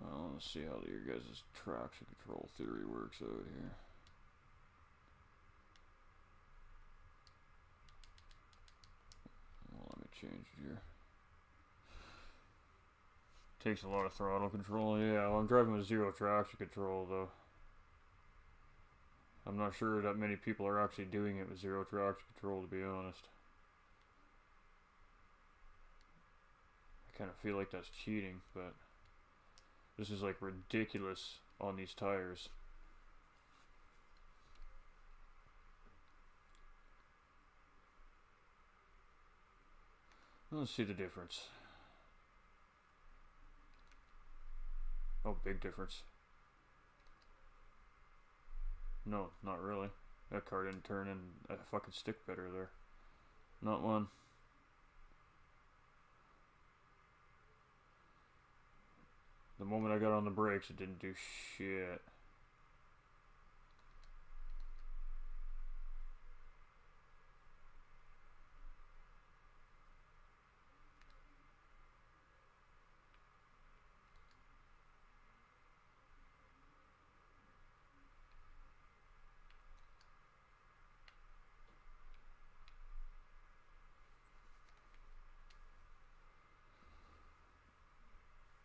Well, let's see how your guys' traction control theory works out here. Well, let me change it here. Takes a lot of throttle control. Yeah, well, I'm driving with zero traction control though. I'm not sure that many people are actually doing it with zero traction control, to be honest. I kind of feel like that's cheating, but this is like ridiculous on these tires. Let's see the difference. Oh, big difference. No, not really. That car didn't turn in a fucking stick better there. Not one. The moment I got on the brakes, it didn't do shit.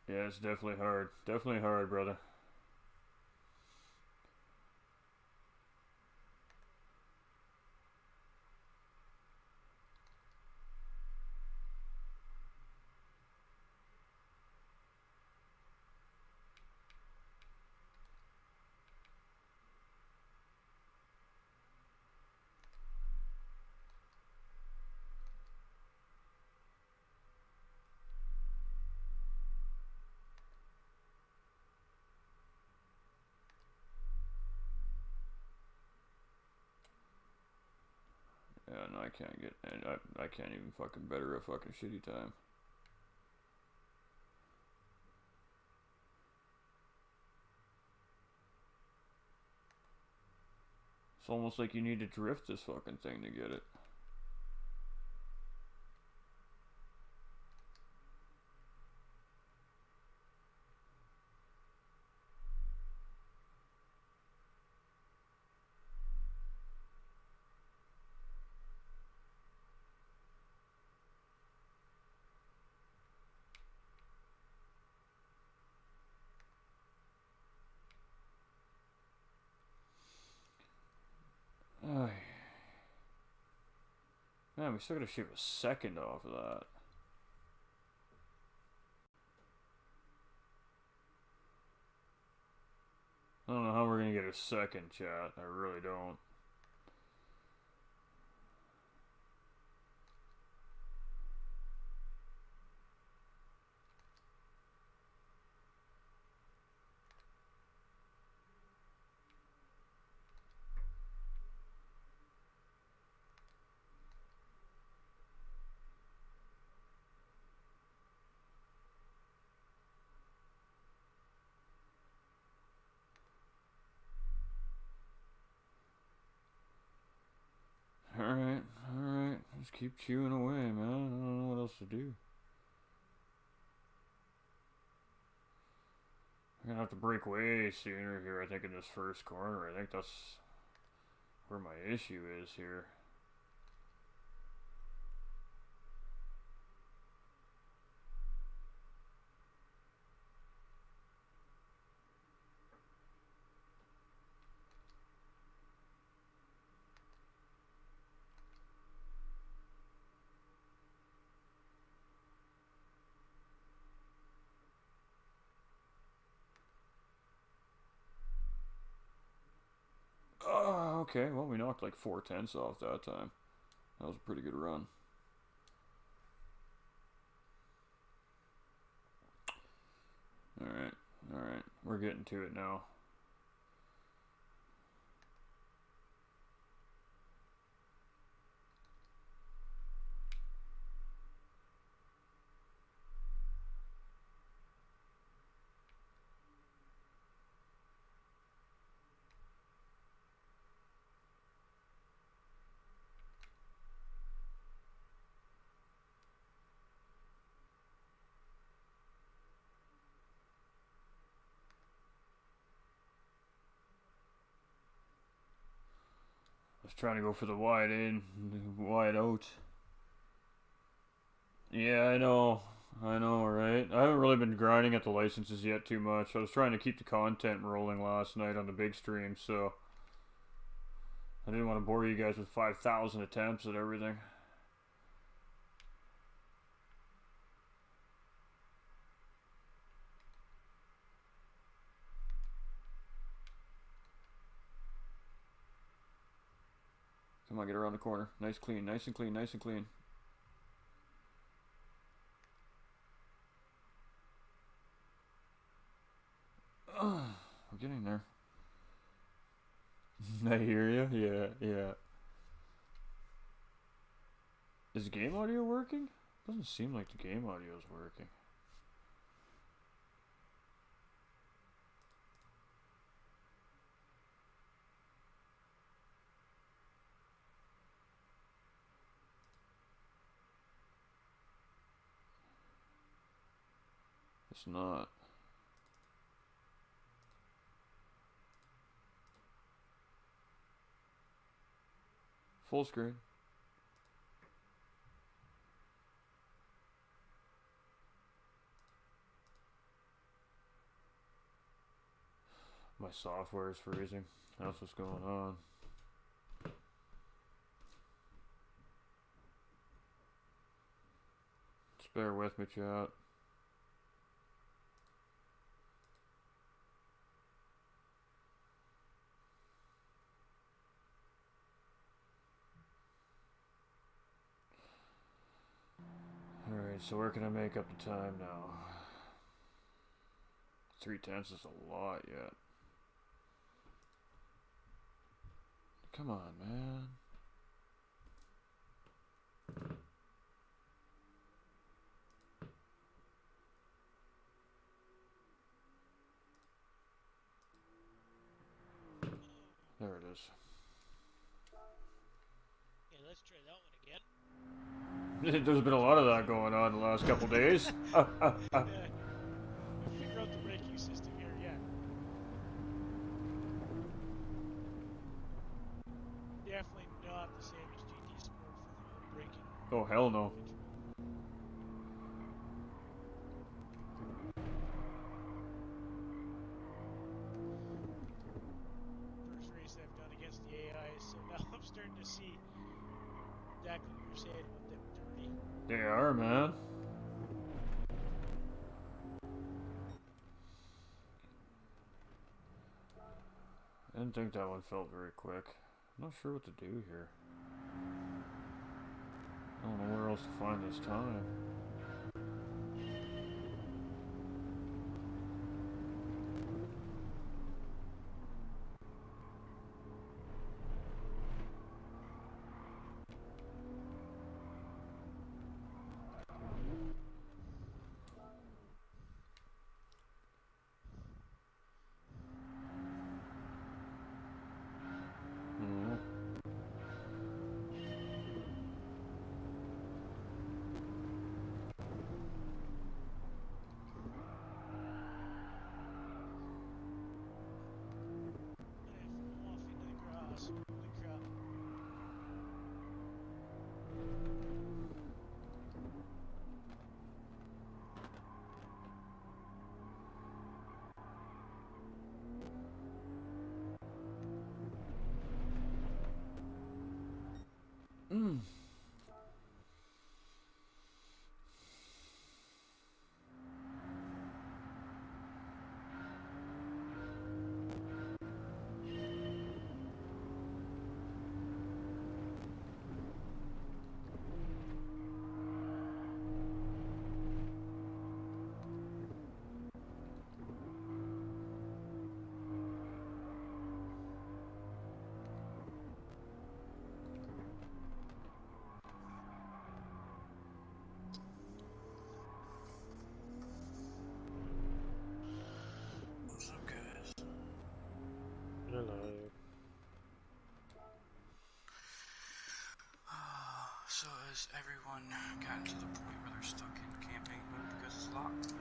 Yeah, it's definitely hard. Definitely hard, brother. Yeah, no, I can't get, and I can't even fucking better a fucking shitty time. It's almost like you need to drift this fucking thing to get it. Ay. Man, we still gotta shave a second off of that. I don't know how we're gonna get a second, chat. I really don't. Alright, alright. Just keep chewing away, man. I don't know what else to do. I'm gonna have to break way sooner here, I think, in this first corner. I think that's where my issue is here. Oh, okay. Well, we knocked like 4/10 off that time. That was a pretty good run. Alright, alright. We're getting to it now. I was trying to go for the wide in, wide out. Yeah, I know, right? I haven't really been grinding at the licenses yet too much. I was trying to keep the content rolling last night on the big stream, so I didn't want to bore you guys with 5,000 attempts at everything. Come on, get around the corner. Nice, clean, nice and clean, nice and clean. We're getting there. I hear you. Yeah, yeah. Is the game audio working? Doesn't seem like the game audio is working. It's not. Full screen. My software is freezing. That's what's going on. Just bear with me, chat. Alright, so where can I make up the time now? 3/10 is a lot yet. Come on, man. There it is. Yeah, let's try that one again. There's been a lot of that going on the last couple days. Figure out the braking system here, yeah. Definitely not the same as GT Sport for the braking. Oh, hell no. First race I've done against the AI, so now I'm starting to see exactly what you're saying about them dirty. They are, man. I didn't think that one felt very quick. I'm not sure what to do here. I don't know where else to find this time. Has everyone gotten to the point where they're stuck in campaign mode because it's locked?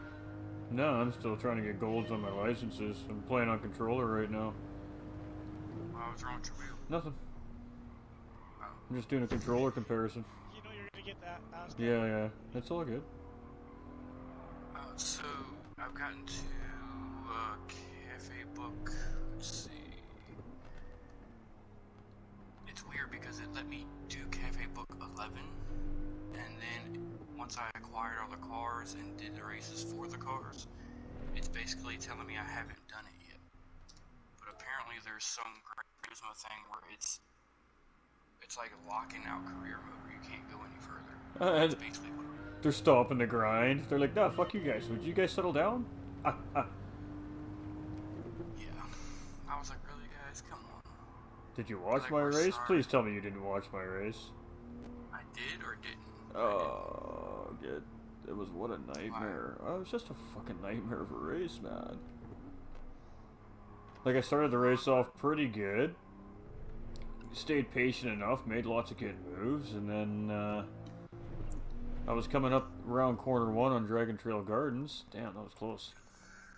No, I'm still trying to get golds on my licenses. I'm playing on controller right now. What's wrong with your wheel? Nothing. Oh. I'm just doing a controller comparison. You know you're gonna get that asked. Yeah, it's all good. So I've gotten to Cafe Book. Let's see. It's weird because it let me do Cafe Book 11, and then once I acquired all the cars and did the races for the cars, it's basically telling me I haven't done it yet. But apparently there's some Grismo thing where it's like locking out career mode where you can't go any further. That's basically what they're stopping the grind. They're like, nah, fuck you guys. Would you guys settle down? Yeah. I was like, really, guys? Come on. Did you watch Like, my we're race? sorry. Please tell me you didn't watch my race. I did or didn't? Oh, good. It was what a nightmare. Oh, it was just a fucking nightmare of a race, man. Like, I started the race off pretty good. Stayed patient enough, made lots of good moves, and then, I was coming up around corner 1 on Dragon Trail Gardens. Damn, that was close.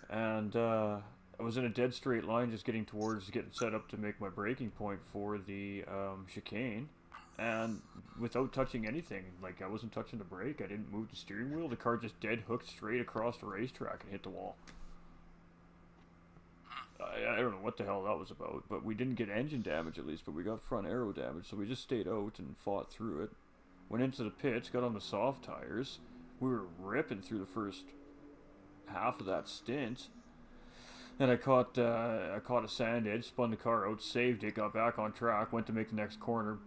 And, I was in a dead straight line just getting set up to make my braking point for the, chicane. And without touching anything, like, I wasn't touching the brake, I didn't move the steering wheel, the car just dead hooked straight across the racetrack and hit the wall. I don't know what the hell that was about, but we didn't get engine damage at least, but we got front aero damage, so we just stayed out and fought through it. Went into the pits, got on the soft tires. We were ripping through the first half of that stint. And I caught a sand edge, spun the car out, saved it, got back on track, went to make the next corner,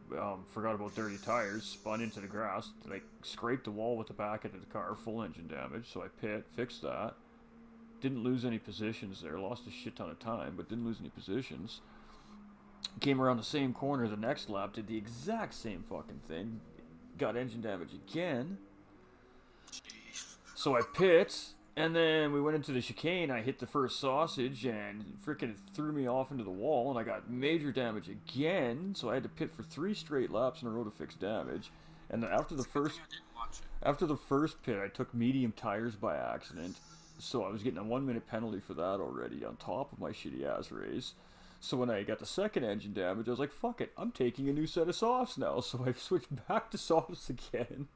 forgot about dirty tires, spun into the grass, like scraped the wall with the back end of the car, full engine damage, so I pit, fixed that. Didn't lose any positions there, lost a shit ton of time, but didn't lose any positions. Came around the same corner the next lap, did the exact same fucking thing, got engine damage again. Jeez. So I pit, and then we went into the chicane, I hit the first sausage, and freaking threw me off into the wall, and I got major damage again, so I had to pit for 3 straight laps in a row to fix damage. And after the first pit, I took medium tires by accident. So I was getting a 1-minute penalty for that already on top of my shitty ass race. So when I got the second engine damage, I was like, fuck it, I'm taking a new set of softs now. So I switched back to softs again.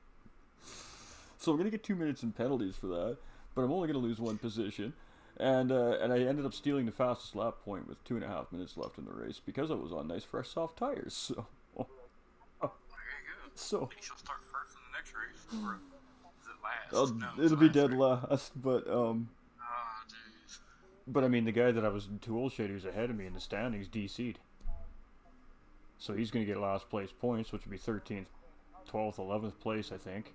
So I'm going to get 2 minutes in penalties for that. But I'm only going to lose 1 position. And I ended up stealing the fastest lap point with 2.5 minutes left in the race because I was on nice fresh soft tires. So, There you go. So Maybe she'll start first in the next race. Or is it last? No, it'll it's be last dead race. last, but Oh, jeez. But I mean, the guy that I was in tool shed who's ahead of me in the standings DC'd. So he's going to get last place points, which would be 13th, 12th, 11th place, I think.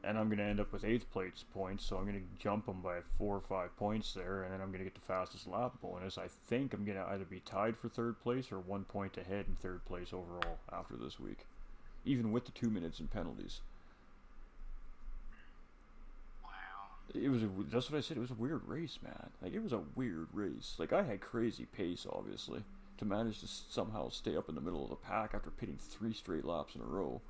And I'm going to end up with 8th place points, so I'm going to jump him by 4 or 5 points there, and then I'm going to get the fastest lap bonus. I think I'm going to either be tied for 3rd place or 1 point ahead in 3rd place overall after this week. Even with the 2 minutes in penalties. That's what I said, it was a weird race, man. Like, it was a weird race. Like, I had crazy pace, obviously, to manage to somehow stay up in the middle of the pack after pitting 3 straight laps in a row.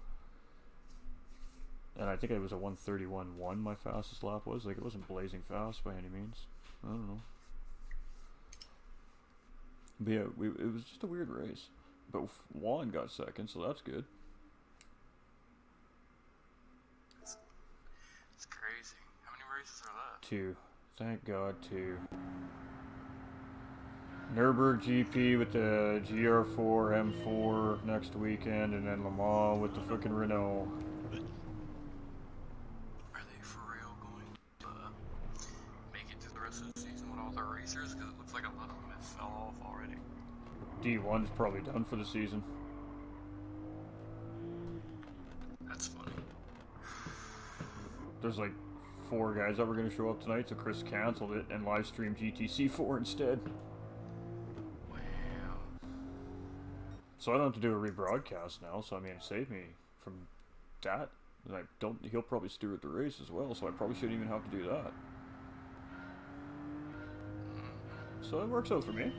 And I think it was a 1:31.1 my fastest lap was. Like, it wasn't blazing fast by any means. I don't know. But yeah, it was just a weird race. But Juan got second, so that's good. It's crazy. How many races are left? 2. Thank God, 2. Nürburgring GP with the GR4, M4 next weekend, and then Le Mans with the fucking Renault. Are they for real going to make it to the rest of the season with all the racers? Because it looks like a lot of them have fell off already. D1's probably done for the season. That's funny. There's like 4 guys that were going to show up tonight, so Chris canceled it and live streamed GTC4 instead. Wow. So I don't have to do a rebroadcast now, so I mean, it saved me from that. And he'll probably steward the race as well, so I probably shouldn't even have to do that. So it works out for me.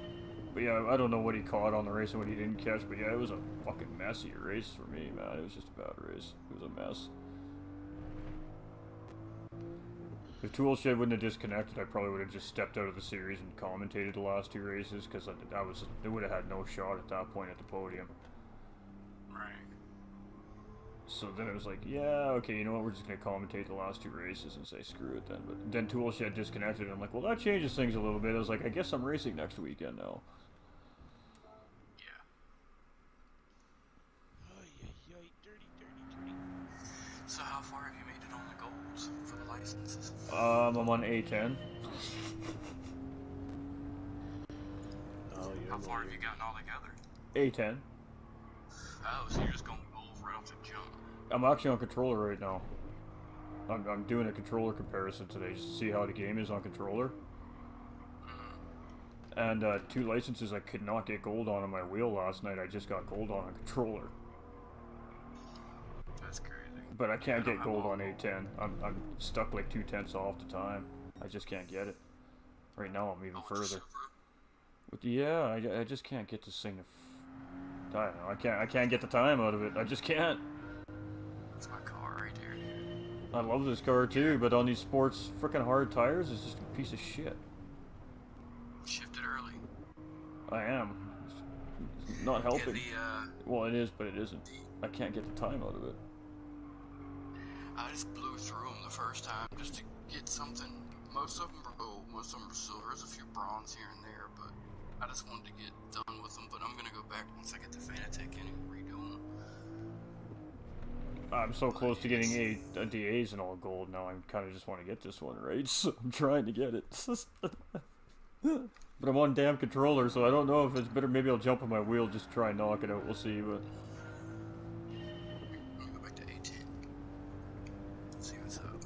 But yeah, I don't know what he caught on the race and what he didn't catch, but yeah, it was a fucking messy race for me, man. It was just a bad race. It was a mess. If Toolshed wouldn't have disconnected, I probably would have just stepped out of the series and commentated the last 2 races, because they would have had no shot at that point at the podium. Right. So then it was like, yeah, okay, you know what, we're just going to commentate the last 2 races and say screw it then. But then Toolshed disconnected, and I'm like, well, that changes things a little bit. I was like, I guess I'm racing next weekend now. Yeah. Ay, dirty. So how far have you made it on the goals for the licenses? I'm on A10. How far have you gotten all together? A10. Oh, so you're just going goals right off the jump. I'm actually on controller right now. I'm doing a controller comparison today just to see how the game is on controller. And 2 licenses I could not get gold on my wheel last night. I just got gold on a controller. That's crazy. But I can't get gold on A10. I'm stuck like 2/10 off the time. I just can't get it. Right now I'm even further. But yeah, I just can't get this thing to. I don't know. I can't get the time out of it. I just can't. That's my car right there. I love this car too, but on these sports freaking hard tires, it's just a piece of shit. Shifted early. I am. It's not helping. Yeah, Well, it is, but it isn't. I can't get the time out of it. I just blew through them the first time just to get something. Most of them were gold, most of them were silver. There's a few bronze here and there, but I just wanted to get done with them. But I'm gonna go back once I get the Fanatec in and redo them. I'm so close to getting DAs and all gold now. I kind of just want to get this one right, so I'm trying to get it. But I'm on damn controller, so I don't know if it's better. Maybe I'll jump on my wheel just to try and knock it out. We'll see. But Let me go back to A10. See what's up.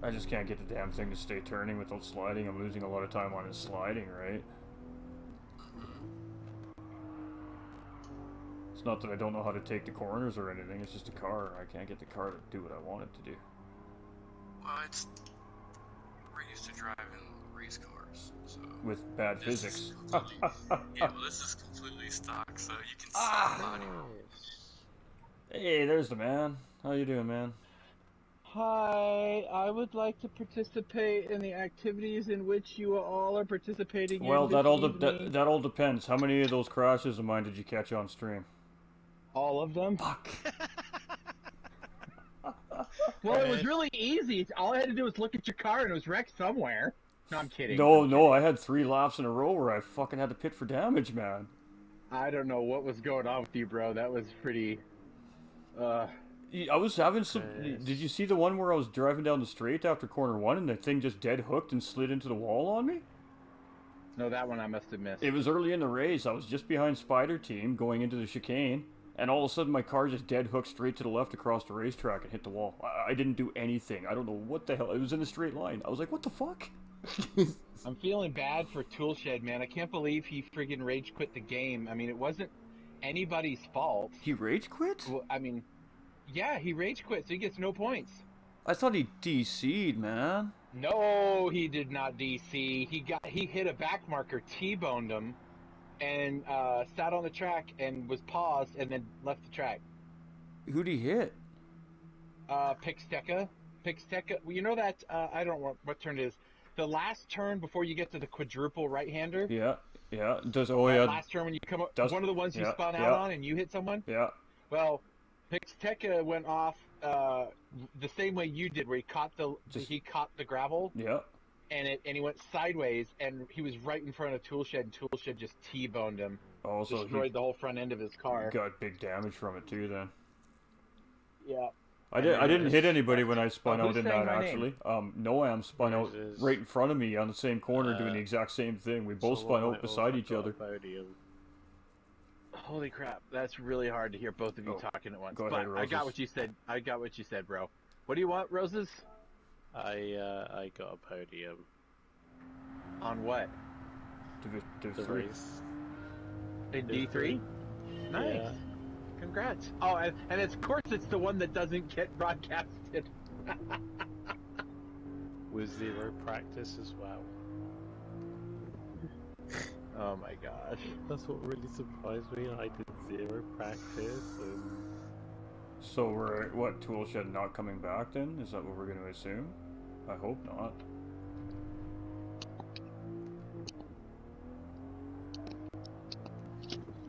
I just can't get the damn thing to stay turning without sliding. I'm losing a lot of time on it sliding, right? It's not that I don't know how to take the corners or anything. It's just a car. I can't get the car to do what I want it to do. Well, we're used to driving race cars, so With bad this physics. is completely, yeah, well, this is completely stock, so you can see the body. Hey, there's the man. How you doing, man? Hi, I would like to participate in the activities in which you all are participating Well, in that evening. all depends. How many of those crashes of mine did you catch on stream? All of them? Fuck. Well, it was really easy. All I had to do was look at your car and it was wrecked somewhere. No, I'm kidding. No, I had 3 laps in a row where I fucking had to pit for damage, man. I don't know what was going on with you, bro. That was pretty... I was having some... Did you see the one where I was driving down the straight after corner 1 and the thing just dead hooked and slid into the wall on me? No, that one I must have missed. It was early in the race. I was just behind Spider Team going into the chicane, and all of a sudden my car just dead hooked straight to the left across the racetrack and hit the wall. I didn't do anything. I don't know what the hell. It was in a straight line. I was like, what the fuck? I'm feeling bad for Toolshed, man. I can't believe he friggin' rage quit the game. I mean, it wasn't anybody's fault. He rage quit? Well, I mean, yeah, he rage quit, so he gets no points. I thought he DC'd, man. No, he did not DC. He hit a back marker, T-boned him, and sat on the track and was paused and then left the track. Who'd he hit? Pixteca. Well, you know that, I don't know what turn it is. The last turn before you get to the quadruple right-hander. Yeah. Last turn when you come up, one of the ones you spun out on and you hit someone. Yeah. Well, Pixteca went off the same way you did, where he caught the gravel. Yeah. And he went sideways, and he was right in front of Toolshed, and Toolshed just T-boned him. Oh, so destroyed the whole front end of his car. Got big damage from it too, then. Yeah. I didn't hit anybody when I spun out in that, my actually. Noam spun out right in front of me on the same corner doing the exact same thing. We both spun out beside each other. Holy crap, that's really hard to hear both of you talking at once. Go ahead, but Roses. I got what you said, bro. What do you want, Roses? I got a podium. On what? Div The 3. race. In D3? Nice. Yeah. Congrats. Oh, and of course it's the one that doesn't get broadcasted. With 0 practice as well. Oh my gosh, that's what really surprised me. I did 0 practice and So we're, what, Toolshed not coming back then? Is that what we're going to assume? I hope not.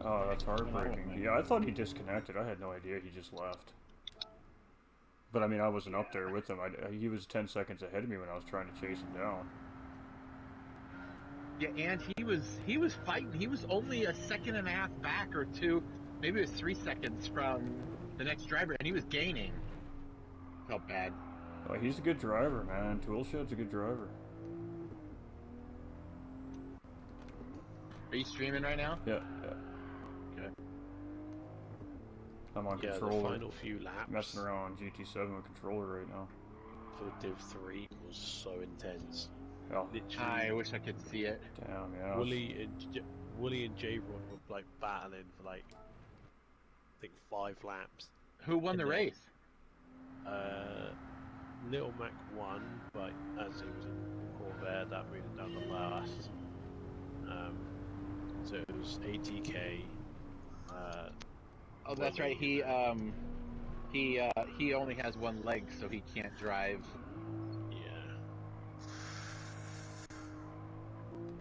Oh, that's heartbreaking. Yeah, I thought he disconnected. I had no idea he just left. But I mean, I wasn't up there with him. He was 10 seconds ahead of me when I was trying to chase him down. Yeah, and he was fighting. He was only a second and a half back or two, maybe it was 3 seconds from the next driver, and he was gaining. Felt bad. Oh, he's a good driver, man. Toolshed's a good driver. Are you streaming right now? Yeah. Okay. I'm on yeah, controller. the final few laps Messing around on GT7 with controller right now. for Div 3 was so intense. Oh, Literally, I wish I could see it. damn, yeah. Wooly and J-Rod were like battling for like I think 5 laps. Who won the And then, race? Little Mac won, but as he was in Corvair, that moved him down the last. So it was ATK. Oh, that's right. He only has one leg, so he can't drive.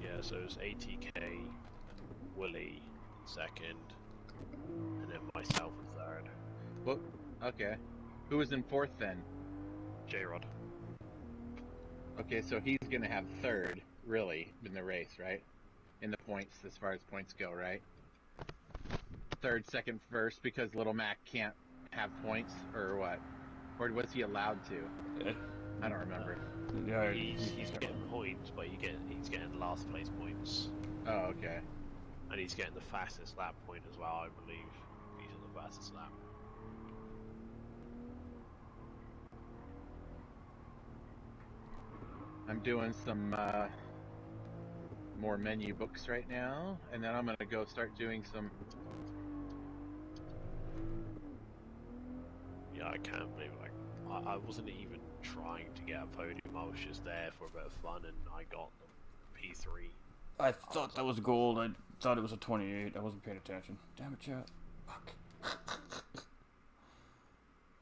Yeah, so it was ATK, Wooly second, and then myself in third. Well, okay. Who was in fourth then? J-Rod. Okay, so he's gonna have third, really, in the race, right? In the points, as far as points go, right? Third, second, first, because Little Mac can't have points, or what? Or was he allowed to? I don't remember. Yeah, He's getting points, but he's getting last place points, Oh, okay. and he's getting the fastest lap point as well. I believe he's on the fastest lap. I'm doing some more menu books right now, and then I'm gonna go start doing some. Yeah, I can't believe I wasn't even trying to get a podium. I was just there for a bit of fun, and I got the P3. I thought that was gold. I thought it was a 28. I wasn't paying attention. Damn it, chat. Fuck.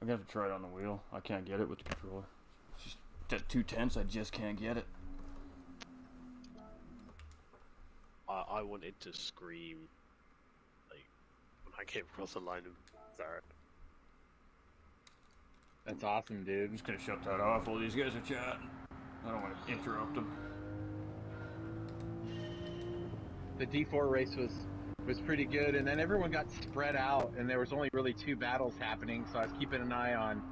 I'm gonna have to try it on the wheel. I can't get it with the controller. It's just at 2 tenths, I just can't get it. I wanted to scream like when I came across the line of third. That's awesome, I'm dude. just gonna shut that off while these guys are chatting. I don't want to interrupt them. The D4 race was pretty good, and then everyone got spread out, and there was only really 2 battles happening, so I was keeping an eye on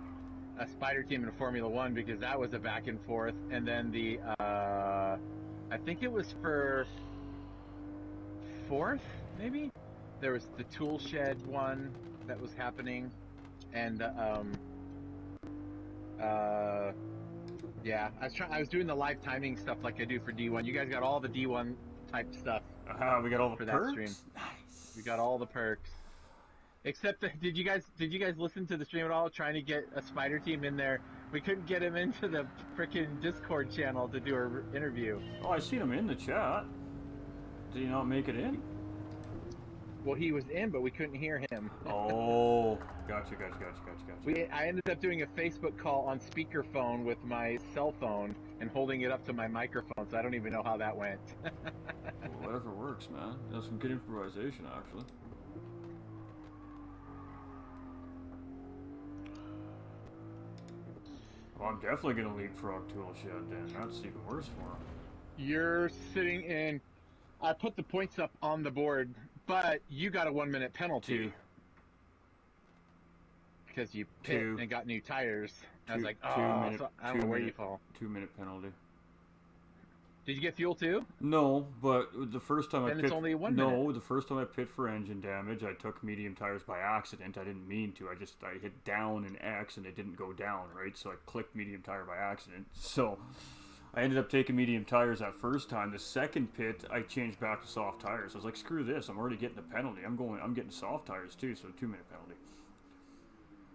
a Spider Team in Formula 1 because that was a back and forth, and then the I think it was for 4th, maybe? There was the Tool Shed one that was happening, and yeah, I was doing the live timing stuff like I do for D1. You guys got all the D1 type stuff. We got all the For that perks? stream. Nice. We got all the perks. Except that, did you guys listen to the stream at all? Trying to get a Spider Team in there. We couldn't get him into the freaking Discord channel to do an interview. Oh, I seen him in the chat. Did he not make it in? Well, he was in, but we couldn't hear him. Oh, gotcha. I ended up doing a Facebook call on speakerphone with my cell phone and holding it up to my microphone, so I don't even know how that went. Well, whatever works, man. That's some good improvisation, actually. Well, I'm definitely gonna leapfrog Tool Shed then. That's even worse for him. You're sitting in. I put the points up on the board, but you got a 1-minute penalty. 2. Because you pit 2. and got new tires. I was like, 2 oh, minute, so I don't know where you fall. 2-minute penalty. Did you get fuel too? No, but the first time Then I it's pit, only 1 no, minute. the first time I pit for engine damage, I took medium tires by accident. I didn't mean to. I hit down in X and it didn't go down, right? So I clicked medium tire by accident. So I ended up taking medium tires that first time. The second pit, I changed back to soft tires. I was like, screw this. I'm already getting the penalty. I'm getting soft tires too. So 2-minute penalty.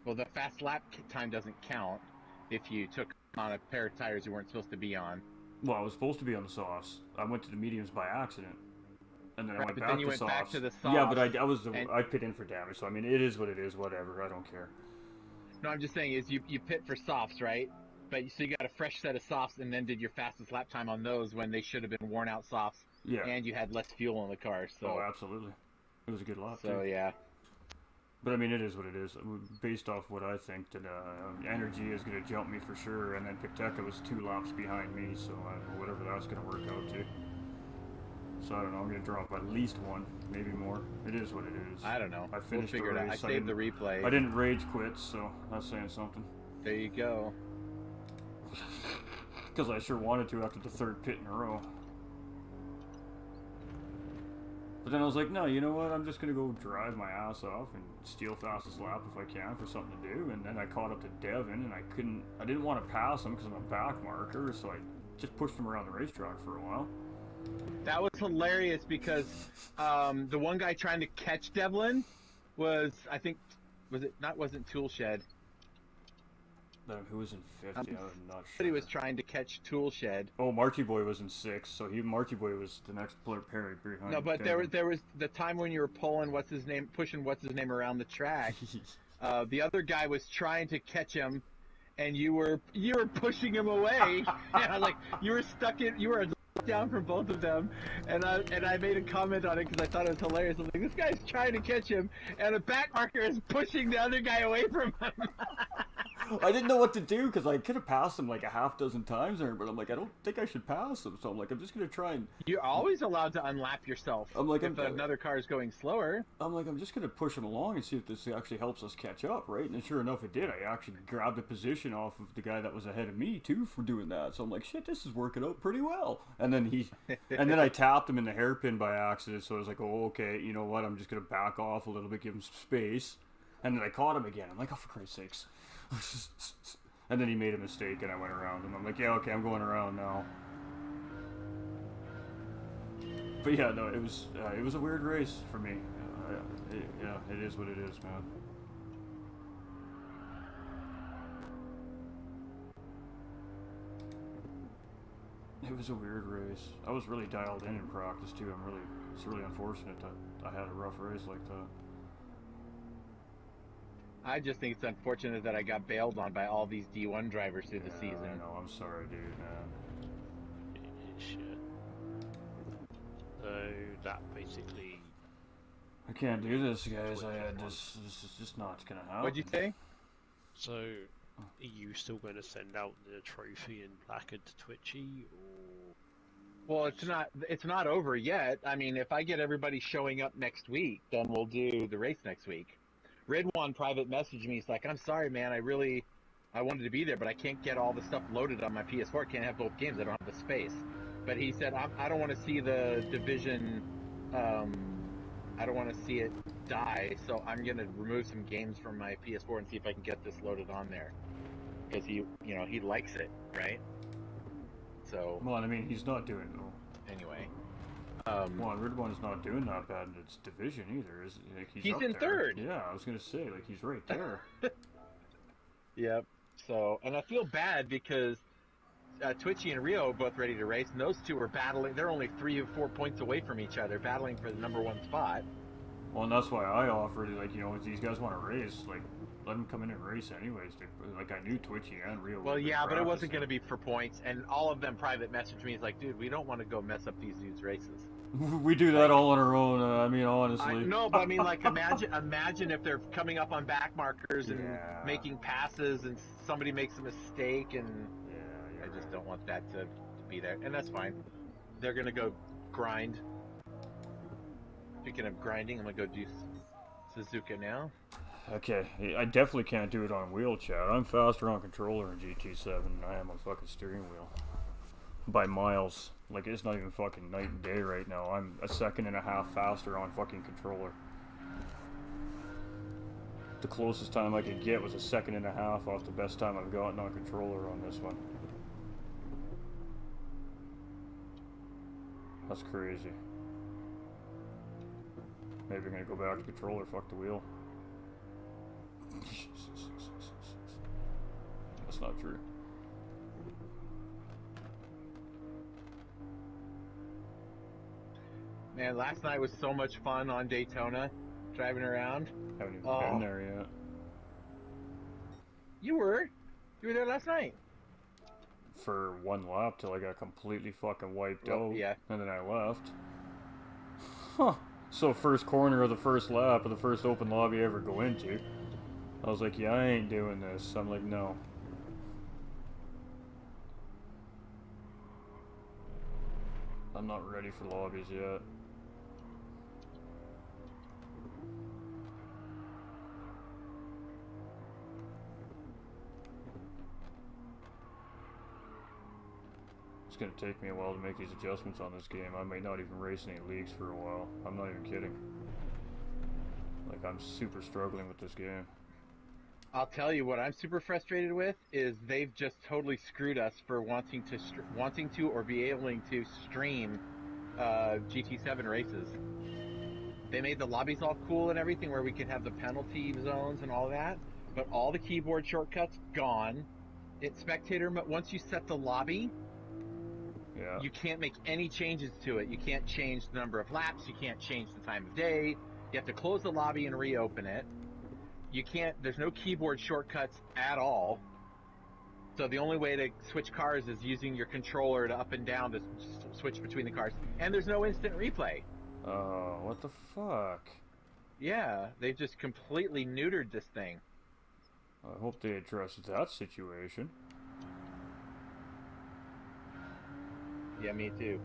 Well, the fast lap time doesn't count if you took on a pair of tires you weren't supposed to be on. Well, I was supposed to be on the softs. I went to the mediums by accident. and then I Right, went but back then you to went softs. back to the Yeah, but softs, and- I pit in for damage, so I mean, it is what it is. Whatever, I don't care. No, I'm just saying is you pit for softs, right? But so you got a fresh set of softs, and then did your fastest lap time on those when they should have been worn out softs, Yeah. and you had less fuel in the car. So, Oh, absolutely. It was a good lap so too. yeah. But I mean, it is what it is. Based off what I think, that Energy is going to jump me for sure, and then Picteca was 2 laps behind me, so I don't know, whatever that's going to work out to. So I don't know, I'm going to drop at least 1, maybe more. It is what it is. I don't know. I We'll finished figure the it out. I race. saved the replay. I didn't rage quit, so that's saying something. There you go. Because I sure wanted to after the 3rd pit in a row. But then I was like, no, you know what? I'm just going to go drive my ass off and steal fastest lap if I can for something to do. And then I caught up to Devin, and I didn't want to pass him because I'm a back marker, so I just pushed him around the racetrack for a while. That was hilarious because the one guy trying to catch Devlin was, I think, wasn't Toolshed. Who was in 5th? Yeah, I'm not sure. But he was trying to catch Toolshed. Oh, Marchie Boy was in 6th, so Marchie Boy was the next player behind. No, but there was the time when you were pushing what's his name around the track. The other guy was trying to catch him, and you were pushing him away. And I was like, you were down from both of them, and I made a comment on it because I thought it was hilarious. I was like, this guy's trying to catch him, and a back marker is pushing the other guy away from him. I didn't know what to do because I could have passed him like a half dozen times there, but I'm like, I don't think I should pass him, so I'm like, I'm just gonna try and. You're always allowed to unlap yourself. I'm like, if another car is going slower. I'm like, I'm just gonna push him along and see if this actually helps us catch up, right? And sure enough, it did. I actually grabbed a position off of the guy that was ahead of me too for doing that. So I'm like, shit, this is working out pretty well. And then I tapped him in the hairpin by accident. So I was like, oh, okay, you know what? I'm just gonna back off a little bit, give him some space. And then I caught him again. I'm like, oh, for Christ's sakes. And then he made a mistake, and I went around him. I'm like, yeah, okay, I'm going around now. But yeah, no, it was a weird race for me. It is what it is, man. It was a weird race. I was really dialed in practice too. It's really unfortunate that I had a rough race like that. I just think it's unfortunate that I got bailed on by all these D1 drivers through the season. I know, I'm sorry, dude, man. Shit. So that basically. I can't do this, guys. This is just not gonna happen. What'd you say? So, are you still going to send out the trophy and placard to Twitchy, or? Well, it's not over yet. I mean, if I get everybody showing up next week, then we'll do the race next week. Ridwan private messaged me. He's like, I'm sorry, man. I wanted to be there, but I can't get all the stuff loaded on my PS4. Can't have both games. I don't have the space. But he said, I don't want to see the division. I don't want to see it die. So I'm gonna remove some games from my PS4 and see if I can get this loaded on there. Because he likes it, right? So. Well, I mean, he's not doing though. Anyway. Well, Ridwan's not doing that bad in its division either, is he? Like, he's up in there. 3rd. Yeah, I was gonna say, like, he's right there. Yep. So, and I feel bad because Twitchy and Rio are both ready to race, and those two are battling. They're only 3 or 4 points away from each other, battling for the #1 spot. Well, and that's why I offered, like, you know, if these guys want to race, like, let them come in and race anyways. Like, I knew Twitchy and Rio. Well, yeah, but it wasn't going to be for points, and all of them private messaged me. It's like, dude, we don't want to go mess up these dudes' races. We do that all on our own. I mean, honestly. No, but I mean, like, imagine if they're coming up on back markers and making passes, and somebody makes a mistake, and I just don't want that to be there. And that's fine. They're gonna go grind. Speaking of grinding, I'm gonna go do Suzuka now. Okay, I definitely can't do it on wheel, chat. I'm faster on controller in GT7 than I am on fucking steering wheel. By miles. Like, it's not even fucking night and day right now. I'm a second and a half faster on fucking controller. The closest time I could get was a second and a half off the best time I've gotten on controller on this one. That's crazy. Maybe I'm gonna go back to controller, fuck the wheel. That's not true. And last night was so much fun on Daytona, driving around. Haven't even Oh. been there yet. You were there last night. For one lap till I got completely fucking wiped Well, out. yeah. And then I left. Huh. So first corner of the first lap of the first open lobby I ever go into. I was like, yeah, I ain't doing this. I'm like, no. I'm not ready for lobbies yet. It's gonna take me a while to make these adjustments on this game. I may not even race any leagues for a while. I'm not even kidding. Like, I'm super struggling with this game. I'll tell you what I'm super frustrated with is they've just totally screwed us for wanting to or be able to stream GT7 races. They made the lobbies all cool and everything where we could have the penalty zones and all that, but all the keyboard shortcuts gone. It's spectator mode. Once you set the lobby, Yeah. you can't make any changes to it. You can't change the number of laps. You can't change the time of day. You have to close the lobby and reopen it. You can't, there's no keyboard shortcuts at all. So the only way to switch cars is using your controller to up and down to switch between the cars. And there's no instant replay. Oh, what the fuck? Yeah, they just completely neutered this thing. I hope they address that situation. Yeah, me too.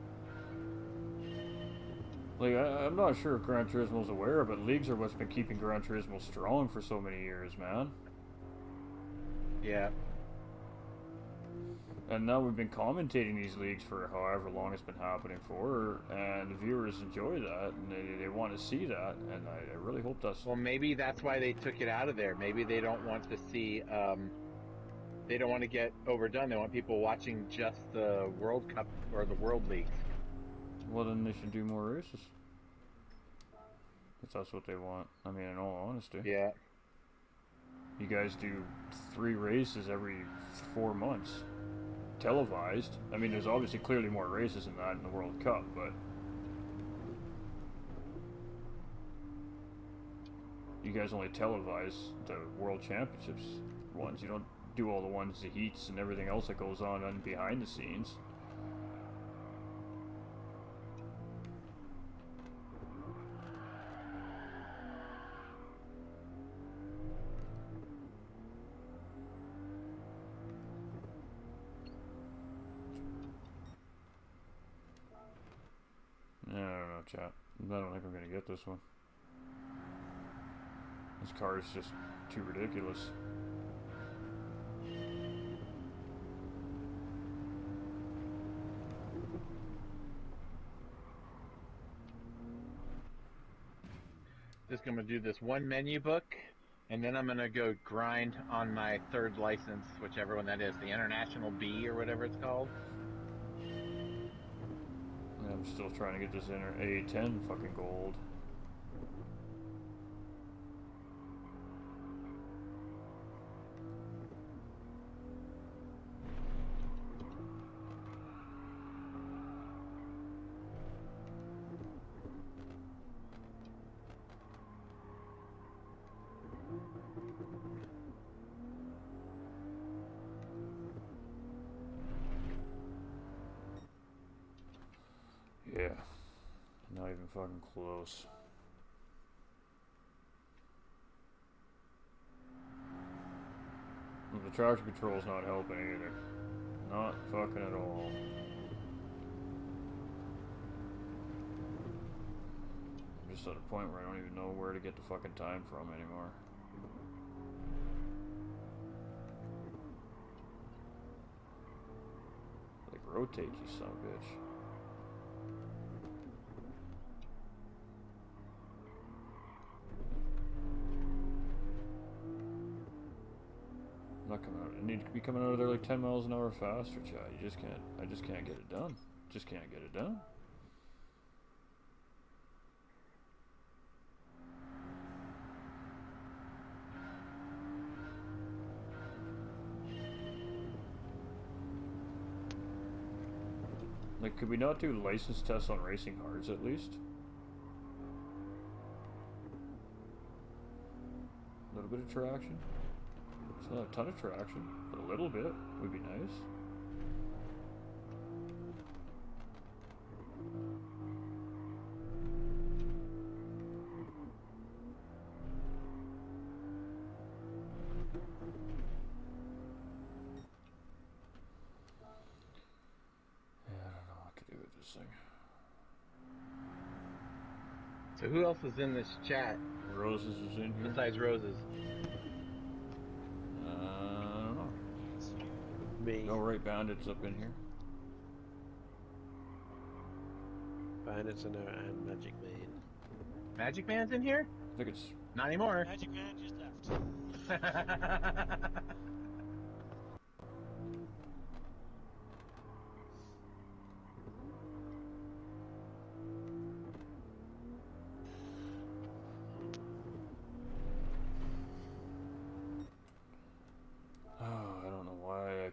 Like, I'm not sure if Gran Turismo's aware, but leagues are what's been keeping Gran Turismo strong for so many years, man. Yeah. And now we've been commentating these leagues for however long it's been happening for, and the viewers enjoy that, and they want to see that, and I really hope that's... Well, maybe that's why they took it out of there. Maybe they don't want to see, they don't want to get overdone. They want people watching just the World Cup or the World Leagues. Well, then they should do more races. If that's what they want. I mean, in all honesty. Yeah. You guys do 3 races every 4 months. Televised. I mean, there's obviously clearly more races than that in the World Cup, but... You guys only televise the World Championships ones. You don't do all the ones, the heats, and everything else that goes on behind the scenes. I don't know, chat. I don't think I'm gonna get this one. This car is just too ridiculous. Just gonna do this one menu book, and then I'm gonna go grind on my 3rd license, whichever one that is, the International B or whatever it's called. I'm still trying to get this A10 fucking gold. Yeah, not even fucking close. The traction control's not helping either. Not fucking at all. I'm just at a point where I don't even know where to get the fucking time from anymore. Like, rotate, you son of a bitch. I'm not coming out. I need to be coming out of there like 10 miles an hour faster, chat. You just can't. I just can't get it done. Just can't get it done. Like, could we not do license tests on racing cards at least? little bit of traction. It's not a ton of traction, but a little bit would be nice. So who else is in this chat Roses is in here. besides Roses? I don't know. Me. No, right, Bandit's up in here. Bandits in there and Magic Man. Magic Man's in here? I think it's Not anymore. Magic Man just left.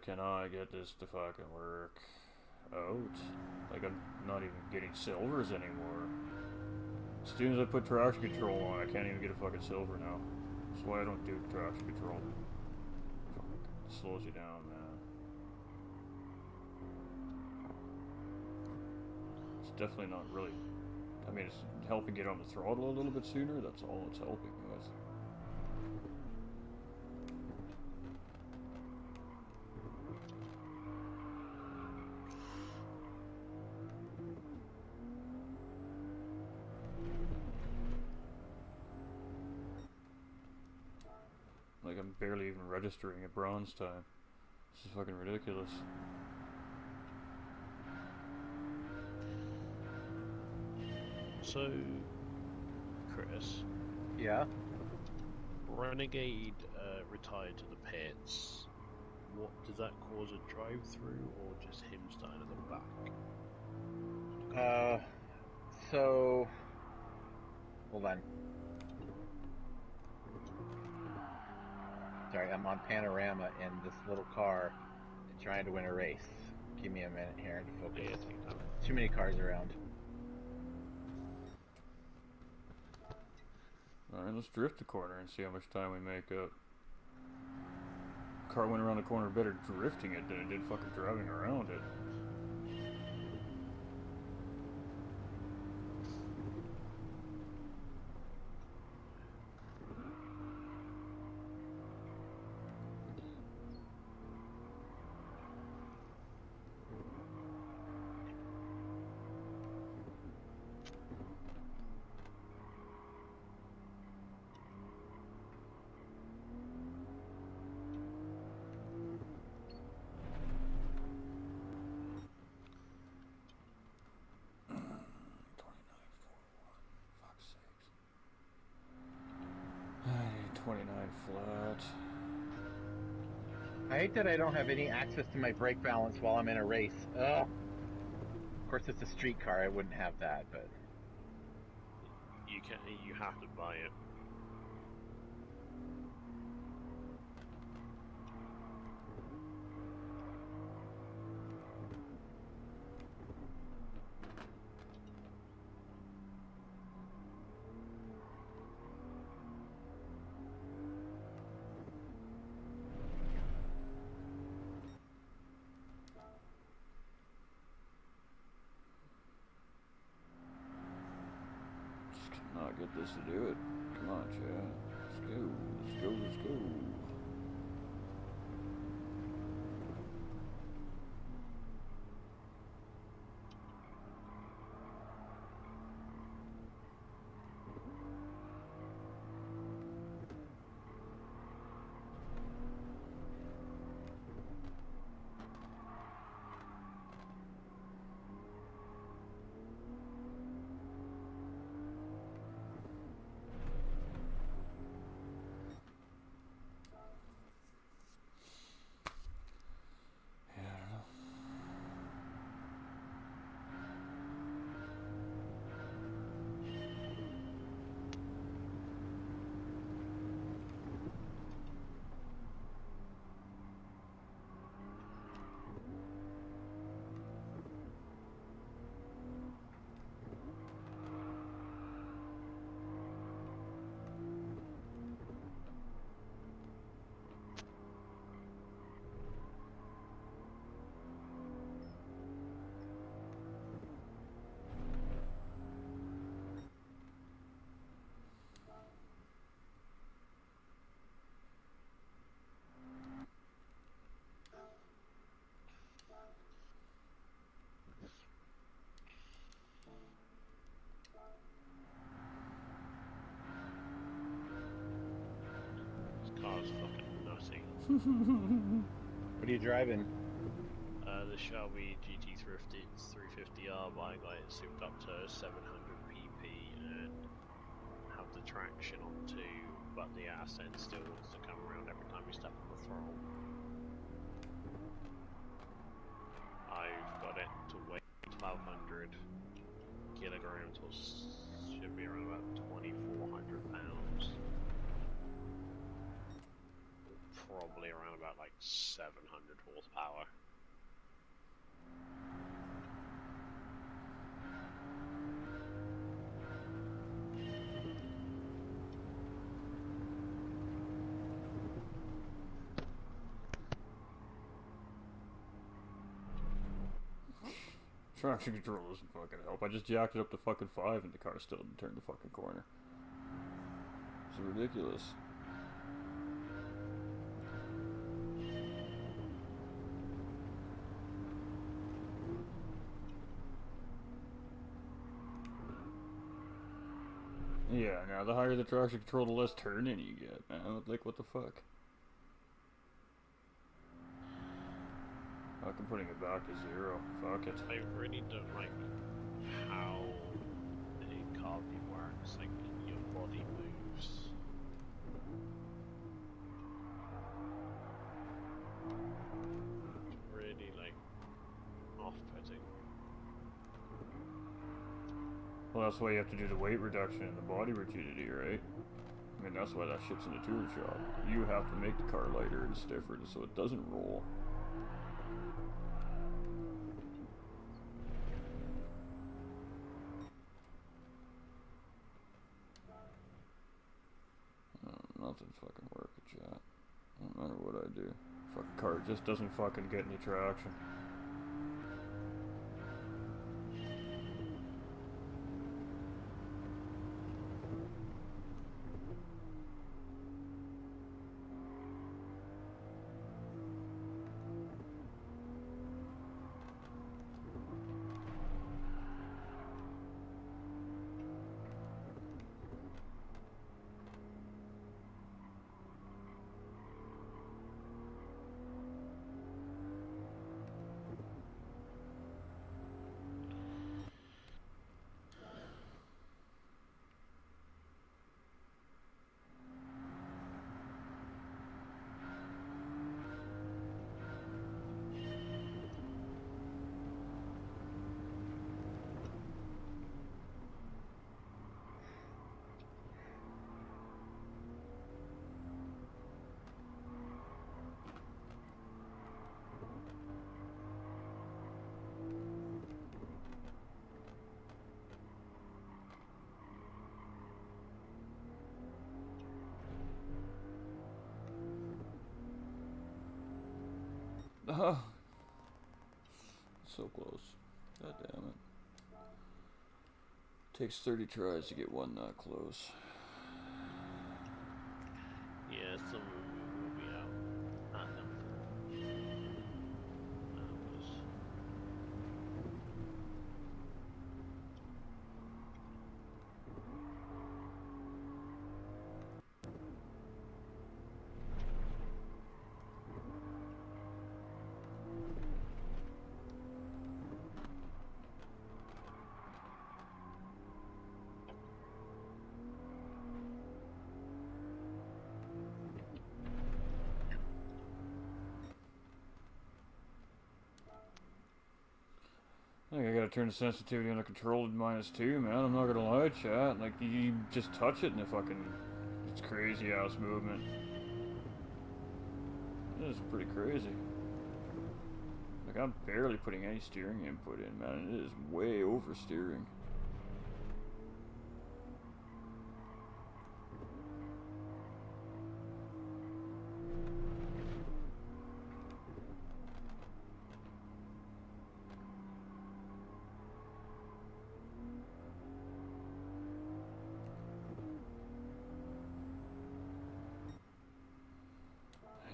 cannot get this to fucking work out. Like, I'm not even getting silvers anymore. As soon as I put traction control on, I can't even get a fucking silver now. That's why I don't do traction control. Fuck, it slows you down, man. It's definitely not really... I mean, it's helping get on the throttle a little bit sooner, that's all it's helping with. Like, I'm barely even registering at bronze time. This is fucking ridiculous. So, Chris. Yeah? Renegade retired to the pits. What does that cause a drive-through, or just him starting at the back? So... Hold on. Sorry, I'm on Panorama in this little car trying to win a race. Give me a minute here to focus. Yeah, take your time. Too many cars around. Alright, let's drift the corner and see how much time we make up. Car went around the corner better drifting it than it did fucking driving around it. Flat. I hate that I don't have any access to my brake balance while I'm in a race. Ugh. Of course, it's a street car. I wouldn't have that, but... You have to buy it. Not get this to do it. Come on, Chad. Let's go. Let's go. Let's go. That's fucking nutty. What are you driving? The Shelby GT350R, but I got it souped up to 700 pp and have the traction on 2, but the ass end still wants to come around every time you step on the throttle. I've got it to weigh 1200 kilograms, or should be around about 2400 pounds. Probably around about like 700 horsepower. Traction control doesn't fucking help. I just jacked it up to fucking 5 and the car still didn't turn the fucking corner. It's ridiculous. Yeah, now the higher the traction control, the less turning you get, man. Like, what the fuck? I'm putting it back to 0. Fuck it. I really don't like how the carving works, like your body moves. It's really like off-putting. Well, that's why you have to do the weight reduction and the body rigidity, right? I mean, that's why that shit's in the tool shop. You have to make the car lighter and stiffer so it doesn't roll. Nothing's fucking working, chat. No matter what I do. Fucking car just doesn't fucking get any traction. Oh, so close. God damn it. Takes 30 tries to get one that close. Yeah, some will be out at them for hours. I think I gotta turn the sensitivity under control to -2, man. I'm not gonna lie, chat. Like, you just touch it and it fucking... It's crazy ass movement. It is pretty crazy. Like, I'm barely putting any steering input in, man. It is way oversteering.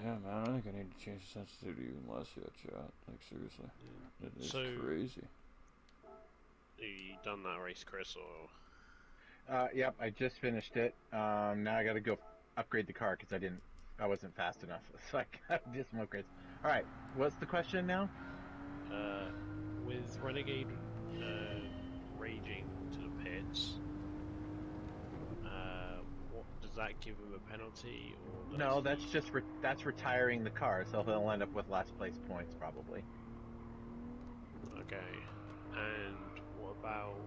Yeah, man, I think I need to change the sensitivity even less yet, chat. Like, seriously. It is crazy. Have you done that race, Chris, or...? Yep, I just finished it. Now I gotta go upgrade the car because I didn't I wasn't fast enough, so I got the smoke rates. All right, what's the question now? With Renegade raging to the pits, what does that give him a penalty, or does No, that's he... just that's retiring the car, so he'll end up with last place points probably. Okay. And what about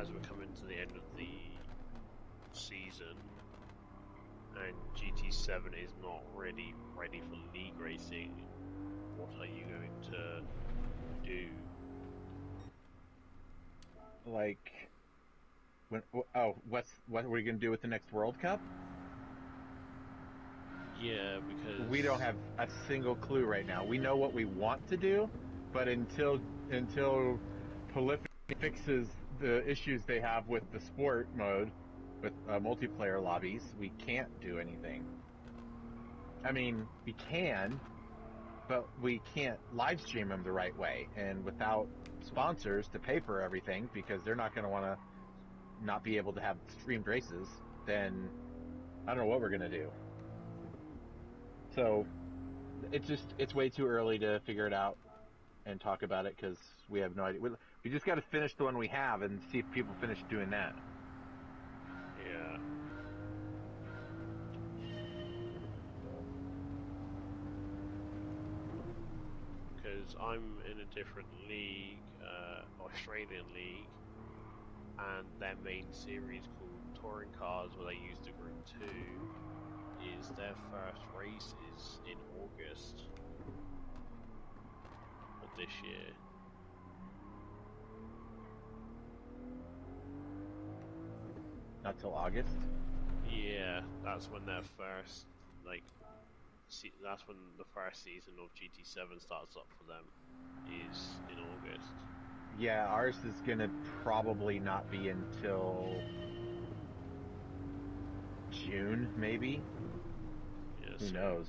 as we're coming to the end of the season and GT7 is not really ready for league racing? What are you going to do? Like, what are we gonna do with the next World Cup? Yeah, because We don't have a single clue right now. We know what we want to do, but until Prolific fixes the issues they have with the sport mode, with multiplayer lobbies, we can't do anything. I mean, we can, but we can't live stream them the right way, and without sponsors to pay for everything, because they're not going to want to not be able to have streamed races, then I don't know what we're going to do. So it's way too early to figure it out and talk about it, because we have no idea. We just got to finish the one we have and see if people finish doing that. yeah. Because I'm in a different league, Australian league, and their main series called Touring Cars, where they use the Group 2, is their first race is in August of this year. Not till August. Yeah, that's when their first, like, that's when the first season of GT7 starts up for them, is in August. Yeah, ours is gonna probably not be until June, maybe. Yeah, Who so knows?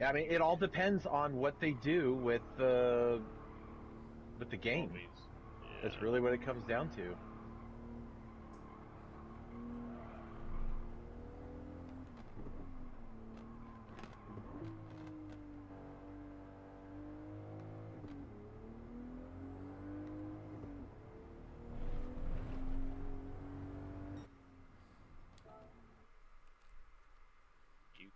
I mean, it all depends on what they do with the game. lobbies. That's Yeah. really what it comes down to. You,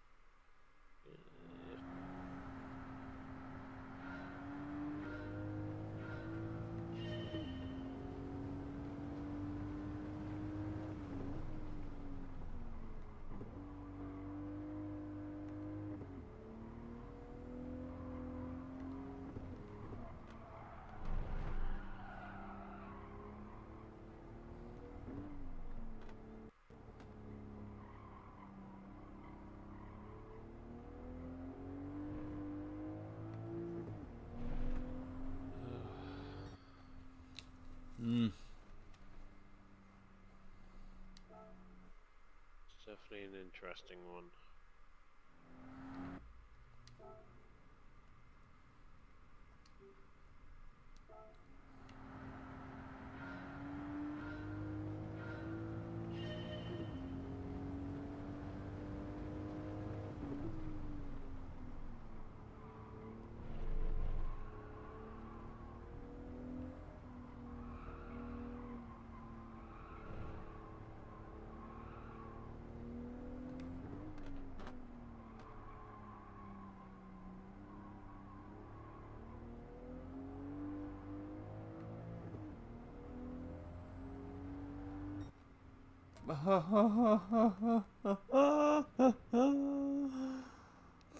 Hmm. it's definitely an interesting one.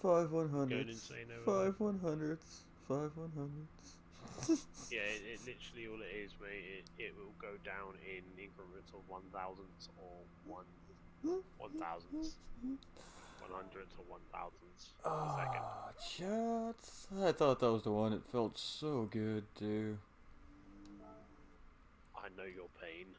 Five one Going hundreds. insane over there. 5/100s. 5/100s. Yeah, it literally all it is, mate. It will go down in increments of 1,000s or 1,000s, 100s or 1,000s a second. Ah, chats. I thought that was the one. It felt so good, too. I know your pain.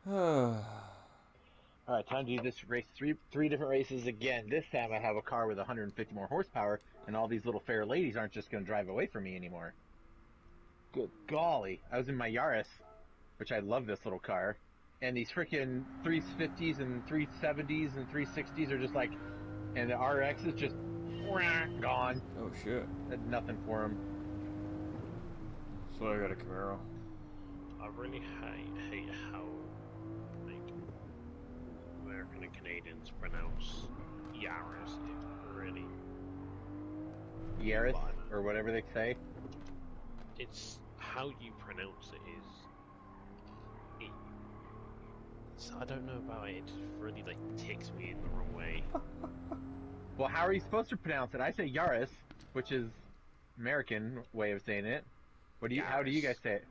All right, time to do this race. Three different races again. This time I have a car with 150 more horsepower, and all these little fair ladies aren't just going to drive away from me anymore. Good golly. I was in my Yaris, which I love this little car, and these freaking 350s and 370s and 360s are just like, and the RX is just Gone. Oh shit. Had nothing for him. So I got a Camaro. I really hate how like American and Canadians pronounce Yaris. It really Yaris, Fine. or whatever they say. it's how you pronounce it I don't know about it. It just really like ticks me in the wrong way. Well, how are you supposed to pronounce it? I say Yaris, which is American way of saying it. What do you? How do you Yaris. guys say it?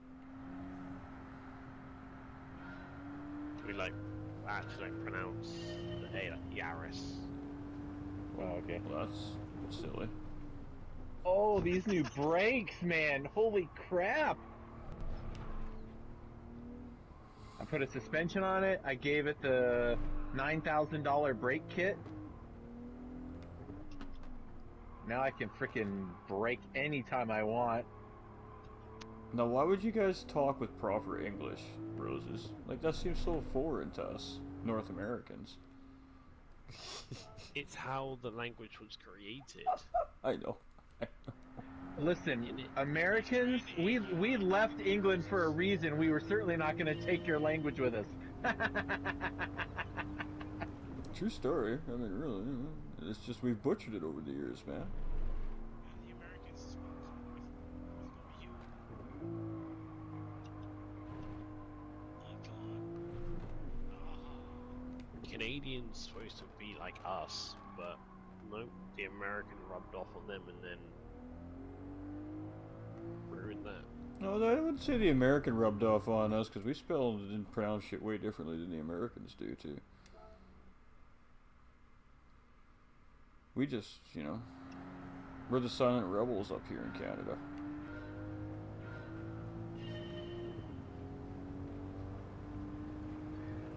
We like actually like pronounce the A like Yaris. Well, okay. Well, that's silly. Oh, these new brakes, man! Holy crap! I put a suspension on it. I gave it the $9,000 brake kit. Now I can freaking brake anytime I want. Now, why would you guys talk with proper English, Roses? Like, that seems so foreign to us, North Americans. It's how the language was created. I know. Listen, Americans, we left England for a reason. We were certainly not going to take your language with us. True story. I mean, really. It's just we've butchered it over the years, man. The Americans spoke with no you. Canadians supposed to be like us, but no, the American rubbed off on them and then ruined that. No, I wouldn't say the American rubbed off on us, because we spelled and pronounce shit way differently than the Americans do, too. We just, you know, we're the silent rebels up here in Canada.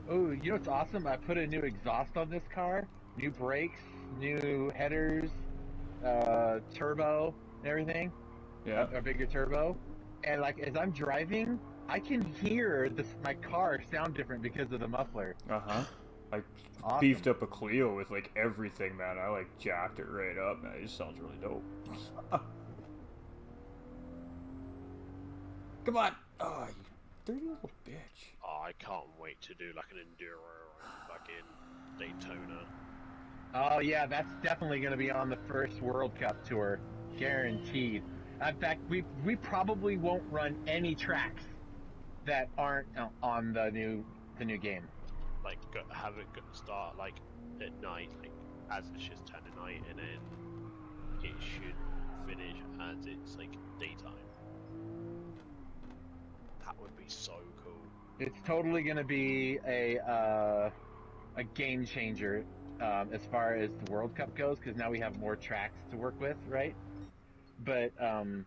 Oh, you know what's awesome? I put a new exhaust on this car, new brakes, new headers, turbo, and everything. Yeah. A bigger turbo. And like as I'm driving, I can hear my car sound different because of the muffler. Uh-huh. I Awesome. beefed up a Clio with, like, everything, man. I, like, jacked it right up, man. It just sounds really dope. Come on! Oh, you dirty little bitch. Oh, I can't wait to do like an enduro on fucking Daytona. Oh yeah, that's definitely going to be on the first World Cup tour, guaranteed. In fact, we probably won't run any tracks that aren't on the new game. Like have it start like at night, like as it's just 10 at night, and then it should finish as it's like daytime. That would be so cool. It's totally going to be a game changer as far as the World Cup goes, because now we have more tracks to work with, right? But and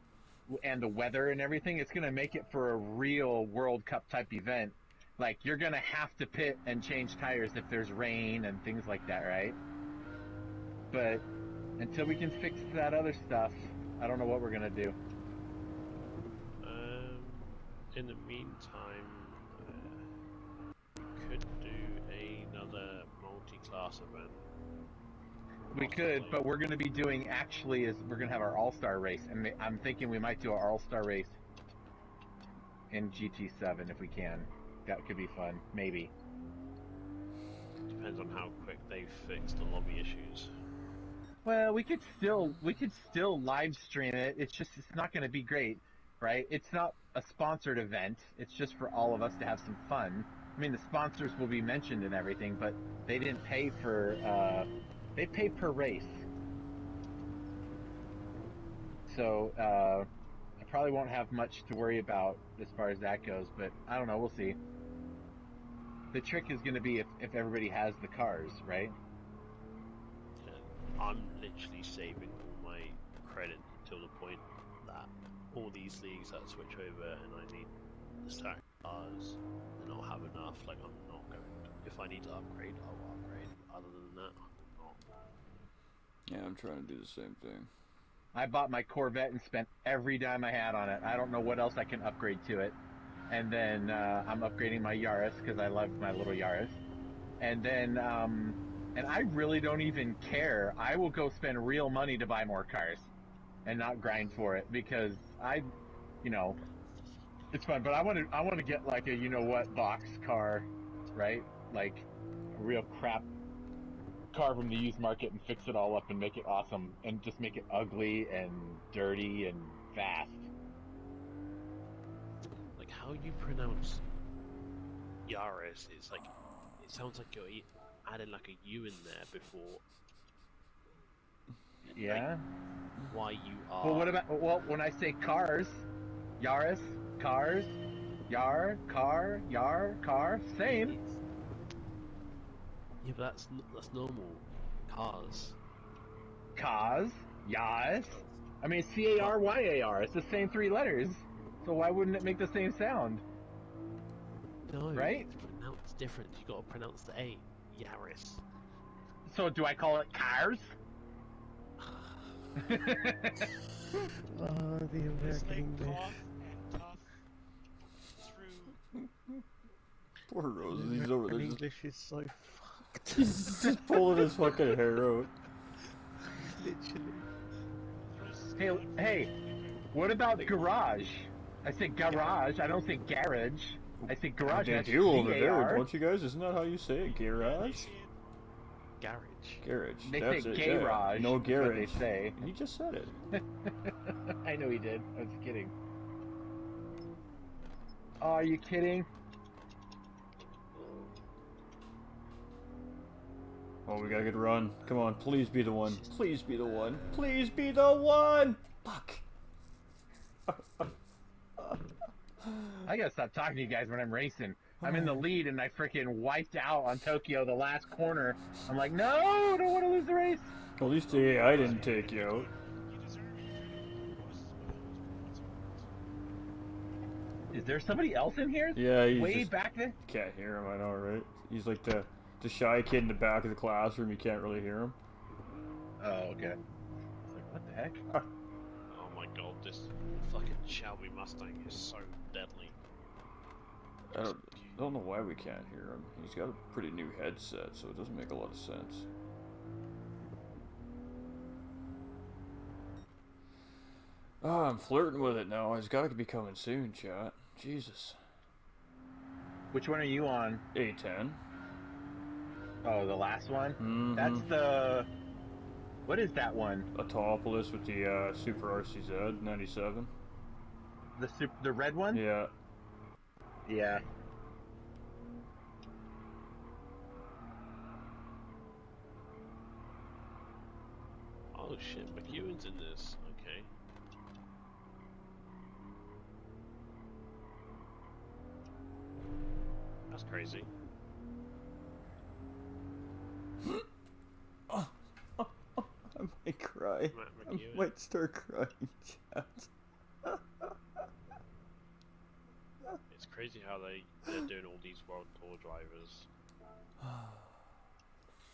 the weather and everything, it's going to make it for a real World Cup type event. Like you're going to have to pit and change tires if there's rain and things like that, right? But until we can fix that other stuff, I don't know what we're going to do. In the meantime, we could do another multi-class event. We could, but we're going to be doing we're going to have our All-Star race, and I'm thinking we might do our All-Star race in GT7 if we can. That could be fun, maybe. Depends on how quick they fix the lobby issues. Well, we could still live stream it. It's not going to be great, right? It's not a sponsored event. It's just for all of us to have some fun. I mean, the sponsors will be mentioned and everything, but they didn't pay for. They pay per race. So I probably won't have much to worry about as far as that goes, but I don't know. We'll see. The trick is going to be if everybody has the cars, right? Yeah, I'm literally saving all my credit until the point that all these leagues that switch over and I need the stack cars and I'll have enough. Like I'm not going to, if I need to upgrade, I'll upgrade. Other than that, I'm not. Yeah, I'm trying to do the same thing. I bought my Corvette and spent every dime I had on it. I don't know what else I can upgrade to it. And then I'm upgrading my Yaris because I love my little Yaris. And then And I really don't even care. I will go spend real money to buy more cars and not grind for it because you know, it's fun. But I want to get like a you know what box car, right? Like a real crap car from the used market and fix it all up and make it awesome and just make it ugly and dirty and fast. Like how you pronounce Yaris, it's like it sounds like you're adding like a U in there before. Yeah. Like, YUR. Well, what about when I say cars, Yaris, cars, car, same. Yeah, but that's normal. Cars. Cars, Yaris. I mean, CARYAR. It's the same 3 letters. So why wouldn't it make the same sound? No, right? It's pronounced different. You gotta pronounce the A. Yaris. So do I call it cars? Oh, the It's American like English. cough and tough through. Poor Rose, he's over there just, English is so fucked. he's just pulling his fucking hair out. Literally. Hey, what about garage? I say garage. I don't say garage. I say garage. Damn That's you over there, G-A-R. don't you guys? Isn't that how you say it? Garage? Garage. Garage. They That's say it, garage. yeah. No is what garage. they say. He just said it. I know he did. I was kidding. Oh, are you kidding? Oh, we gotta get a run. Come on, please be the one. Please be the one. Please be the one! Fuck. I gotta stop talking to you guys when I'm racing. I'm in the lead and I freaking wiped out on Tokyo the last corner. I'm like, no, I don't want to lose the race. At least the AI didn't take you out. You deserve it. Is there somebody else in here? Yeah, he's Way just, back there? can't hear him, I know, right? He's like the shy kid in the back of the classroom, you can't really hear him. Oh, okay. I was like, what the heck? Oh my god, this fucking Shelby Mustang is so deadly. I don't know why we can't hear him. He's got a pretty new headset, so it doesn't make a lot of sense. Oh, I'm flirting with it now. It's gotta be coming soon, chat. Jesus. Which one are you on? A10. Oh, the last one? Mm-hmm. That's the... What is that one? Autopolis with the Super RCZ 97. The red one? Yeah. Yeah. Oh shit, McEwen's in this. Okay. That's crazy. I might cry. Matt I McEwen. might start crying, chat. It's crazy how they're doing all these world tour drivers.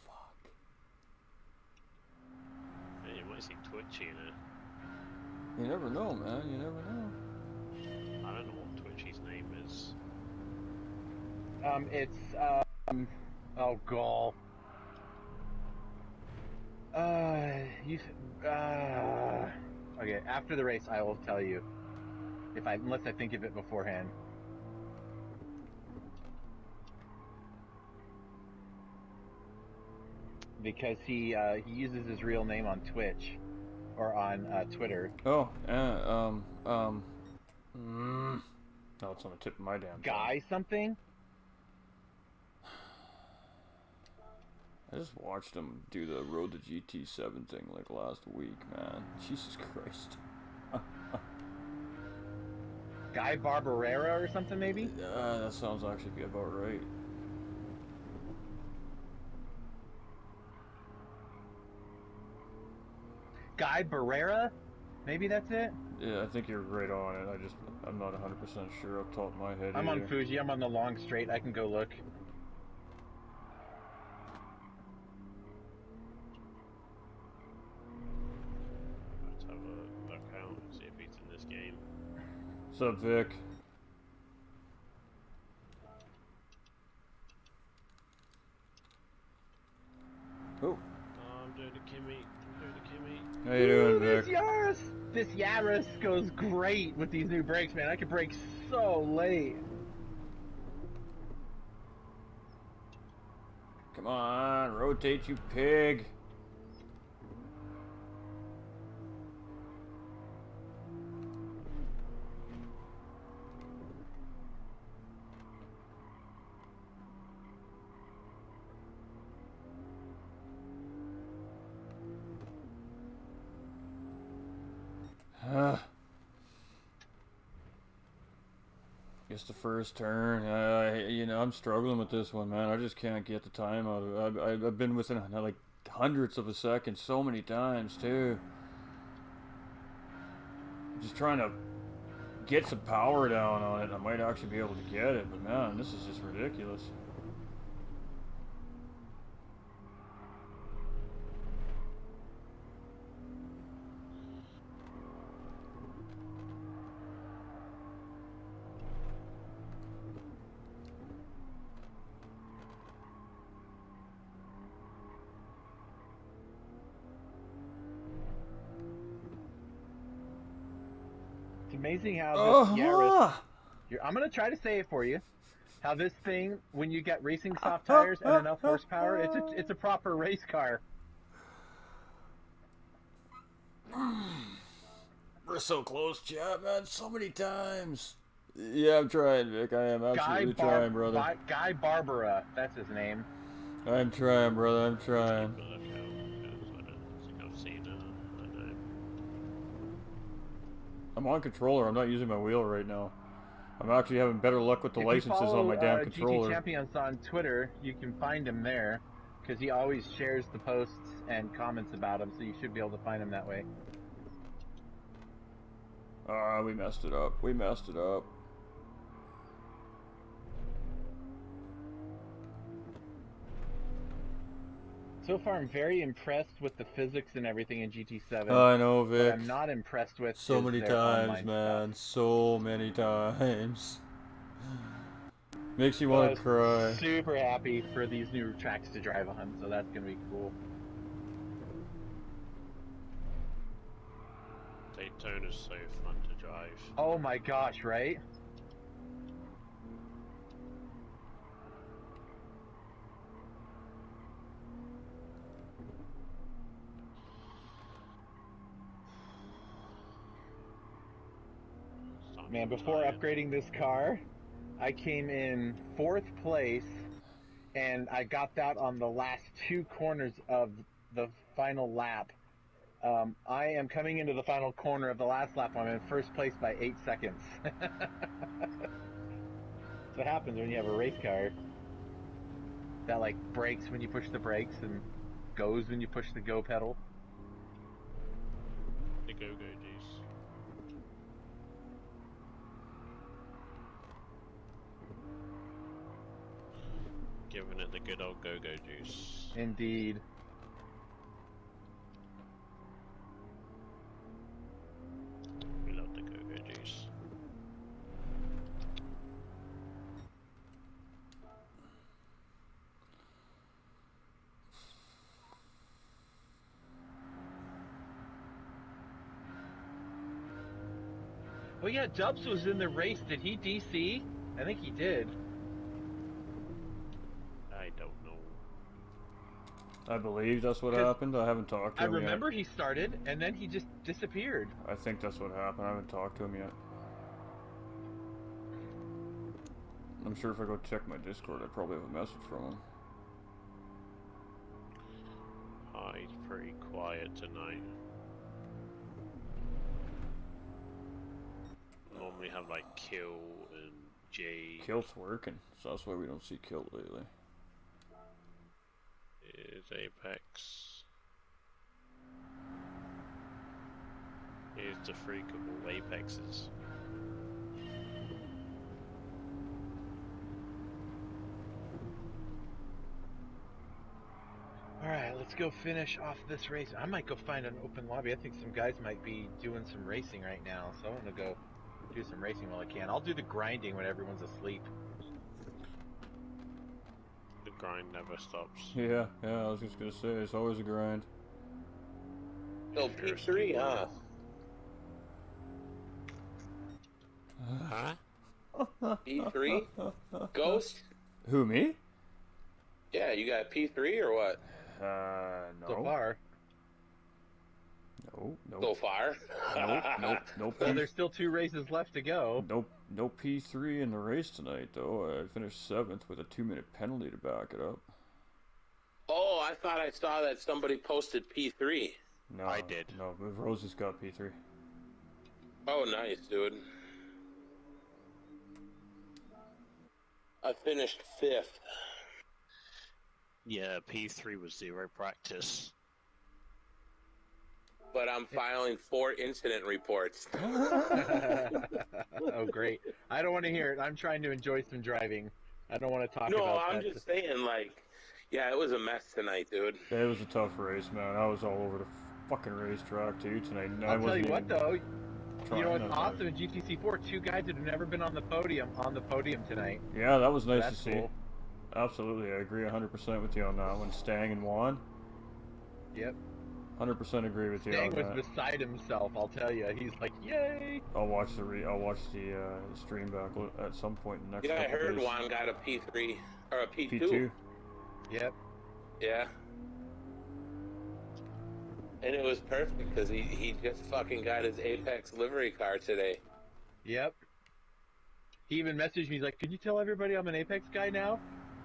Fuck. And you might see Twitchy in it. You never know, man. You never know. I don't know what Twitchy's name is. It's, oh, gall. Okay, after the race I will tell you. Unless I think of it beforehand. Because he uses his real name on Twitch. Or on, Twitter. Oh, no, it's on the tip of my damn tongue. Guy something? I just watched him do the Road to GT7 thing like last week, man. Jesus Christ. Guy Barbarera or something maybe? That sounds actually about right. Guy Barrera? Maybe that's it? Yeah, I think you're right on it. I'm not 100% sure off the top of my head. I'm on either. Fuji, I'm on the long straight, I can go look. Let's have a look out and see if he's in this game. What's up, Vic? Kimmy. Don't do the Kimmy. How you doing, This Vic? Yaris! This Yaris goes great with these new brakes, man. I can brake so late. Come on, rotate, you pig. Guess the first turn. You know, I'm struggling with this one, man. I just can't get the time out of it. I've been within like hundredths of a second so many times too. Just trying to get some power down on it. I might actually be able to get it, but man, this is just ridiculous. It's amazing how this Yaris... Oh, I'm going to try to say it for you. How this thing, when you get racing soft tires and enough horsepower, it's a proper race car. we're so close, chat, man. So many times. Yeah, I'm trying, Vic. I am absolutely trying, brother. Guy Barbara, that's his name. I'm trying, brother. I'm trying. But I've held, because I don't think I've seen I know. I'm on controller. I'm not using my wheel right now. I'm actually having better luck with the licenses on my damn controller. GT Champions on Twitter, you can find him there, because he always shares the posts and comments about him, so you should be able to find him that way. Ah, we messed it up. We messed it up. So far, I'm very impressed with the physics and everything in GT7. I know, What Vic. I'm not impressed with So is many their times, online man. stuff. So many times. Makes you But I want was to cry. super happy for these new tracks to drive on, so that's gonna be cool. Daytona's so fun to drive. Oh my gosh, right? Man, before upgrading this car, I came in 4th place, and I got that on the last 2 corners of the final lap. I am coming into the final corner of the last lap. I'm in 1st place by 8 seconds. That's what happens when you have a race car that like brakes when you push the brakes and goes when you push the go pedal. The go-go juice. Giving it the good old go-go juice. Indeed. We love the go-go juice. Oh yeah, Dubs was in the race. Did he DC? I think he did. I don't know. I believe that's what 'Cause happened. I haven't talked to I him remember he started, and then he just disappeared. yet. I think that's what happened. I haven't talked to him yet. I'm sure if I go check my Discord, I probably have a message from him. Oh, he's pretty quiet tonight. Normally have like Kill and Jade. Kilt's working, so that's why we don't see Kilt lately. Is Apex. Here's the freak of all Apexes. Alright, let's go finish off this race. I might go find an open lobby. I think some guys might be doing some racing right now, so I'm gonna go do some racing while I can. I'll do the grinding when everyone's asleep. The grind never stops. Yeah, I was just gonna say, it's always a grind. So P3, huh? Huh? P3? Ghost? Who, me? Yeah, you got P3 or what? No. So far. No, So nope, far? nope, Well, there's still 2 races left to go. nope, no P3 in the race tonight, though. I finished 7th with a 2-minute penalty to back it up. Oh, I thought I saw that somebody posted P3. No, I did. No, Rose's got P3. Oh, nice, dude. I finished 5th. Yeah, P3 was 0 practice. But I'm filing 4 incident reports. Oh, great. I don't want to hear it. I'm trying to enjoy some driving. I don't want to talk No, about I'm that. just saying, like, yeah, it was a mess tonight, dude. It was a tough race, man. I was all over the fucking racetrack, too, tonight. And I'll tell you what, though. You know what's that awesome in GTC4? 2 guys that have never been on the podium tonight. Yeah, that was nice That's to see. cool. Absolutely, I agree 100% with you on that one. Stang and Juan. Yep. 100% agree with you Stang on was that. beside himself, I'll tell you. He's like, yay! I'll watch the stream back at some point in the next Yeah, I couple heard days. Juan got a P3 or a P2. P2. Yep. Yeah. And it was perfect because he just fucking got his Apex livery car today. Yep. He even messaged me, he's like, could you tell everybody I'm an Apex guy now?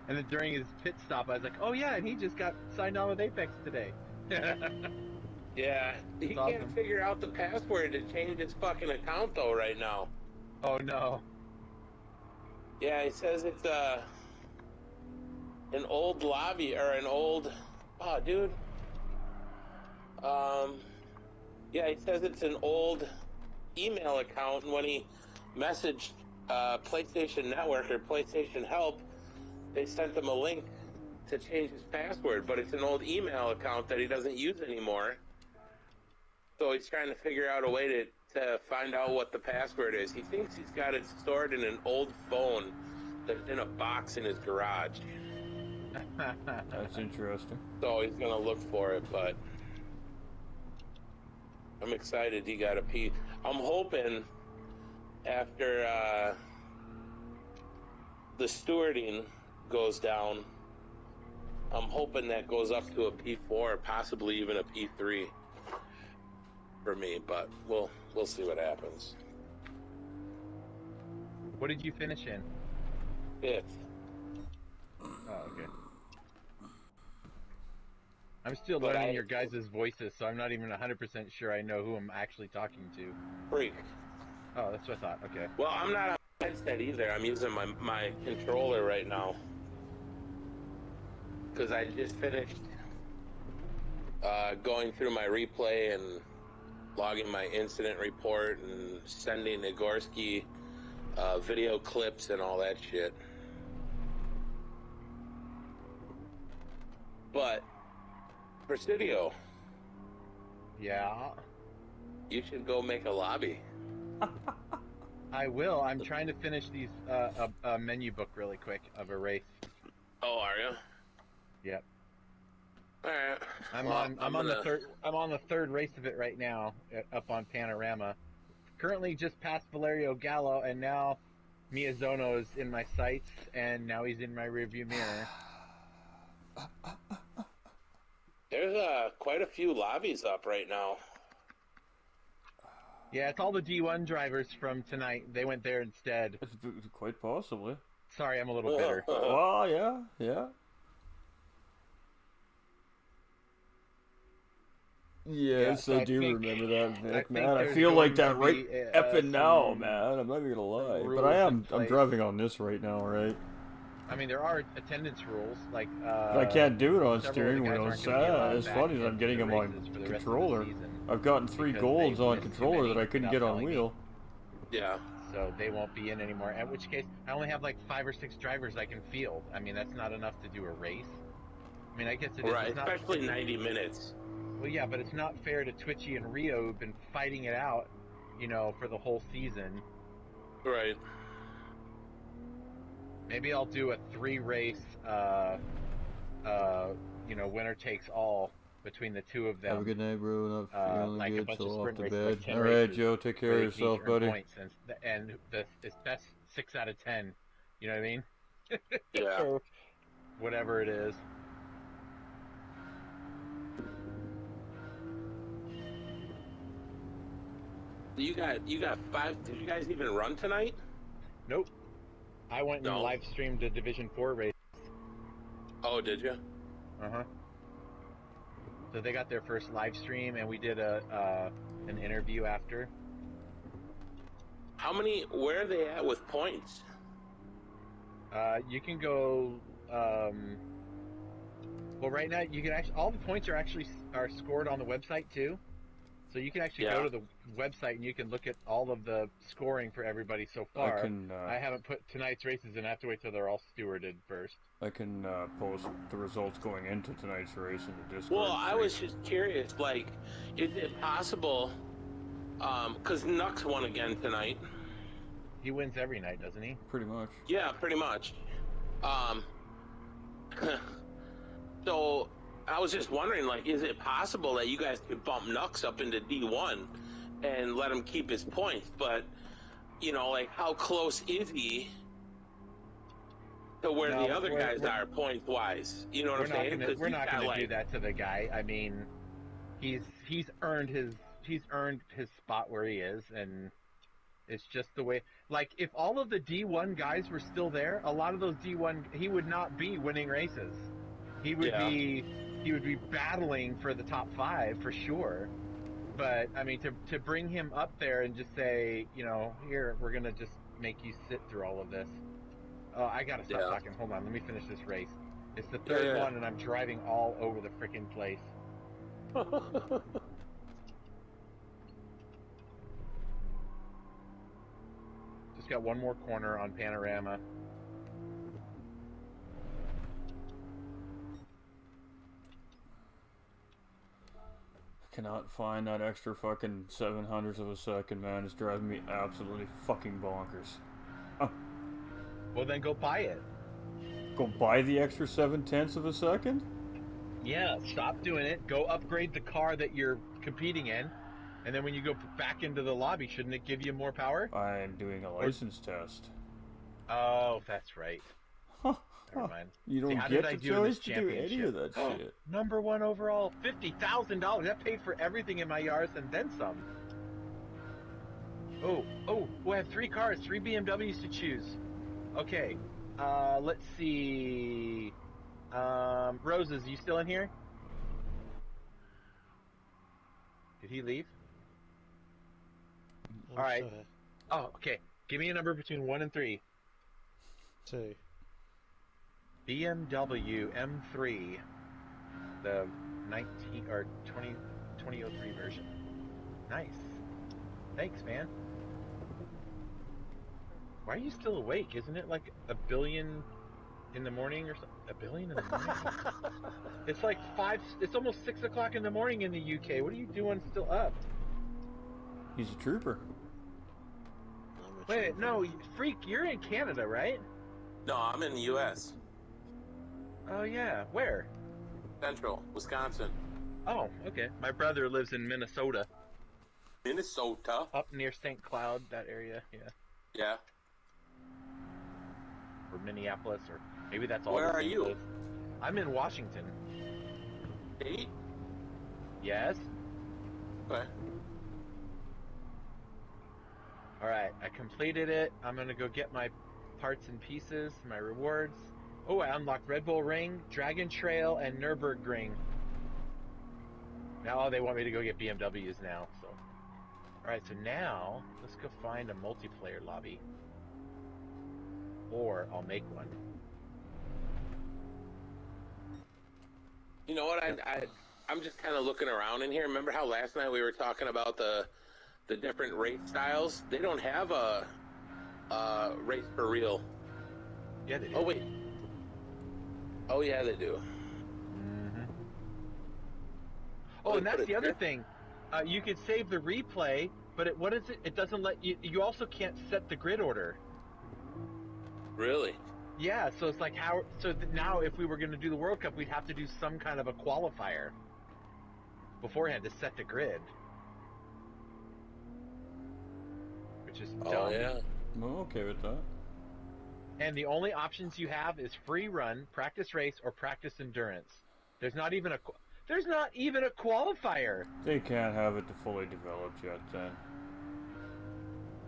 And then during his pit stop, I was like, oh yeah, and he just got signed on with Apex today. Yeah, he That's can't awesome. figure out the password to change his fucking account though right now. Oh no. Yeah, he says it's an old lobby or an old dude. Yeah, he says it's an old email account, and when he messaged PlayStation Network or PlayStation Help, they sent him a link to change his password, but it's an old email account that he doesn't use anymore. So he's trying to figure out a way to find out what the password is. He thinks he's got it stored in an old phone that's in a box in his garage. That's interesting. So he's gonna look for it, but I'm excited he got a P. I'm hoping after the stewarding goes down, I'm hoping that goes up to a P4, possibly even a P3 for me, but we'll see what happens. What did you finish in? 5th. Oh, okay. I'm still But learning your guys' voices, so I'm not even 100% sure I know who I'm actually talking to. Freak. Oh, that's what I thought. Okay. Well, I'm not on my headset either. I'm using my controller right now. Because I just finished going through my replay and logging my incident report and sending Nagorski video clips and all that shit. But, Presidio, Yeah. you should go make a lobby. I will. I'm trying to finish these a menu book really quick of a race. Oh, are you? Yep. All right. I'm Well, on the third race of it right now, up on Panorama. Currently just past Valerio Gallo, and now Miyazono is in my sights, and now he's in my rearview mirror. There's quite a few lobbies up right now. Yeah, it's all the D1 drivers from tonight. They went there instead. It's quite possibly. Sorry, I'm a little bitter. Well, yeah. Yes, Yeah, I do think- remember that, Vic, I think man. I there's feel like going that to right be, effing now, some man. I'm not even gonna lie, rules but I in am. I'm place. driving on this right now, right? I mean, there are attendance rules, like But I can't do it on several of the steering guys wheel. aren't It's gonna be allowed as back funny as into I'm getting the them on races for the rest of the controller. season I've gotten 3 because golds they've on missed too controller many that I couldn't without get on telling me. wheel. Yeah. So they won't be in anymore. In which case, I only have like 5 or 6 drivers I can field. I mean, that's not enough to do a race. I mean, I guess it is. Right, It's not, especially 90 minutes. well, yeah, but it's not fair to Twitchy and Rio, who've been fighting it out, you know, for the whole season. Right. Maybe I'll do a 3-race, you know, winner takes all between the two of them. Have a good night, bro. Not feeling like a good, bunch so of off sprint to races, bed. like 10 Alright, races, Joe, take care where of you can each yourself, earn buddy. points, and it's best 6 out of 10. You know what I mean? Yeah. Or whatever it is. You got 5. Did you guys even run tonight? Nope. I went and No. live streamed a Division 4 race. Oh, did you? Uh-huh. So they got their first live stream, and we did an interview after. Where are they at with points? You can go. Well, right now you can actually all the points are scored on the website too. So you can actually go to the website and you can look at all of the scoring for everybody so far. I haven't put tonight's races in. I have to wait till they're all stewarded first. I can post the results going into tonight's race in the Discord. Well, I was just curious, like, is it possible, because Nux won again tonight. He wins every night, doesn't he? Pretty much. Yeah, pretty much. So, I was just wondering, like, is it possible that you guys could bump Nux up into D1 and let him keep his points? But, you know, like, how close is he to where the other guys are points-wise? You know what I'm saying? We're not gonna do that to the guy. I mean, he's earned his spot where he is, and it's just the way. Like, if all of the D1 guys were still there, a lot of those D1, he would not be winning races. He would be battling for the top 5 for sure. But I mean, to bring him up there and just say, you know, here, we're gonna just make you sit through all of this. Oh, I gotta stop talking. Hold on, let me finish this race. It's the third one, and I'm driving all over the freaking place. Just got one more corner on Panorama. Cannot find that extra fucking 700ths of a second, man. It's driving me absolutely fucking bonkers. Oh. Well, then go buy it. Go buy the extra 7/10ths of a second? Yeah, stop doing it. Go upgrade the car that you're competing in. And then when you go back into the lobby, shouldn't it give you more power? I'm doing a license test. Oh, that's right. Never mind. You don't get the choice to do any of that shit. Number 1 overall, $50,000. That paid for everything in my Yaris and then some. Oh, I have 3 cars, 3 BMWs to choose. Okay, let's see. Roses, you still in here? Did he leave? All right. Oh, okay. Give me a number between 1 and 3. 2. BMW M3, the 2003 version. Nice. Thanks, man. Why are you still awake? Isn't it like 1 billion in the morning or something? 1 billion in the morning? It's like 5. It's almost 6 o'clock in the morning in the UK. What are you doing still up? He's a trooper. Wait, no, freak. You're in Canada, right? No, I'm in the U.S. Oh yeah, where? Central, Wisconsin. Oh, okay. My brother lives in Minnesota. Minnesota? Up near St. Cloud, that area, yeah. Yeah. Or Minneapolis, or maybe that's all. Where are you? Live. I'm in Washington. State? Yes. Okay. Alright, I completed it. I'm gonna go get my parts and pieces, my rewards. Oh, I unlocked Red Bull Ring, Dragon Trail, and Nürburgring. Now they want me to go get BMWs now, so. Alright, so now, let's go find a multiplayer lobby. Or I'll make one. You know what, I'm just kind of looking around in here. Remember how last night we were talking about the different race styles? They don't have a race for real. Yeah, they do. Oh, wait. Oh, yeah, they do. Mm-hmm. Oh, and that's the other thing. You could save the replay, but what is it? It doesn't let you. You also can't set the grid order. Really? Yeah, so it's like how. So now, if we were going to do the World Cup, we'd have to do some kind of a qualifier. beforehand to set the grid, which is dumb. Oh yeah. I'm okay with that. And the only options you have is free run, practice race, or practice endurance. There's not even a qualifier. They can't have it fully developed yet, then.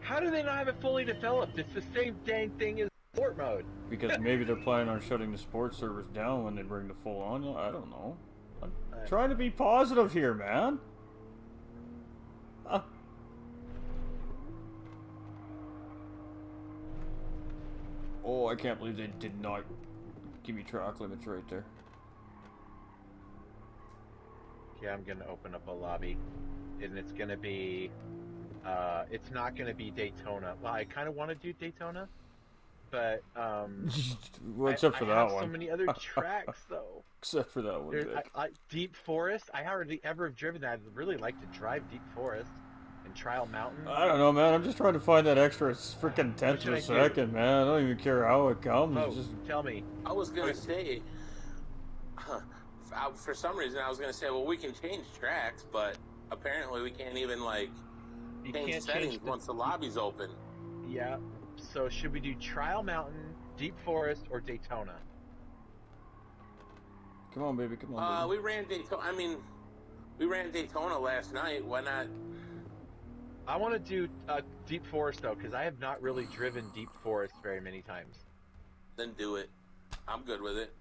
How do they not have it fully developed? It's the same dang thing as sport mode. Because maybe they're planning on shutting the sports servers down when they bring the full on. I don't know. I'm trying to be positive here, man. Oh, I can't believe they did not give me track limits right there. Yeah, I'm gonna open up a lobby, and it's gonna be, it's not gonna be Daytona. Well, I kind of want to do Daytona, but Well, except for I that have one. so many other tracks though. Except for that one. Vic. Deep Forest. I hardly ever have driven that. I'd really like to drive Deep Forest and Trial Mountain. I don't know, man. I'm just trying to find that extra freaking tenth of a second, man. I don't even care how it comes. Oh, just tell me. I was gonna say, for some reason, I was gonna say, well, we can change tracks, but apparently we can't even You change can't settings change once the lobby's open. Yeah. So should we do Trial Mountain, Deep Forest, or Daytona? come on, baby. Come on, baby. We ran Daytona. I mean, we ran Daytona last night. Why not? I want to do Deep Forest though, because I have not really driven Deep Forest very many times. Then do it. I'm good with it.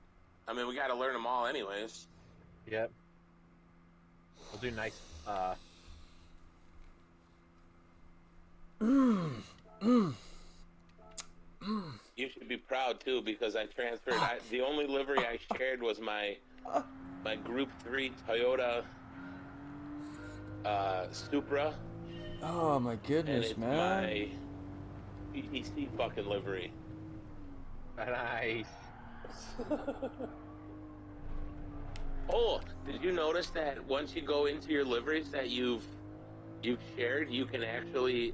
I mean, we got to learn them all anyways. Yep. We'll do nice. You should be proud too, because I transferred. The only livery I shared was my Group 3 Toyota Supra. Oh my And goodness, it's man. my PTC fucking livery. Nice. Oh, did you notice that once you go into your liveries that you've shared, you can actually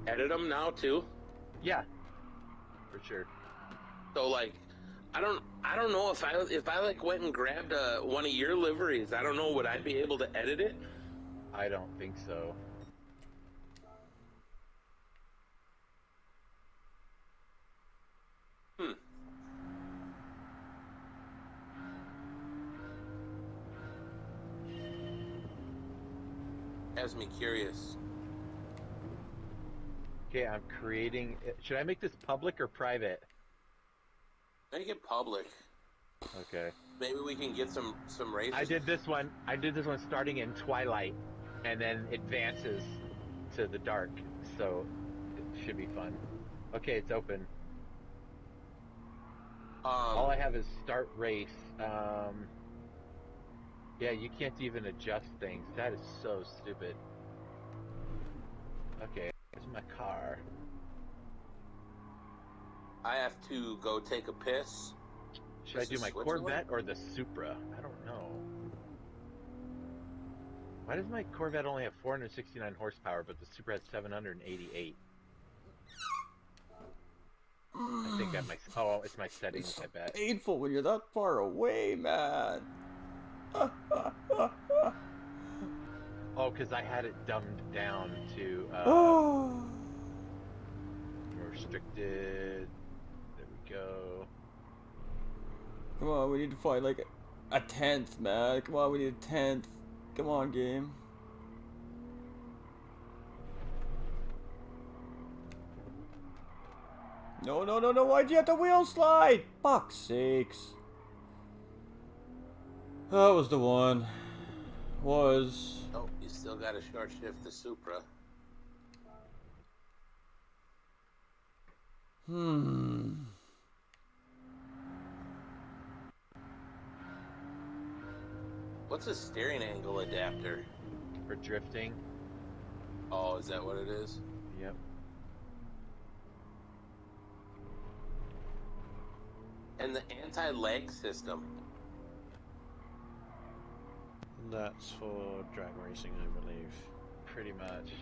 edit them now too? Yeah. For sure. So I don't know if I went and grabbed one of your liveries. I don't know, would I be able to edit it? I don't think so. Has me curious. Okay, I'm creating. Should I make this public or private? Make it public. Okay. Maybe we can get some races. I did this one starting in twilight, and then advances to the dark. So it should be fun. Okay, it's open. All I have is start race. Yeah, you can't even adjust things. That is so stupid. Okay, here's my car. I have to go take a piss. Should I do my Corvette or the Supra? I don't know. Why does my Corvette only have 469 horsepower, but the Supra has 788? I think that might. Oh, it's my settings. I bet. Painful when you're that far away, man. Oh, because I had it dumbed down to restricted. There we go. Come on, we need to find like a 10th, man. Come on, we need a 10th. Come on, game. No, no, no, no. Why'd you have to wheel slide? Fuck's sakes. That was the one. Was. Oh, you still got to short shift the Supra. What's a steering angle adapter? For drifting. Oh, is that what it is? Yep. And the anti-lag system. That's for drag racing, I believe. Pretty much.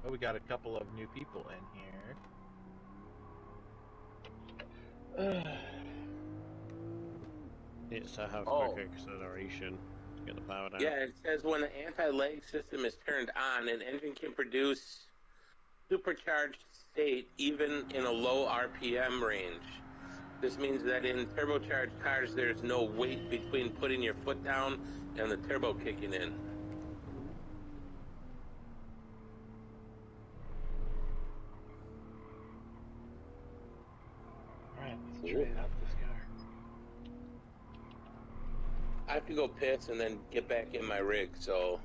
Oh, we got a couple of new people in here. It's to have Oh. quick acceleration. Get the power down. Yeah, it says when the anti-lag system is turned on, an engine can produce supercharged state even in a low RPM range. This means that in turbocharged cars, there's no wait between putting your foot down and the turbo kicking in. Alright, let's try out this car. I have to go piss and then get back in my rig, so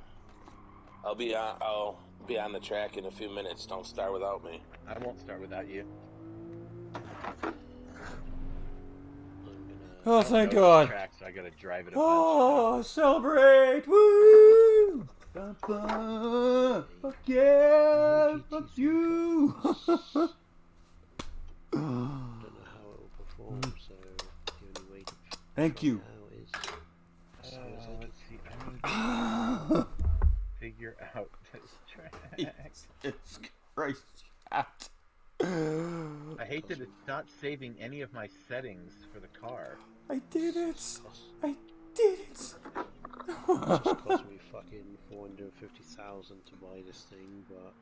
I'll be on the track in a few minutes. Don't start without me. I won't start without you. Oh, I don't thank know God. this track, so I gotta drive it a bunch. Oh, celebrate! Woo! Ba-ba. Fuck yeah! Fuck you! I don't know how it will perform, so the only way to Thank try you. it out is as soon as I Let's see. I need to figure out this track. Jesus Christ. Chat. I hate that it's not saving any of my settings for the car. I did it! cost, I did it! it just cost me fucking 450,000 to buy this thing, but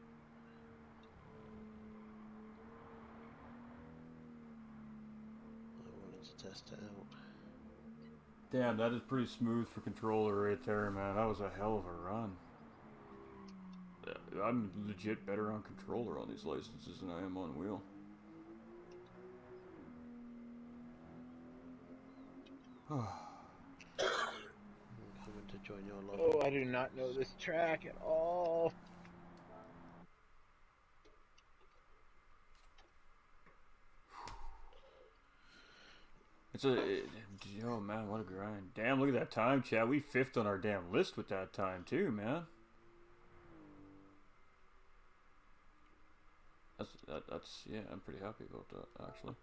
I wanted to test it out. Damn, that is pretty smooth for controller right there, man. That was a hell of a run. I'm legit better on controller on these licenses than I am on wheel. I'm coming to join your lobby. Oh, I do not know this track at all. Oh man, what a grind. Damn, look at that time, Chad. We fifth on our damn list with that time too, man. That's yeah, I'm pretty happy about that, actually.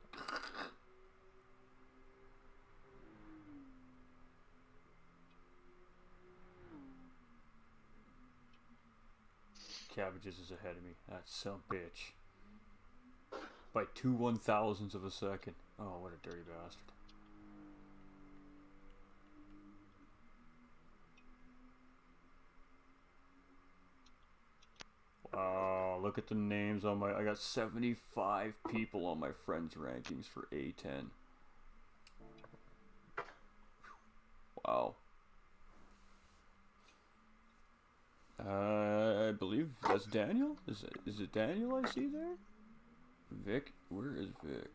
Cabbages is ahead of me. That some bitch. By 2 1,000ths of a second. Oh, what a dirty bastard. Wow, look at the names on my... I got 75 people on my friends rankings for A10. Wow. I believe that's Daniel? Is it Daniel I see there? Vic? Where is Vic?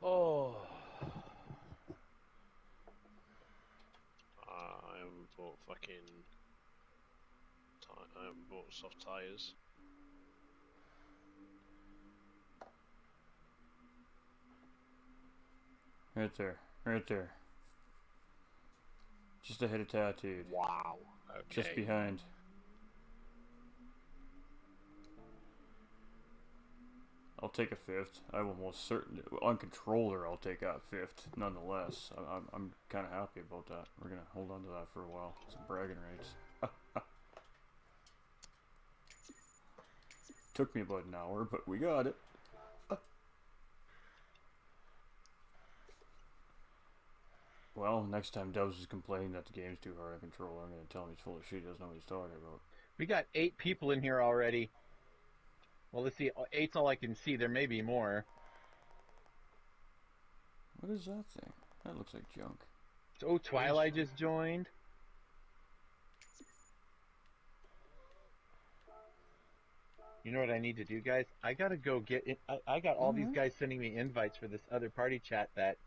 Oh. I haven't bought fucking... I haven't bought soft tyres. Right there. Right there. Just ahead of Tattooed. Wow. Okay. Just behind. I'll take a fifth. I will most certainly... On controller, I'll take out fifth, nonetheless. I'm kind of happy about that. We're going to hold on to that for a while. Some bragging rights. Took me about an hour, but we got it. Well, next time Dubs is complaining that the game's too hard on controller, I'm going to tell him he's full of shit. He doesn't know what he's talking about. We got 8 people in here already. Well, let's see. 8's all I can see. There may be more. What is that thing? That looks like junk. Oh, Twilight just joined. You know what I need to do, guys? I gotta go get in. I got all these guys sending me invites for this other party chat that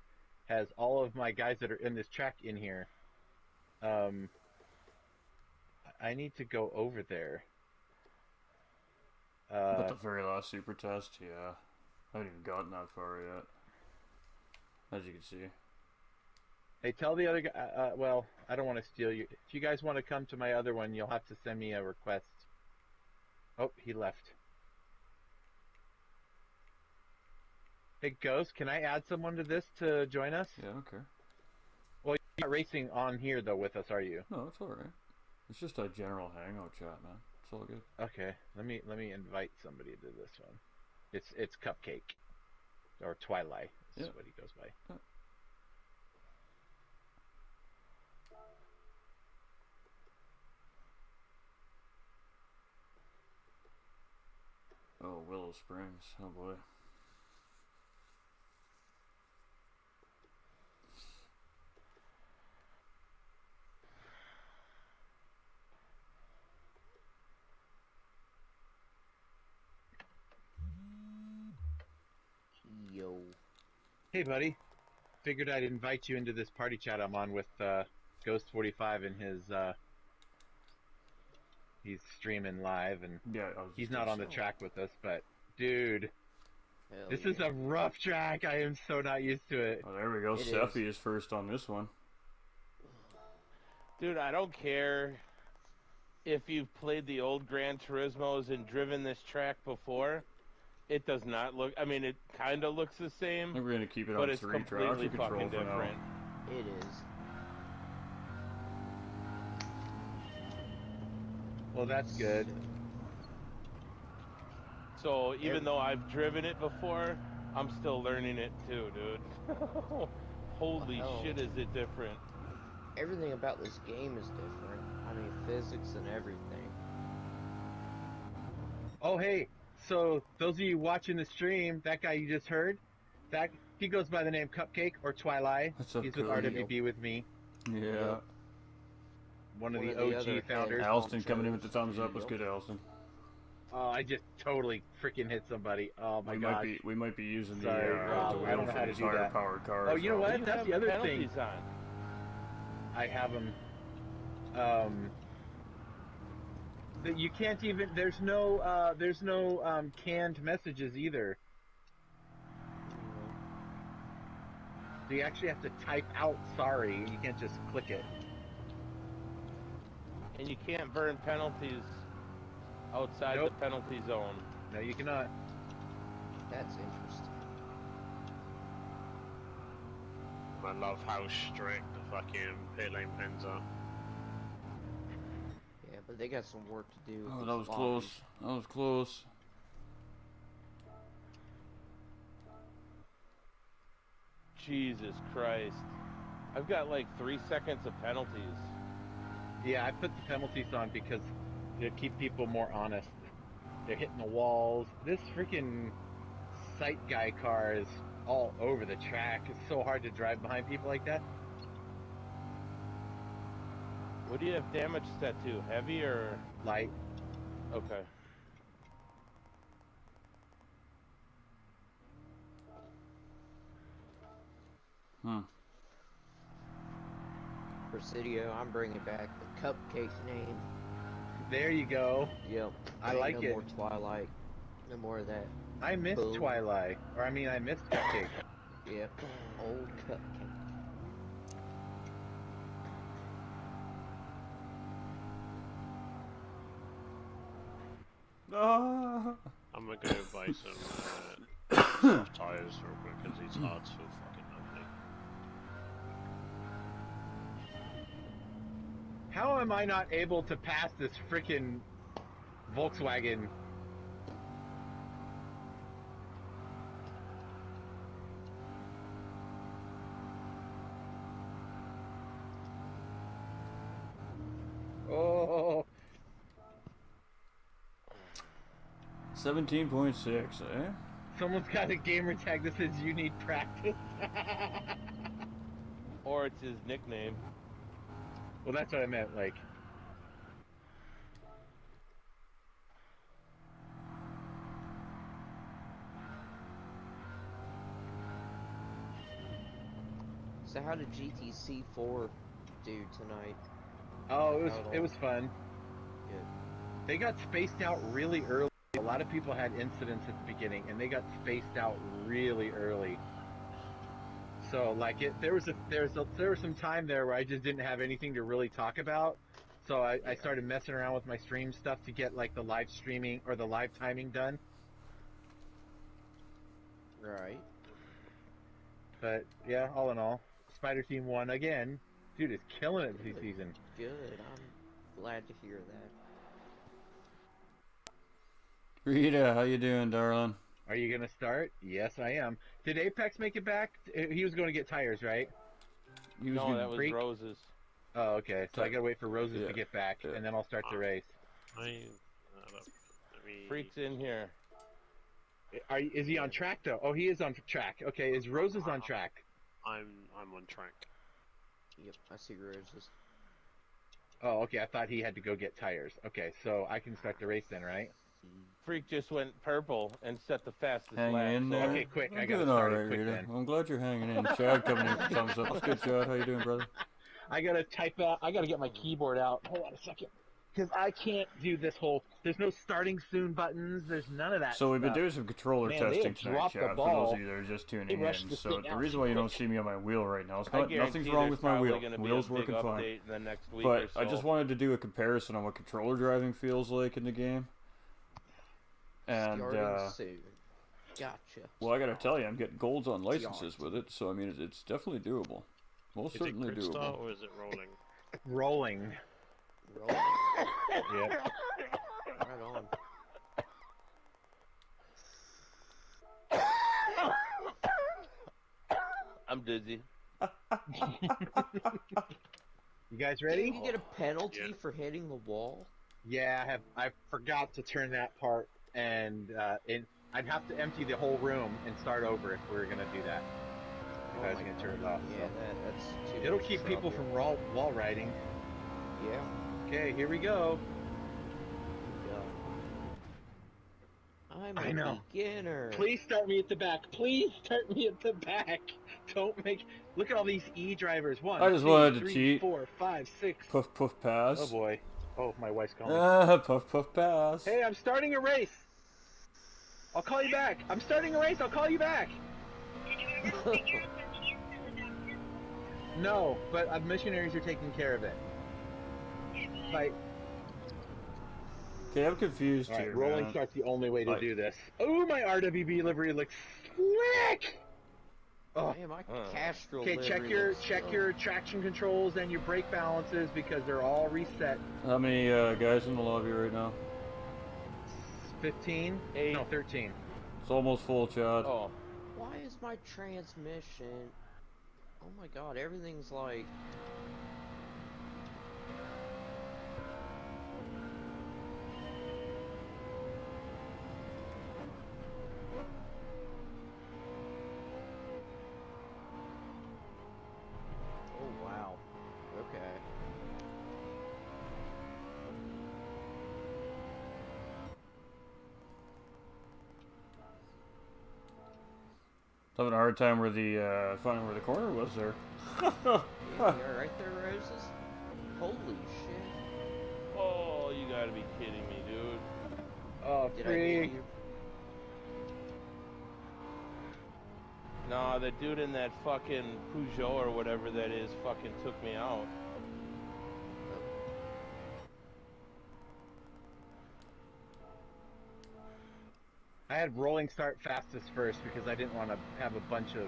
has all of my guys that are in this track in here. I need to go over there. But the very last super test, yeah. I haven't even gotten that far yet. As you can see. Hey, tell the other guy, well, I don't want to steal you. If you guys want to come to my other one, you'll have to send me a request. Oh, he left. Hey, Ghost, can I add someone to this to join us? Yeah, okay. Well, you're not racing on here, though, with us, are you? No, it's alright. It's just a general hangout chat, man. It's all good. Okay, let me invite somebody to this one. It's Cupcake. Or Twilight is what he goes by. Springs. Oh boy. Yo. Hey, buddy. Figured I'd invite you into this party chat I'm on with Ghost 45 and his. He's streaming live and Yeah, he's not on the track with us, but dude, Hell this yeah. is a rough track. I am so not used to it. Oh, there we go. It Seffi is first on this one. Dude, I don't care if you've played the old Gran Turismos and driven this track before. It does not look. I mean, it kind of looks the I same, think we're gonna keep it but on it's 3 completely traction control fucking for now. different. It is. Well, that's good. So even though I've driven it before, I'm still learning it too, dude. Holy Wow. shit, is it different? Everything about this game is different. I mean, physics and everything. Oh, hey. So those of you watching the stream, that guy you just heard, that he goes by the name Cupcake or Twilight. What's up, He's with Cody? RWB with me. Yeah. One of One the of the other OG founders. head- Alston coming in with the thumbs up. What's good, Alston? Oh, I just totally freaking hit somebody. Oh my gosh. We might be using Sorry, the Rob, I wheel don't know for how to these do higher that. powered cars. Oh, you know what? You That's have the other thing. penalties on. I have them. That you can't even. There's no canned messages either. So you actually have to type out sorry. You can't just click it. And you can't burn penalties outside Nope. the penalty zone. No, you cannot. That's interesting. I love how strict the fucking pit lane pens are. Yeah, but they got some work to do. with Oh, these that was lobbies. close. That was close. Jesus Christ. I've got like 3 seconds of penalties. Yeah, I put the penalties on because to keep people more honest. They're hitting the walls. This freaking sight guy car is all over the track. It's so hard to drive behind people like that. What do you have damage set to? Heavy or? Light. Okay. Presidio, I'm bringing back the Cupcake name. There you go. Yep. I Ain't like no it. more Twilight. No more of that. I missed Boom. Twilight. Or I mean, I missed Cupcake. Yep. Old Cupcake. Ah. I'm gonna go buy some soft tires real quick because these hards feel fucking ugly. How am I not able to pass this freaking Volkswagen? Oh, 17.6, eh? someone's got a gamer tag that says you need practice. Or it's his nickname. Well, that's what I meant, like. So how did GTC4 do tonight? Oh, Not at it all. was fun. Good. They got spaced out really early. A lot of people had incidents at the beginning, and they got spaced out really early. So, like, there was some time there where I just didn't have anything to really talk about. So I started messing around with my stream stuff to get like the live streaming or the live timing done. Right. But yeah, all in all, Spider Team won again. Dude is killing it this season. Good. I'm glad to hear that. Rita, how you doing, darling? Are you gonna start? Yes, I am. Did Apex make it back? He was going to get tires, right? He was No, gonna that was break- Rose's. Oh, okay. So I gotta wait for Roses Yeah, to get back, yeah. and then I'll start the race. Let me... Freaks in here. Is he on track though? Oh, he is on track. Okay, is Roses on track? I'm on track. Yep, I see roses. Oh, okay. I thought he had to go get tires. Okay, so I can start the race then, right? Freak just went purple and set the fastest Hanging lap. in so- there. Okay, quick. I'm I gotta doing start it alright, quick Rita. then. I'm glad you're hanging in. Chad coming in with thumbs up. What's good, Chad? How you doing, brother? I gotta type out. I gotta get my keyboard out. Hold on a second, because I can't do this whole. There's no starting soon buttons. There's none of that. So we've been stuff. doing some controller Man, they testing have tonight, dropped the Chad, for those ball. of you that are just tuning They rushed in. this So thing the out reason too why you don't quick. see me on my wheel right now is I not, guarantee nothing's wrong there's with my probably wheel. gonna be Wheel's a big working fine. update in the next week or But so. I just wanted to do a comparison on what controller driving feels like in the game. And, Starting soon. Gotcha. well, I gotta tell you, I'm getting golds on licenses with it, so I mean, it's definitely doable. Most Is it certainly quick doable. start or is it rolling? Rolling. Roll. Yep. Right on. I'm dizzy. You guys Did ready? you get a penalty Yeah. for hitting the wall? Yeah, I forgot to turn that part, and I'd have to empty the whole room and start over if we were gonna do that. If I was my gonna turn it God. off. Yeah, So. that's too It'll much keep people trouble. from wall riding. Yeah. Okay, here we go. I'm I a know. beginner. Please start me at the back. Please start me at the back. Don't make. Look at all these E drivers. One, I just two, wanted to three, cheat. 4, 5, 6. Puff, puff, pass. Oh boy. Oh, my wife's calling. Puff, puff, pass. Hey, I'm starting a race. I'll call you back. I'm starting a race. I'll call you back. No, but missionaries are taking care of it. Like, Okay, I'm confused all right, here, rolling man. start's the only way to Like- do this. Oh, my RWB livery looks slick. Oh. Man, my Castrol Okay, check livery your looks so- your traction controls and your brake balances because they're all reset. How many guys in the lobby right now? 15? 8. No, 13. It's almost full, Chad. Oh, Why is my transmission? Oh my God, everything's like. Oh wow. Okay. Having a hard time where the finding where the corner was there. Yeah, you're right there, Roses. Holy shit. oh, you gotta be kidding me, dude. Oh, Did I leave you? Nah, the dude in that fucking Peugeot or whatever that is fucking took me out. I had rolling start fastest first because I didn't want to have a bunch of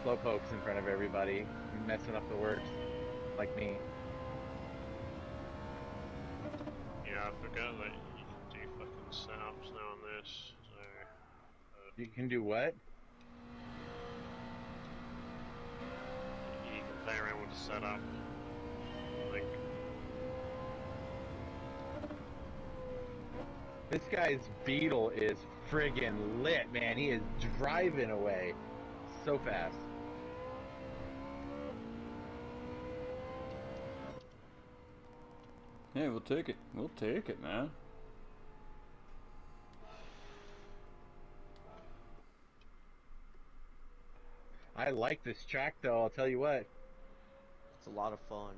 slowpokes in front of everybody messing up the works like me. Yeah, I forgot that you can do fucking setups now on this. So, You can do what? you can play around with the setup. I think. This guy's Beetle is friggin' lit, man. He is driving away so fast. Hey, we'll take it. We'll take it, man. I like this track though, I'll tell you what. It's a lot of fun.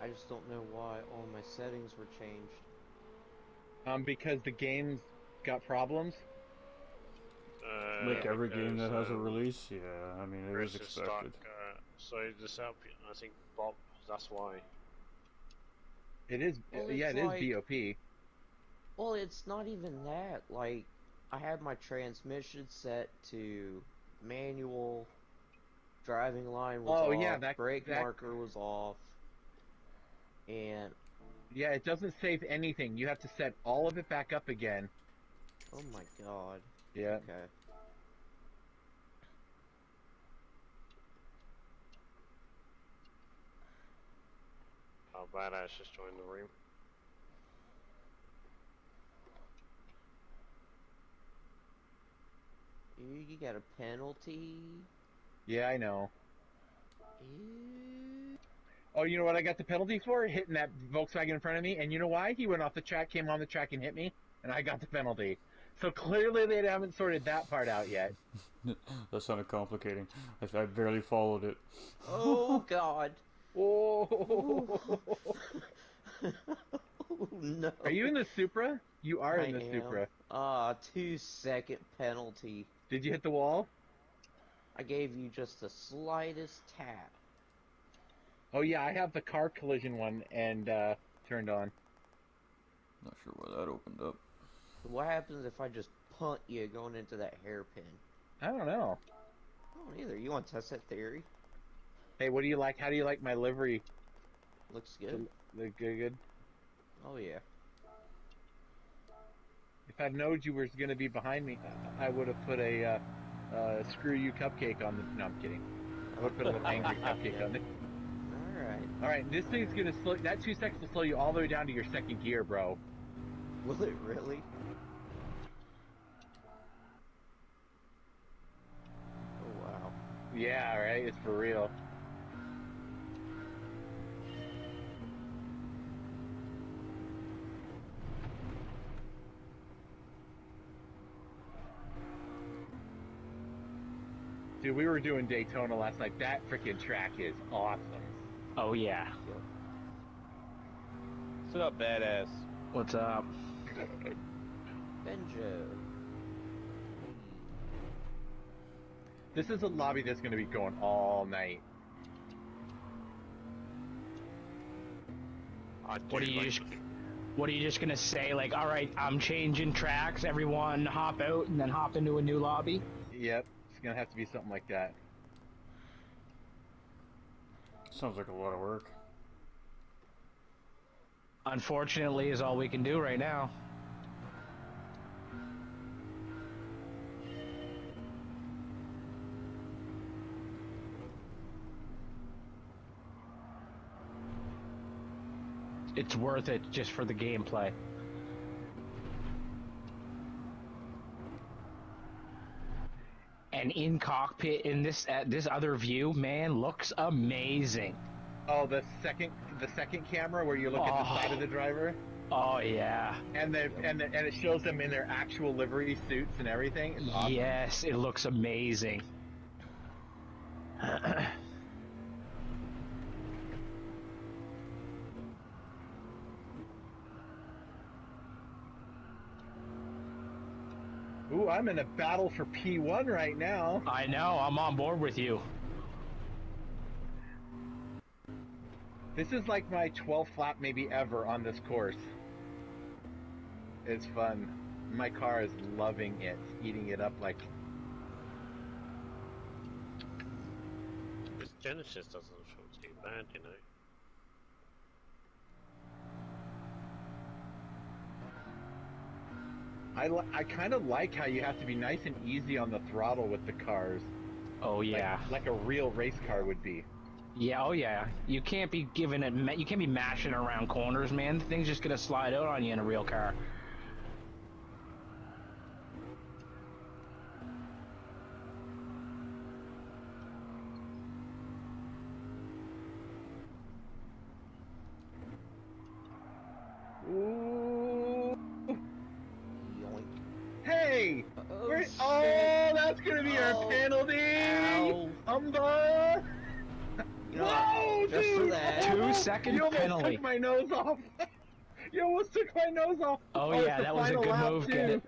I just don't know why all my settings were changed. Because the game's got problems. Like every game that has a because, release, yeah. I mean, it was Chris is stuck, expected. so the setup, I think Bob, that's why. It is, Well, yeah, it's it is like- BOP. Well, it's not even that. Like, I had my transmission set to manual, driving line was Oh, off, yeah, that- brake that- marker was off, and Yeah, it doesn't save anything. You have to set all of it back up again. oh my god. Yeah. Okay. Oh, badass just joined the room. You got a penalty. Yeah, I know. Ew. Oh, you know what I got the penalty for? Hitting that Volkswagen in front of me. And you know why? He went off the track, came on the track, and hit me. And I got the penalty. So clearly they haven't sorted that part out yet. That sounded complicating. I barely followed it. Oh God. Oh. Oh no. Are you in the Supra? You are in the am. Supra. 2-second penalty. Did you hit the wall? I gave you just the slightest tap. Oh yeah, I have the car collision one and turned on. Not sure why that opened up. What happens if I just punt you going into that hairpin? I don't know. I don't either. You want to test that theory? Hey, what do you like? How do you like my livery? Looks good. Look good. Oh yeah. If I'd known you were going to be behind me, I would have put a screw you cupcake on the. No, I'm kidding. I would have put a little angry cupcake on it. All right, this thing's going to slow. That 2 seconds will slow you all the way down to your second gear, bro. Will it really? Oh wow. Yeah, right. It's for real. Dude, we were doing Daytona last night. That freaking track is awesome. Oh yeah. What's up, badass? What's up? Benjo. This is a lobby that's going to be going all night. What are you just gonna say? Like, all right, I'm changing tracks. Everyone, hop out and then hop into a new lobby. Yep, it's going to have to be something like that. Sounds like a lot of work. Unfortunately, is all we can do right now. It's worth it just for the gameplay. And in cockpit, in this other view, man, looks amazing. Oh, the second camera where you look at the side of the driver. Oh yeah. And it shows them in their actual livery suits and everything. It's awesome. Yes, it looks amazing. Ooh, I'm in a battle for P1 right now. I know, I'm on board with you. This is like my 12th lap maybe ever on this course. It's fun. My car is loving it, eating it up like... This Genesis doesn't feel too bad, you know. I kind of like how you have to be nice and easy on the throttle with the cars. Oh yeah. Like a real race car would be. Yeah, oh yeah. You can't be giving it. You can't be mashing around corners, man. The thing's just gonna slide out on you in a real car. Ooh. Yoink. Hey! Oh, oh, that's gonna be our Oh, penalty! ow. Umba! You know, Whoa, just dude! for that. 2-second You almost penalty. took my nose off! You almost took my nose off! Oh it's yeah, the that was a final good lap, move. too. Get it?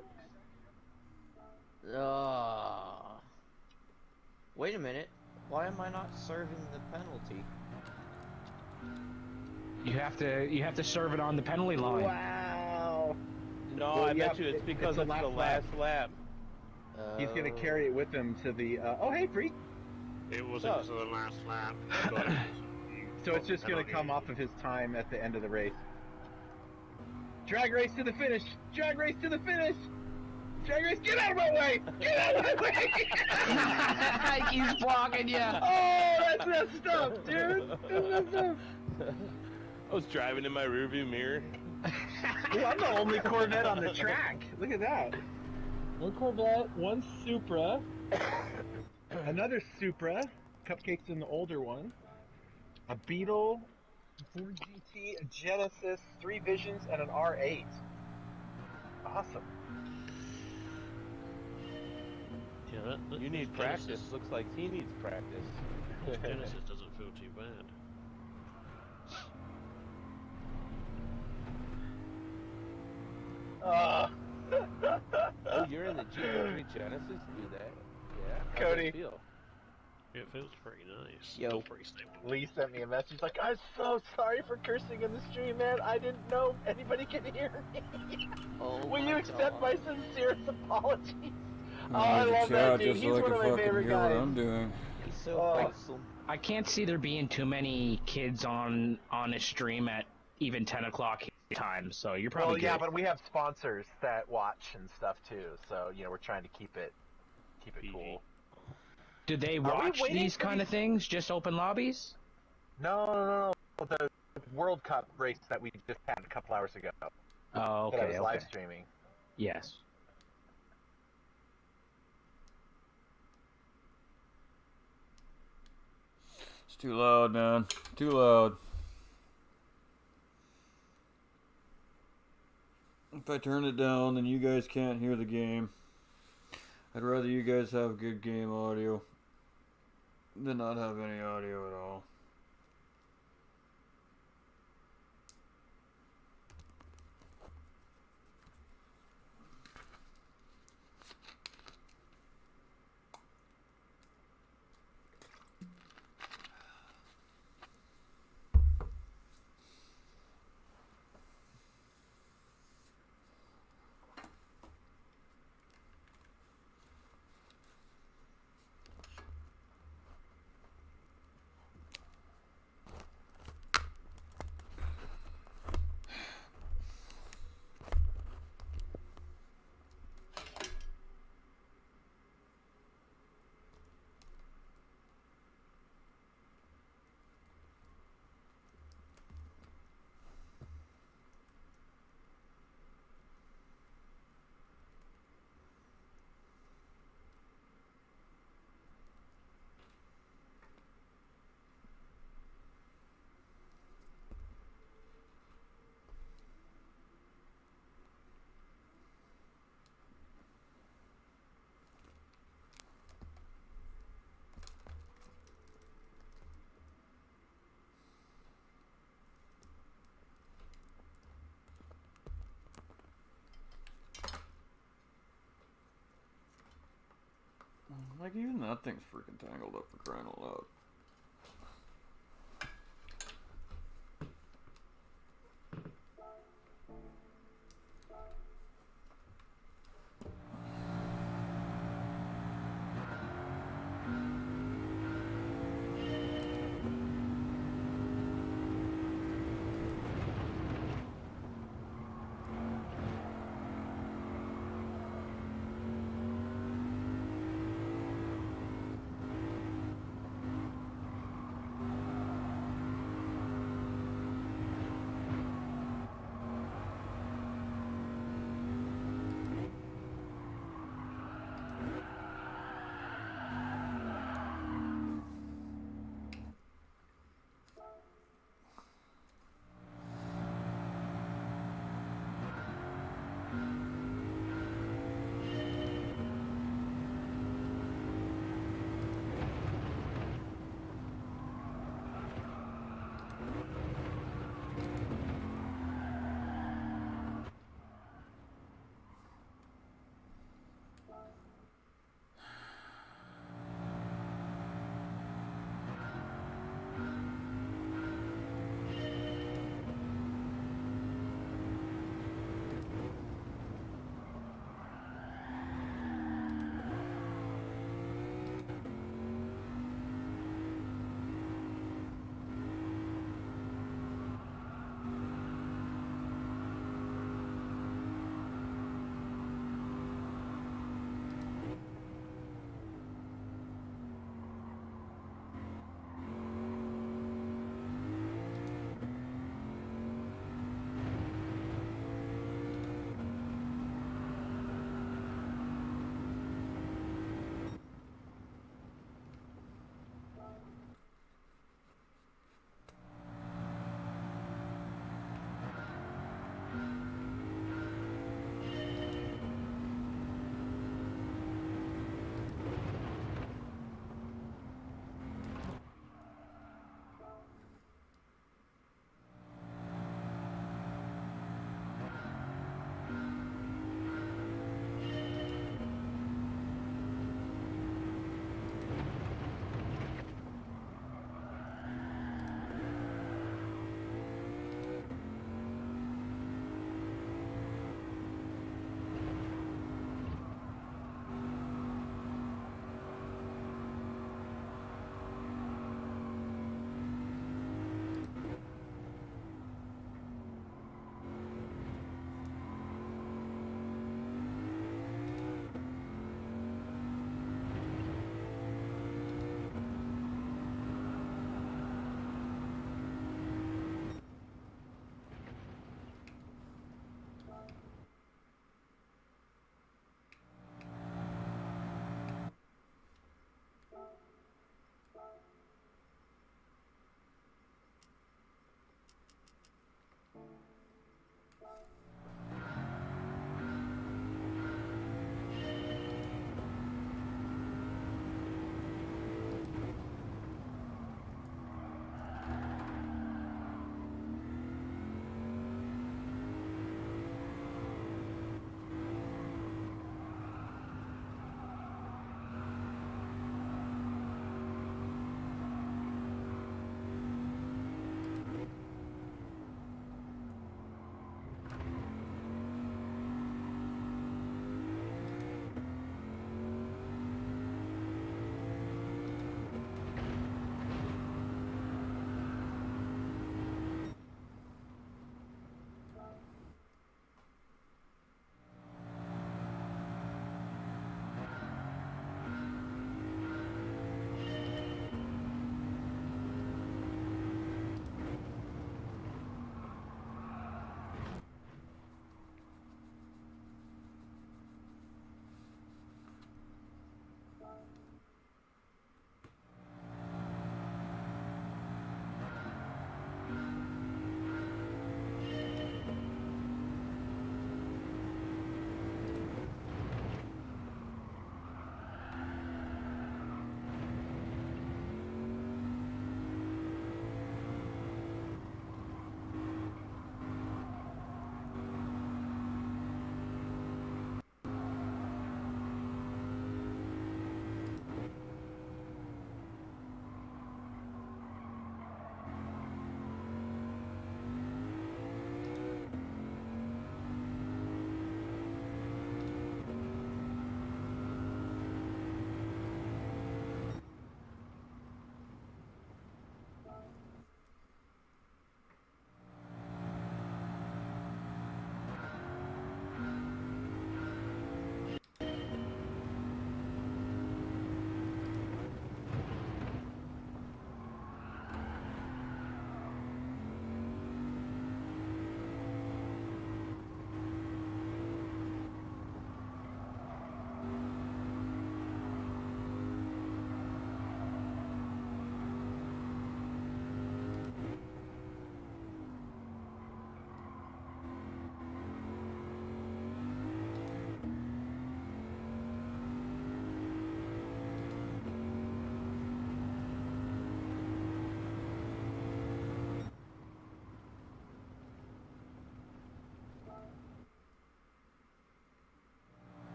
Wait a minute. Why am I not serving the penalty? You have to serve it on the penalty line. Wow! No, Well, I yeah, bet you it's because it's it's the the last last lap. He's gonna carry it with him to the, oh hey, Free! It wasn't Oh. until the last lap. You got it. So it's just gonna come off of his time at the end of the race. Drag race to the finish! Drag race to the finish! Drag race, get out of my way! Get out of my way! He's blocking you. Oh, that's messed up, dude! That's messed up! I was driving in my rearview mirror. Hey, I'm the only Corvette on the track. Look at that. One Corvette, one Supra, Another Supra. Cupcake's in the older one. A Beetle, a Ford GT, a Genesis, 3 Visions, and an R8. Awesome. Yeah, You need practice. Looks like he needs practice. Genesis doesn't feel too bad. Oh, you're in the GT3 Genesis? Do that? Yeah. How's Cody. that feel? It feels pretty nice. Yo. Feels pretty stable. Lee sent me a message like, I'm so sorry for cursing in the stream, man. I didn't know anybody could hear me. Oh Will my you accept God. my sincerest apologies? Oh, I I love that dude. just He's so I one can of my fucking favorite hear what guys. I'm doing. He's so wholesome. I can't see there being too many kids on a stream at even 10 o'clock time, so you're probably Well, yeah, good. but we have sponsors that watch and stuff too, so we're trying to keep it cool. Do they Are we watch waiting these for kind of things? Just open lobbies? No. The World Cup race that we just had a couple hours ago. Oh, That I okay, was okay. live streaming. Yes. It's too loud, man. Too loud. If I turn it down, then you guys can't hear the game. I'd rather you guys have good game audio than not have any audio at all. Like, even that thing's freaking tangled up for crying out loud.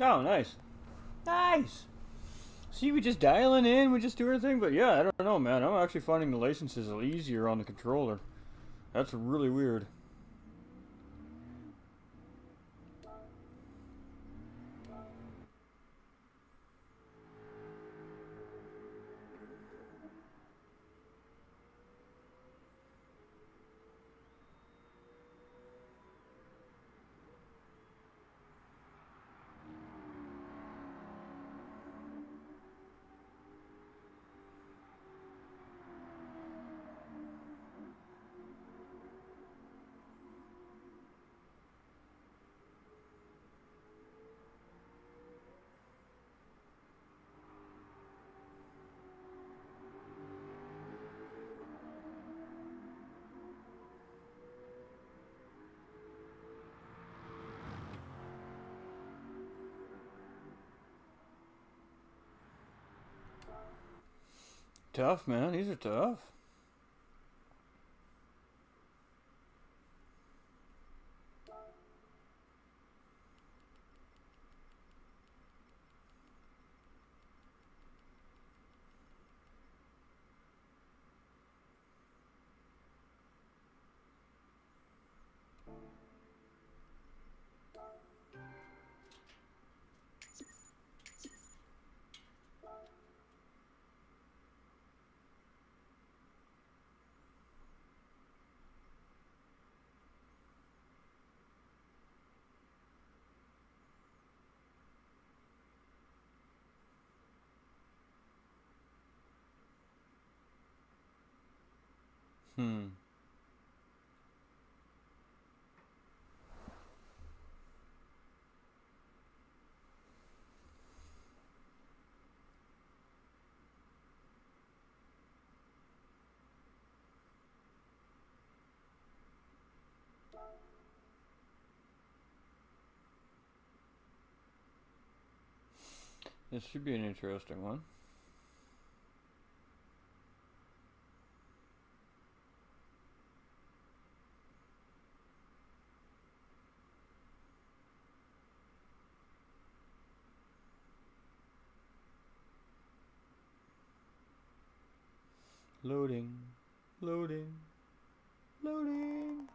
Oh, nice. Nice! See, we just dialing in, we just do everything, but yeah, I don't know, man. I'm actually finding the licenses a little easier on the controller. That's really weird. Tough, man. These are tough. Hmm. This should be an interesting one. Loading, loading, loading.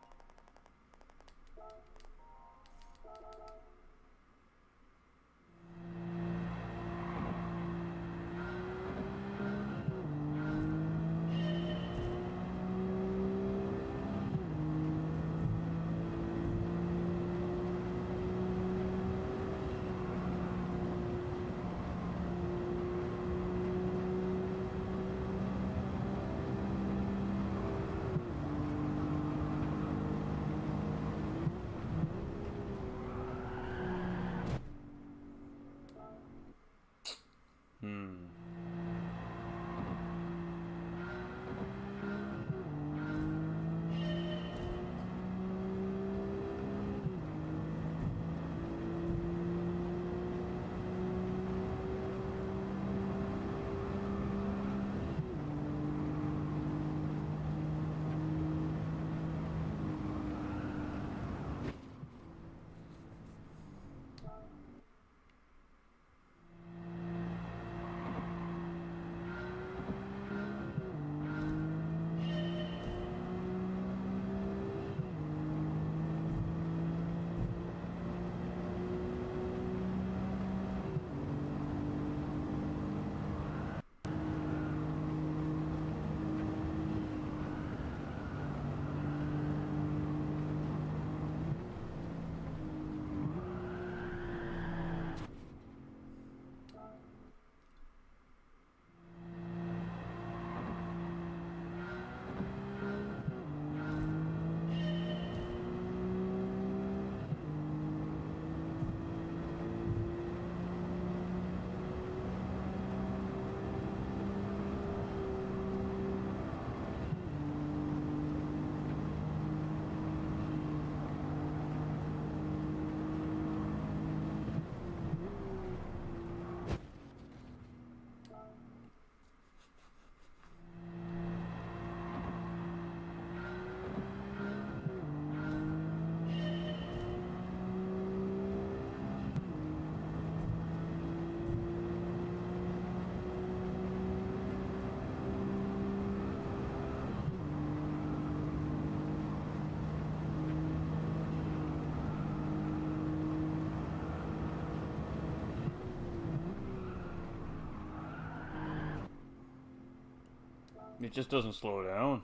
It just doesn't slow down.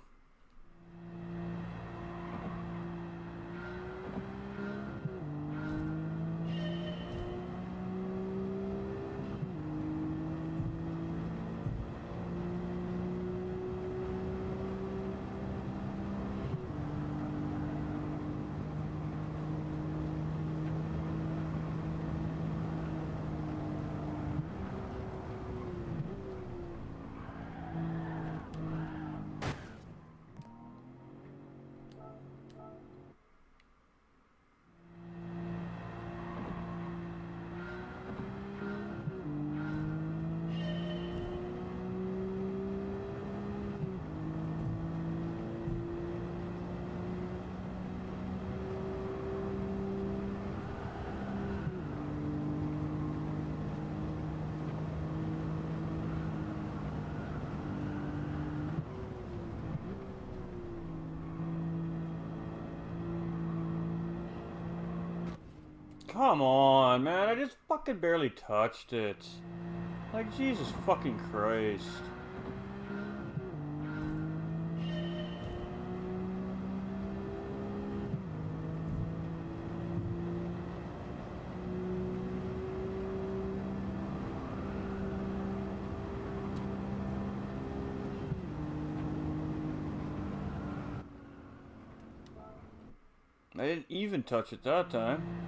Come on, man. I just fucking barely touched it. Like, Jesus fucking Christ. I didn't even touch it that time.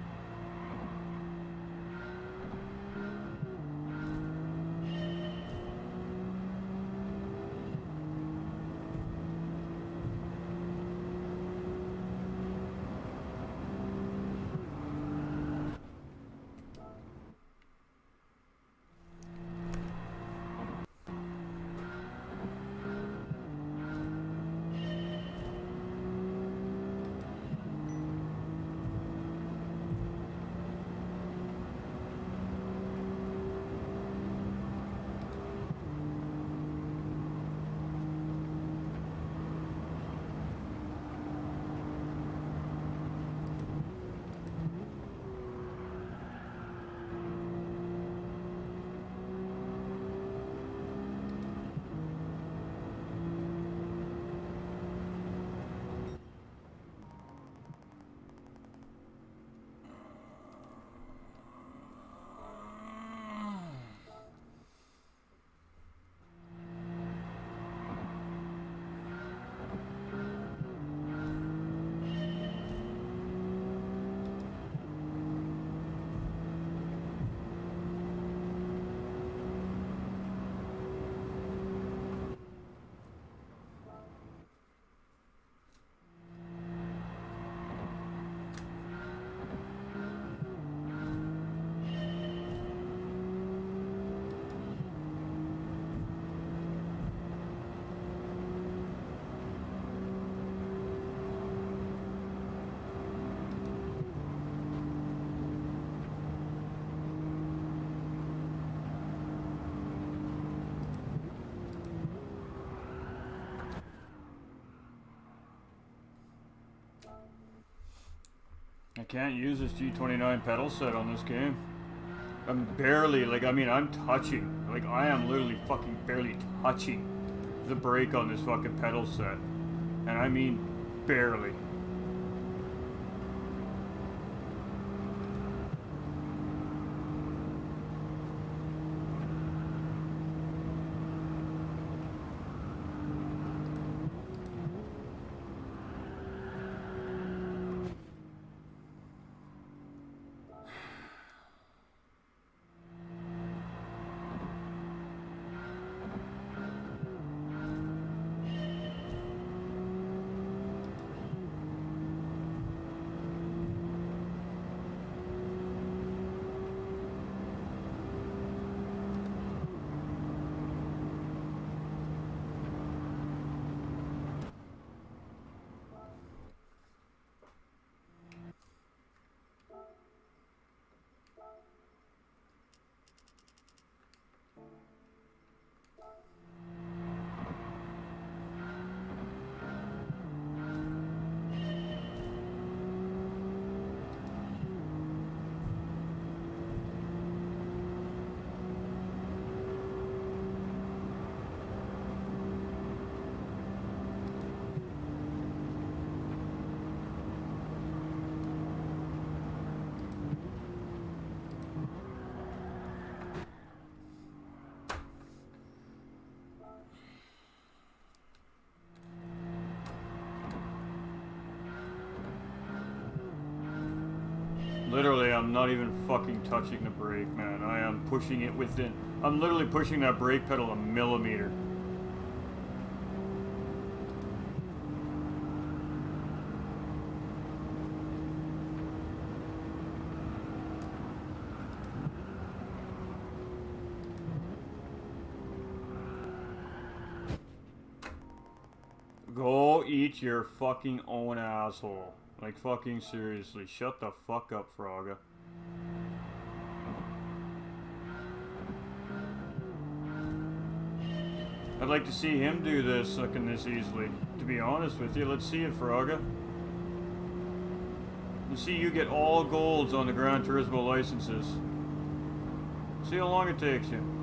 I can't use this G29 pedal set on this game. I'm barely, like, I mean, I'm touching. Like, I am literally fucking barely touching the brake on this fucking pedal set. And I mean, barely. I'm not even fucking touching the brake, man. I am pushing it within... I'm literally pushing that brake pedal a millimeter. Go eat your fucking own asshole. Like, fucking seriously. Shut the fuck up, Fraga. I'd like to see him do this, looking this easily. To be honest with you, let's see it, Fraga. Let's see you get all golds on the Gran Turismo licenses. See how long it takes you.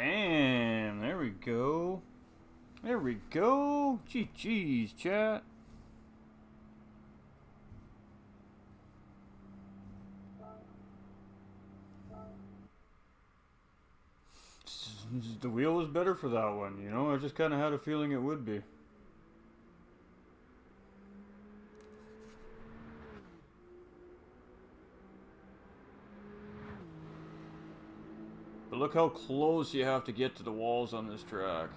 Bam! There we go. There we go. GG's, chat. The wheel was better for that one, you know? I just kind of had a feeling it would be. But look how close you have to get to the walls on this track.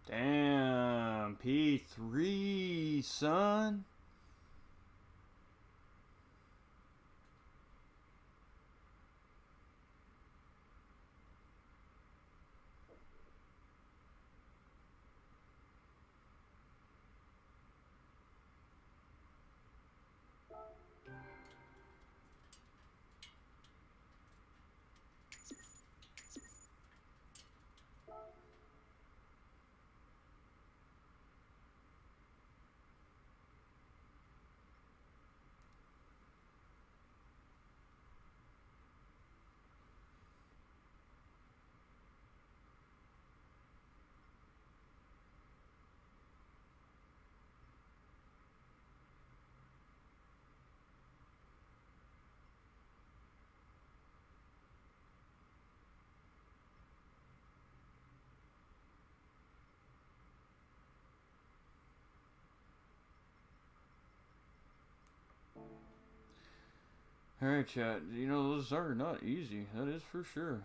Damn, P3, son. Alright, chat. You know, those are not easy. That is for sure.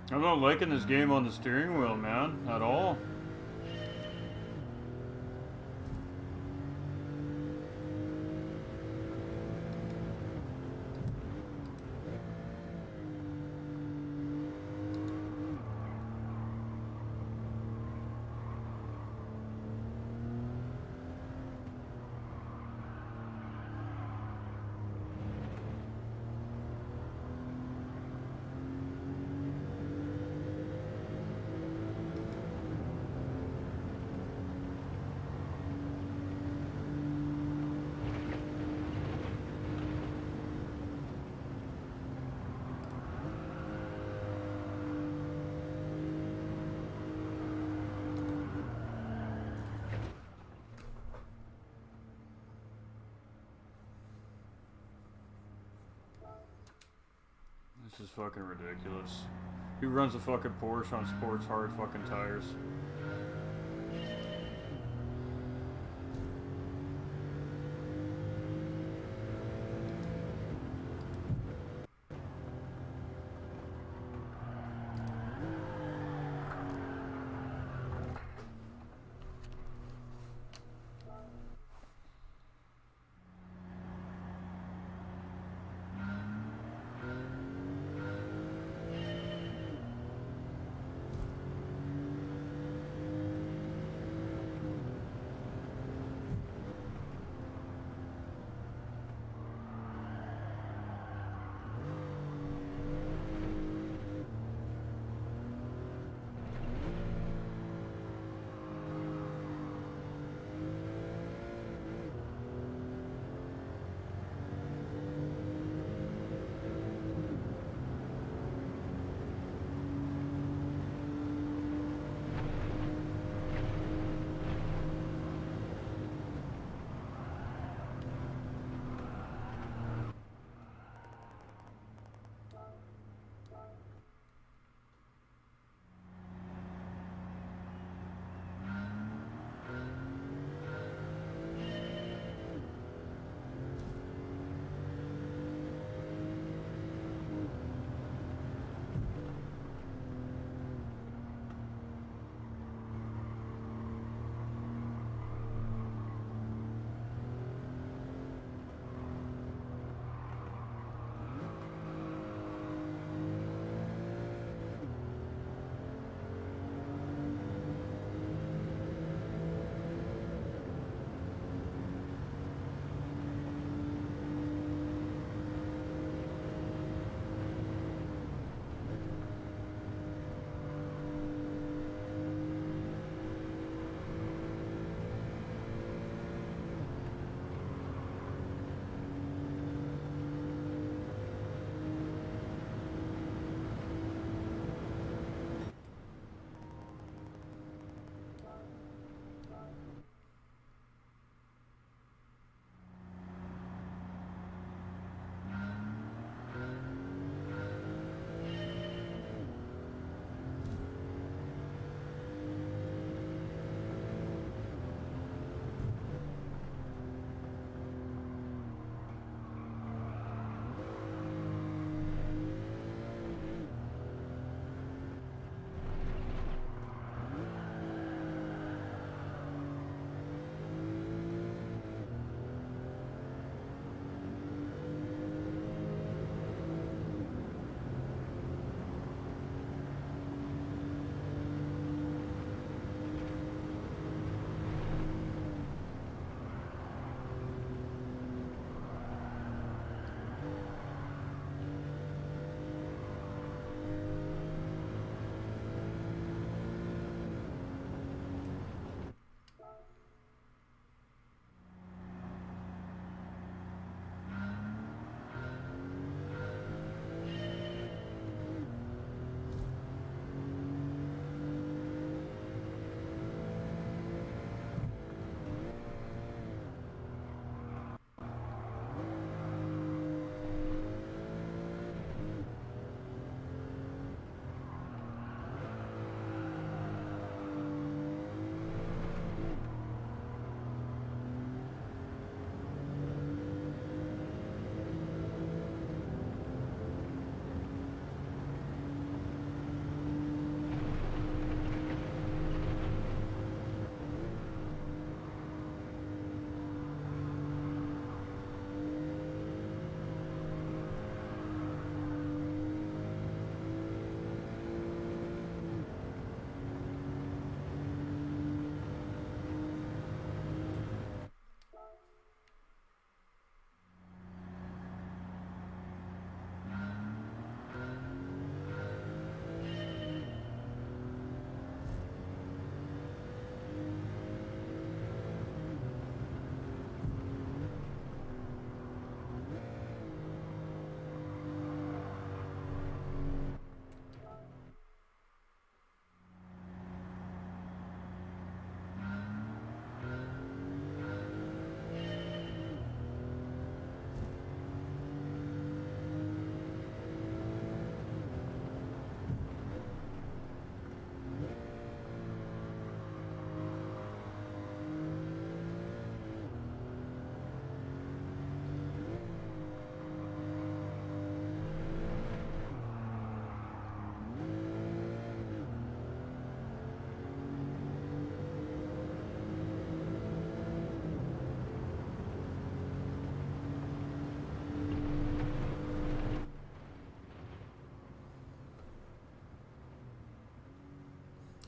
I'm not liking this game on the steering wheel, man, at all. This is fucking ridiculous. Who runs a fucking Porsche on sports hard fucking tires?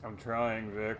I'm trying, Vic.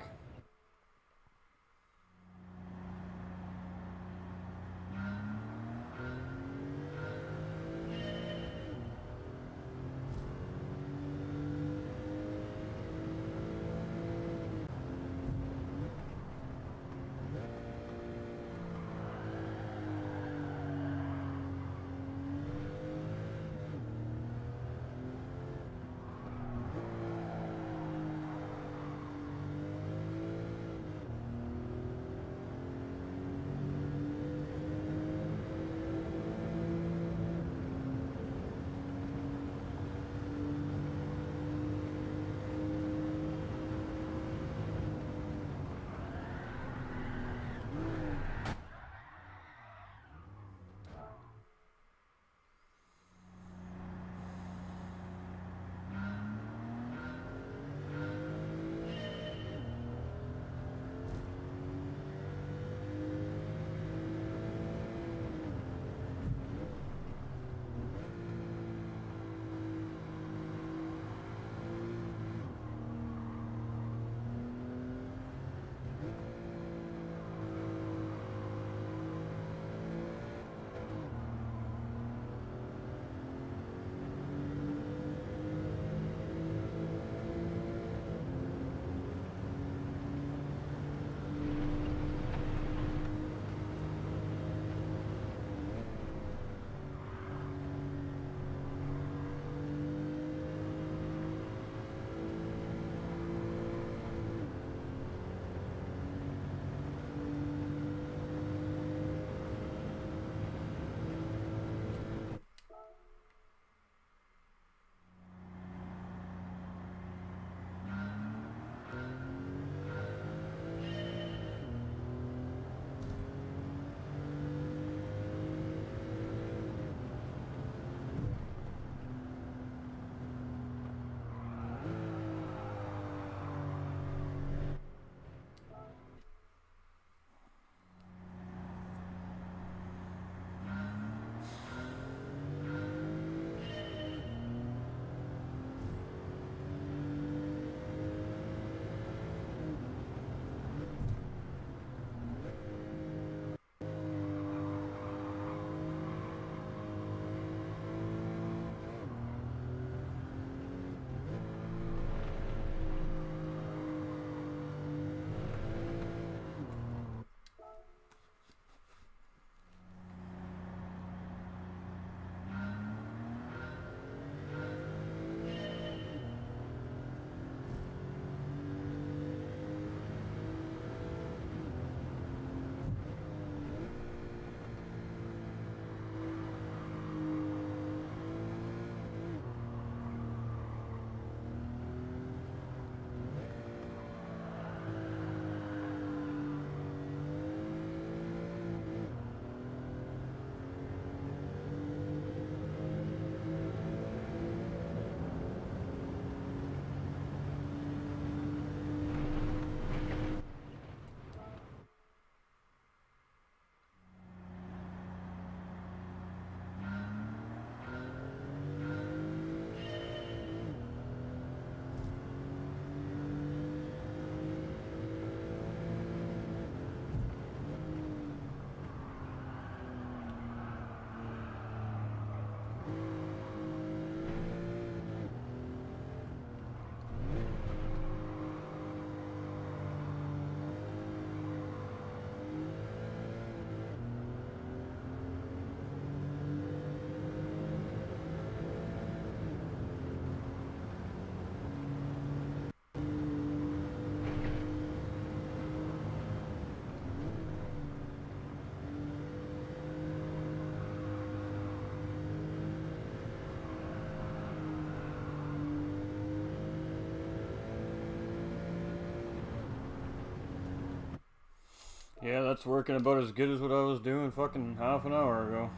Yeah, that's working about as good as what I was doing fucking half an hour ago.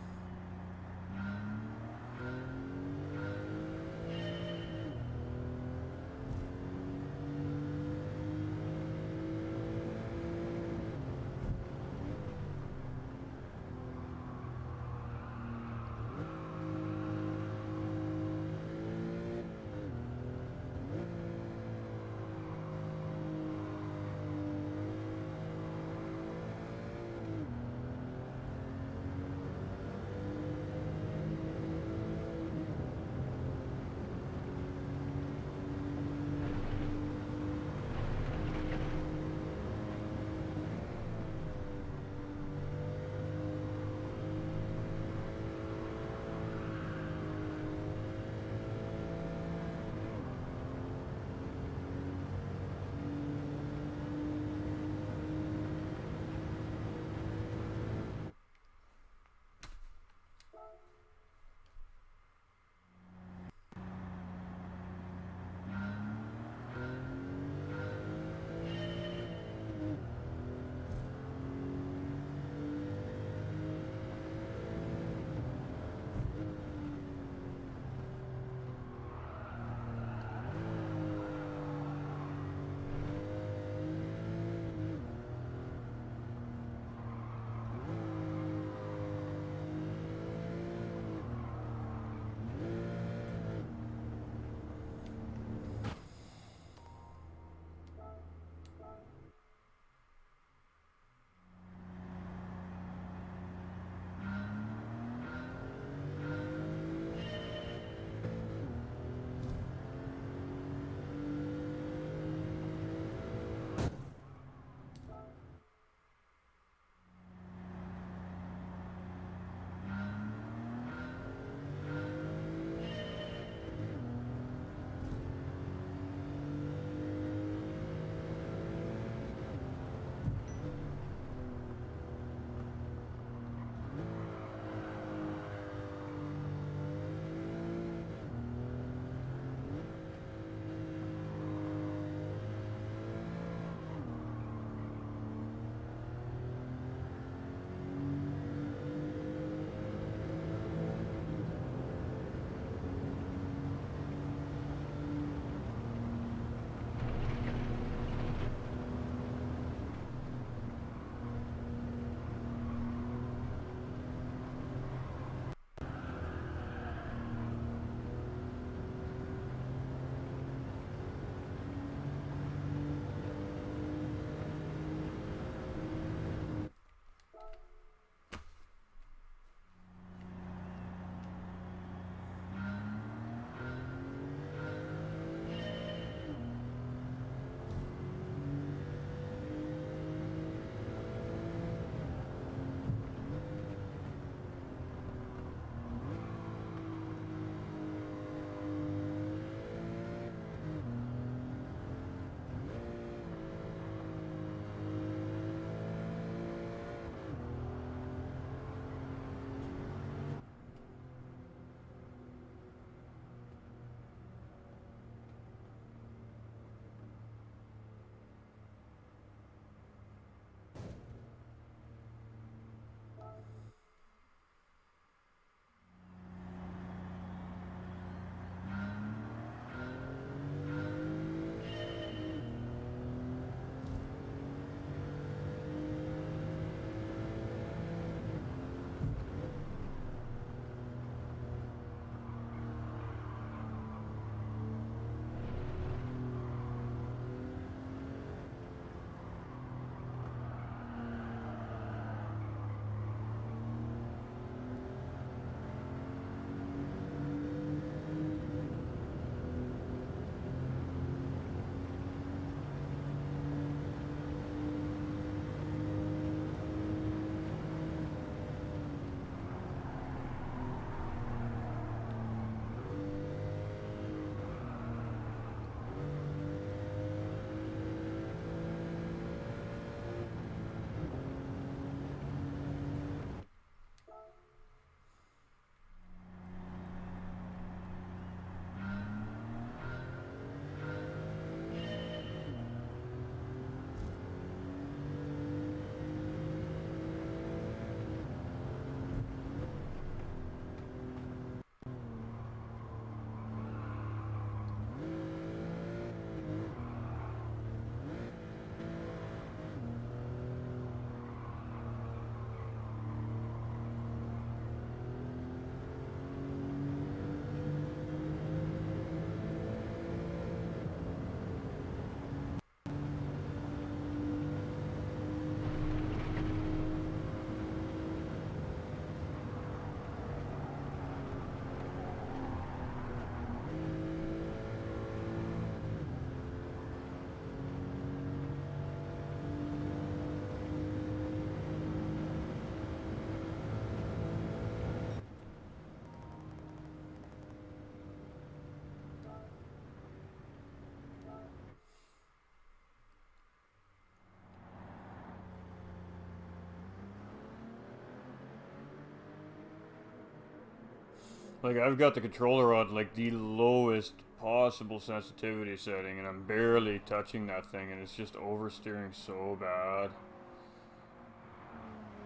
Like, I've got the controller on, like, the lowest possible sensitivity setting, and I'm barely touching that thing, and it's just oversteering so bad.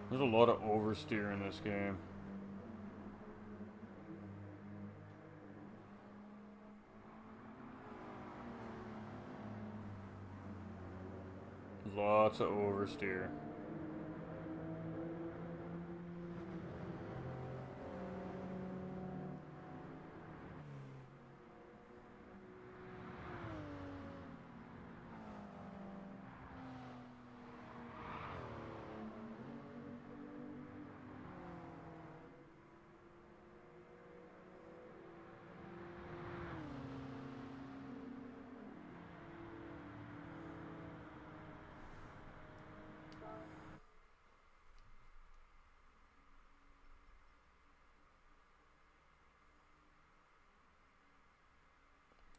There's a lot of oversteer in this game. Lots of oversteer.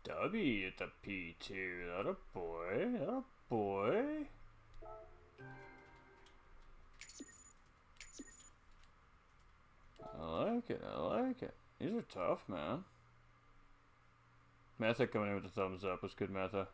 W at the P2, that a boy, that a boy. I like it, I like it. These are tough, man. Meta coming in with the thumbs up, was good, Meta.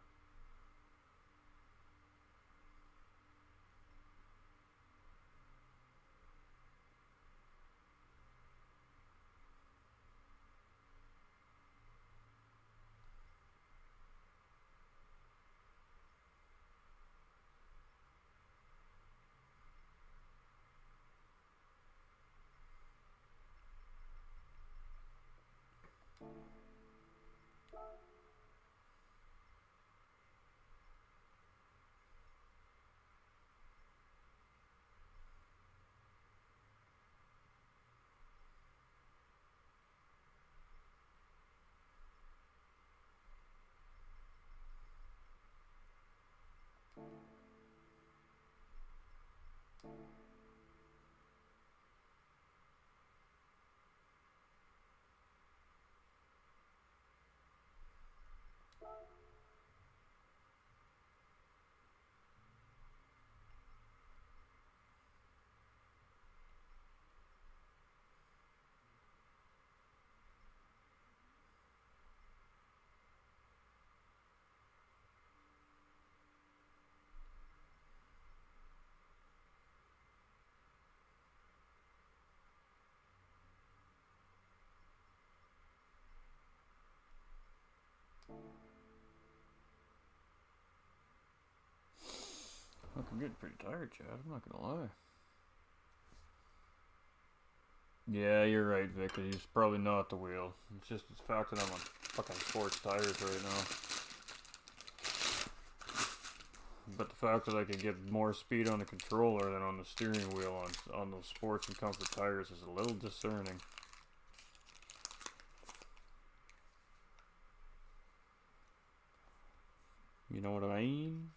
Look, I'm getting pretty tired, Chad, I'm not gonna lie. Yeah, you're right, Vic. He's probably not the wheel. It's just the fact that I'm on fucking sports tires right now. But the fact that I can get more speed on the controller than on the steering wheel on those sports and comfort tires is a little discerning. You know what I mean?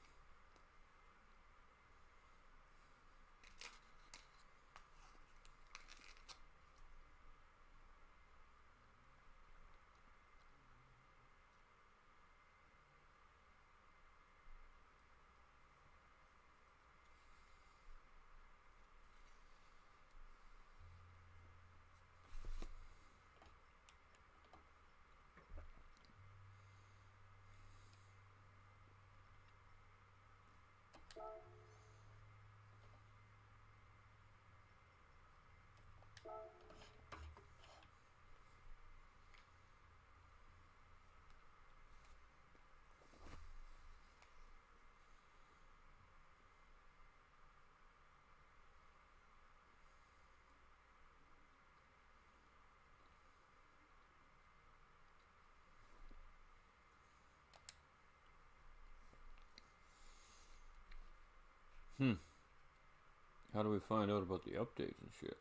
How do we find out about the updates and shit?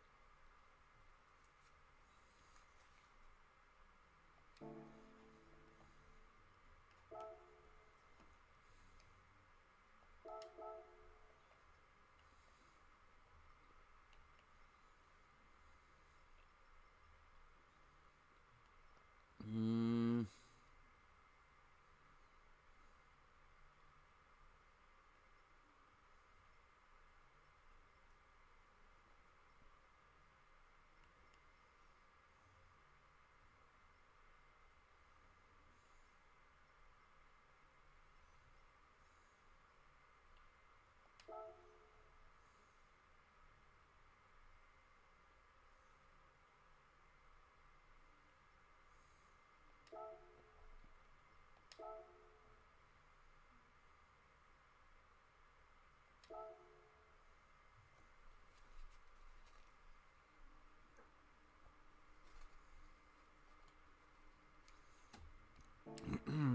Huh.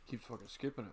Keeps fucking skipping it.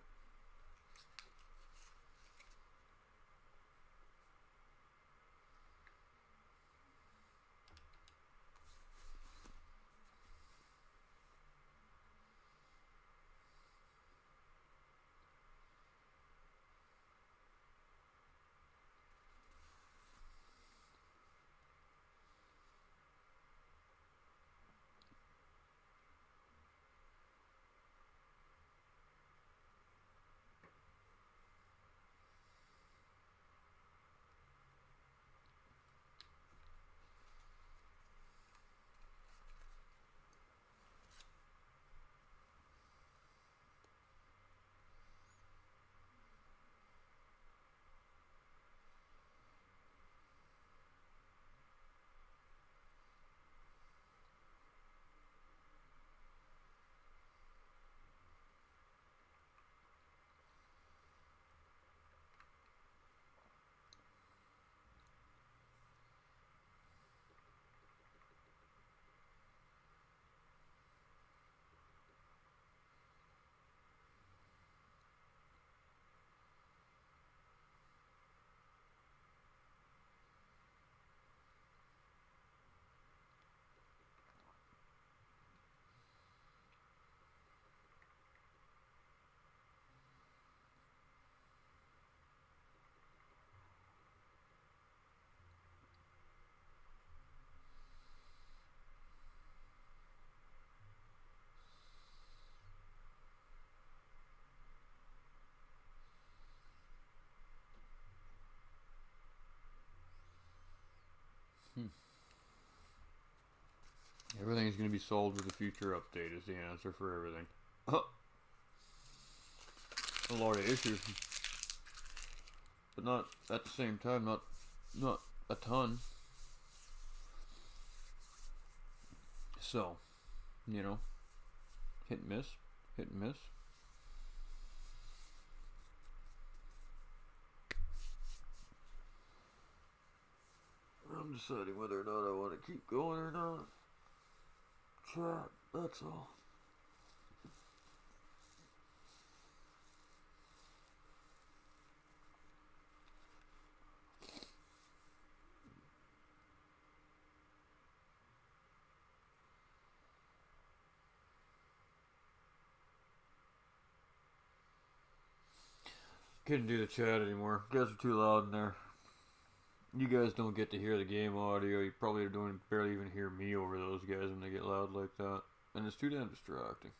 Everything's going to be solved with a future update is the answer for everything. A lot of issues, but not at the same time, not a ton. So, you know, hit and miss, hit and miss. I'm deciding whether or not I want to keep going or not. Chat, that's all. Couldn't do the chat anymore. You guys are too loud in there. You guys don't get to hear the game audio. You probably don't barely even hear me over those guys when they get loud like that. And it's too damn distracting.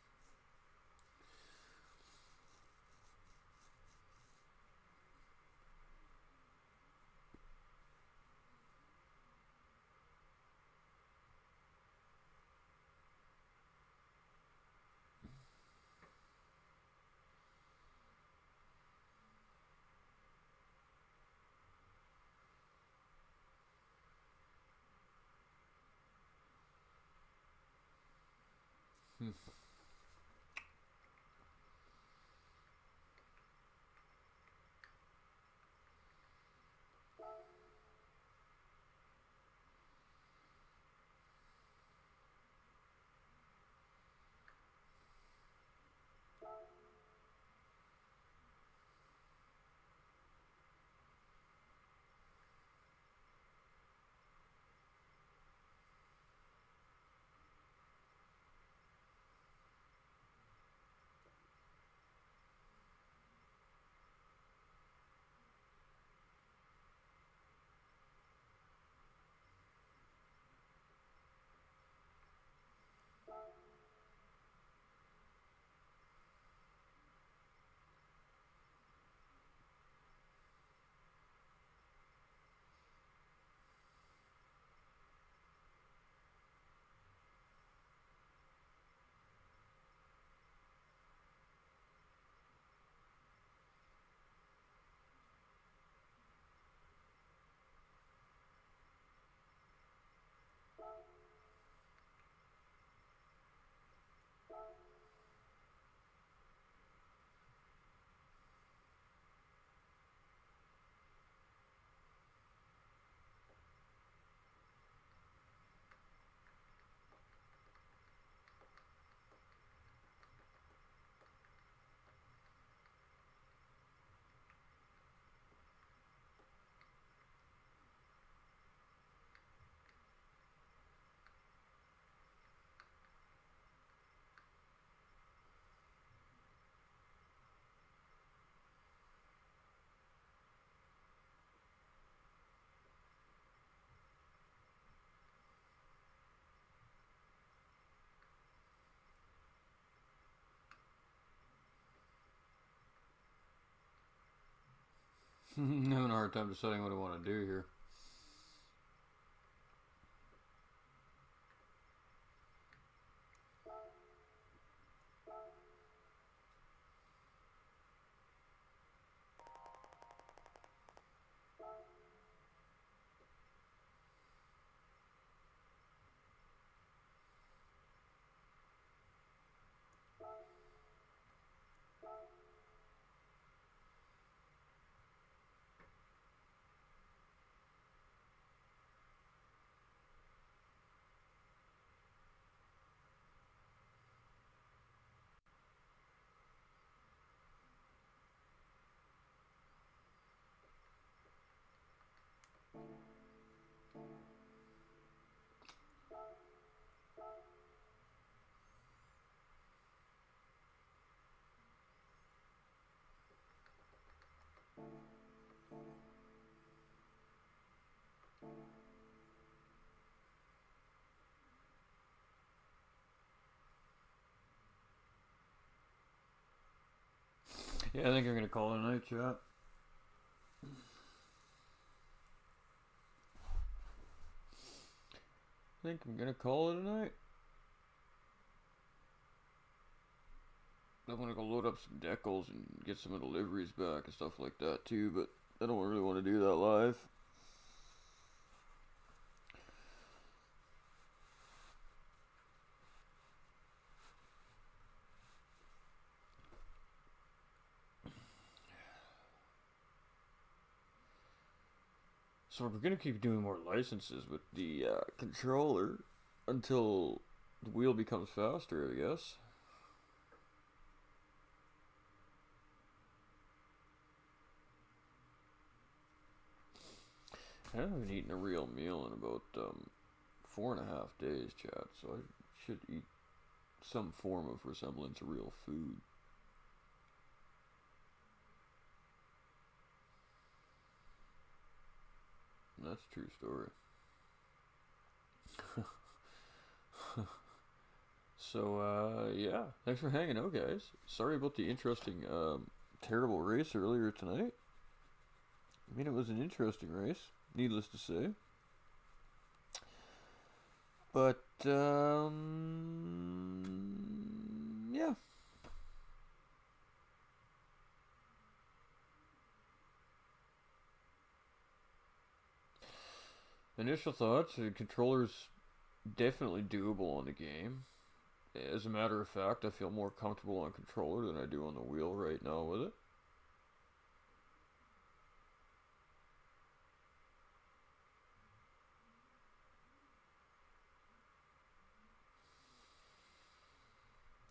I'm having a hard time deciding what I want to do here. Yeah, I think I'm gonna call it a night, chat. I think I'm gonna call it a night. I want to go load up some decals and get some of the liveries back and stuff like that too, but I don't really want to do that live. So we're gonna keep doing more licenses with the controller until the wheel becomes faster, I guess. I haven't eaten a real meal in about 4.5 days, chat, so I should eat some form of resemblance of real food. That's a true story. So, yeah. Thanks for hanging out, guys. Sorry about the interesting, terrible race earlier tonight. I mean, it was an interesting race, needless to say. But, yeah. Initial thoughts, the controller's definitely doable on the game. As a matter of fact, I feel more comfortable on controller than I do on the wheel right now with it.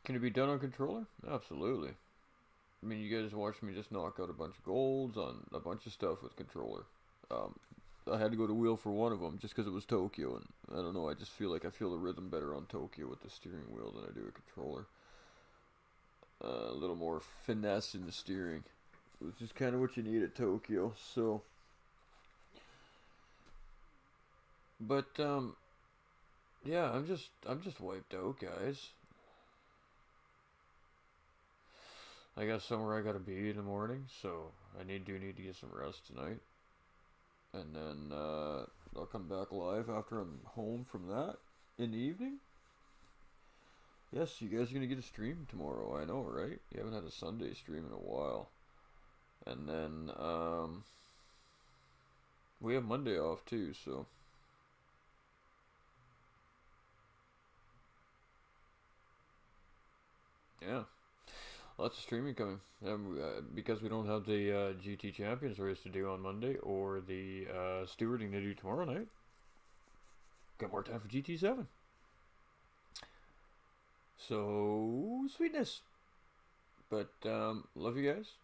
Can it be done on controller? Absolutely. I mean, you guys watched me just knock out a bunch of golds on a bunch of stuff with controller. I had to go to wheel for one of them just because it was Tokyo, and I don't know, I just feel like I feel the rhythm better on Tokyo with the steering wheel than I do a controller. A little more finesse in the steering, which is kind of what you need at Tokyo. So, but yeah, I'm just wiped out, guys. I got somewhere I gotta be in the morning, so I do need to get some rest tonight. And then I'll come back live after I'm home from that in the evening. Yes, you guys are gonna get a stream tomorrow, I know, right? You haven't had a Sunday stream in a while. And then we have Monday off too, so yeah. Lots of streaming coming. Because we don't have the GT Champions race to do on Monday or the stewarding to do tomorrow night. Got more time for GT7. So, sweetness. But, love you guys.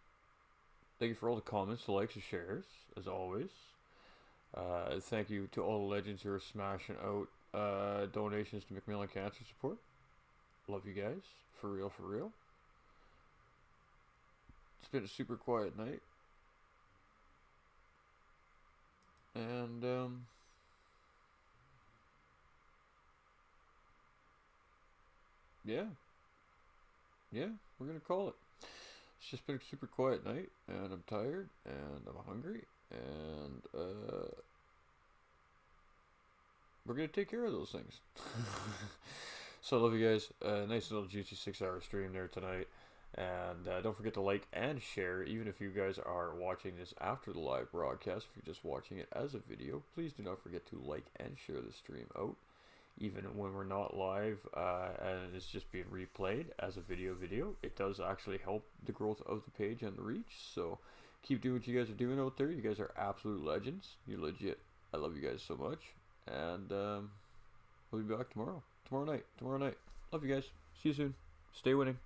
Thank you for all the comments, the likes, and shares, as always. Thank you to all the legends who are smashing out donations to MacMillan Cancer Support. Love you guys. For real, for real. It's been a super quiet night. And, yeah. Yeah, we're gonna call it. It's just been a super quiet night, and I'm tired, and I'm hungry, and, we're gonna take care of those things. So I love you guys. Nice little juicy 6-hour stream there tonight. And don't forget to like and share, even if you guys are watching this after the live broadcast. If you're just watching it as a video, please do not forget to like and share the stream out, even when we're not live and it's just being replayed as a video. It does actually help the growth of the page and the reach. So keep doing what you guys are doing out there. You guys are absolute legends. You're legit. I love you guys so much. And we'll be back tomorrow night. Love you guys. See you soon. Stay winning.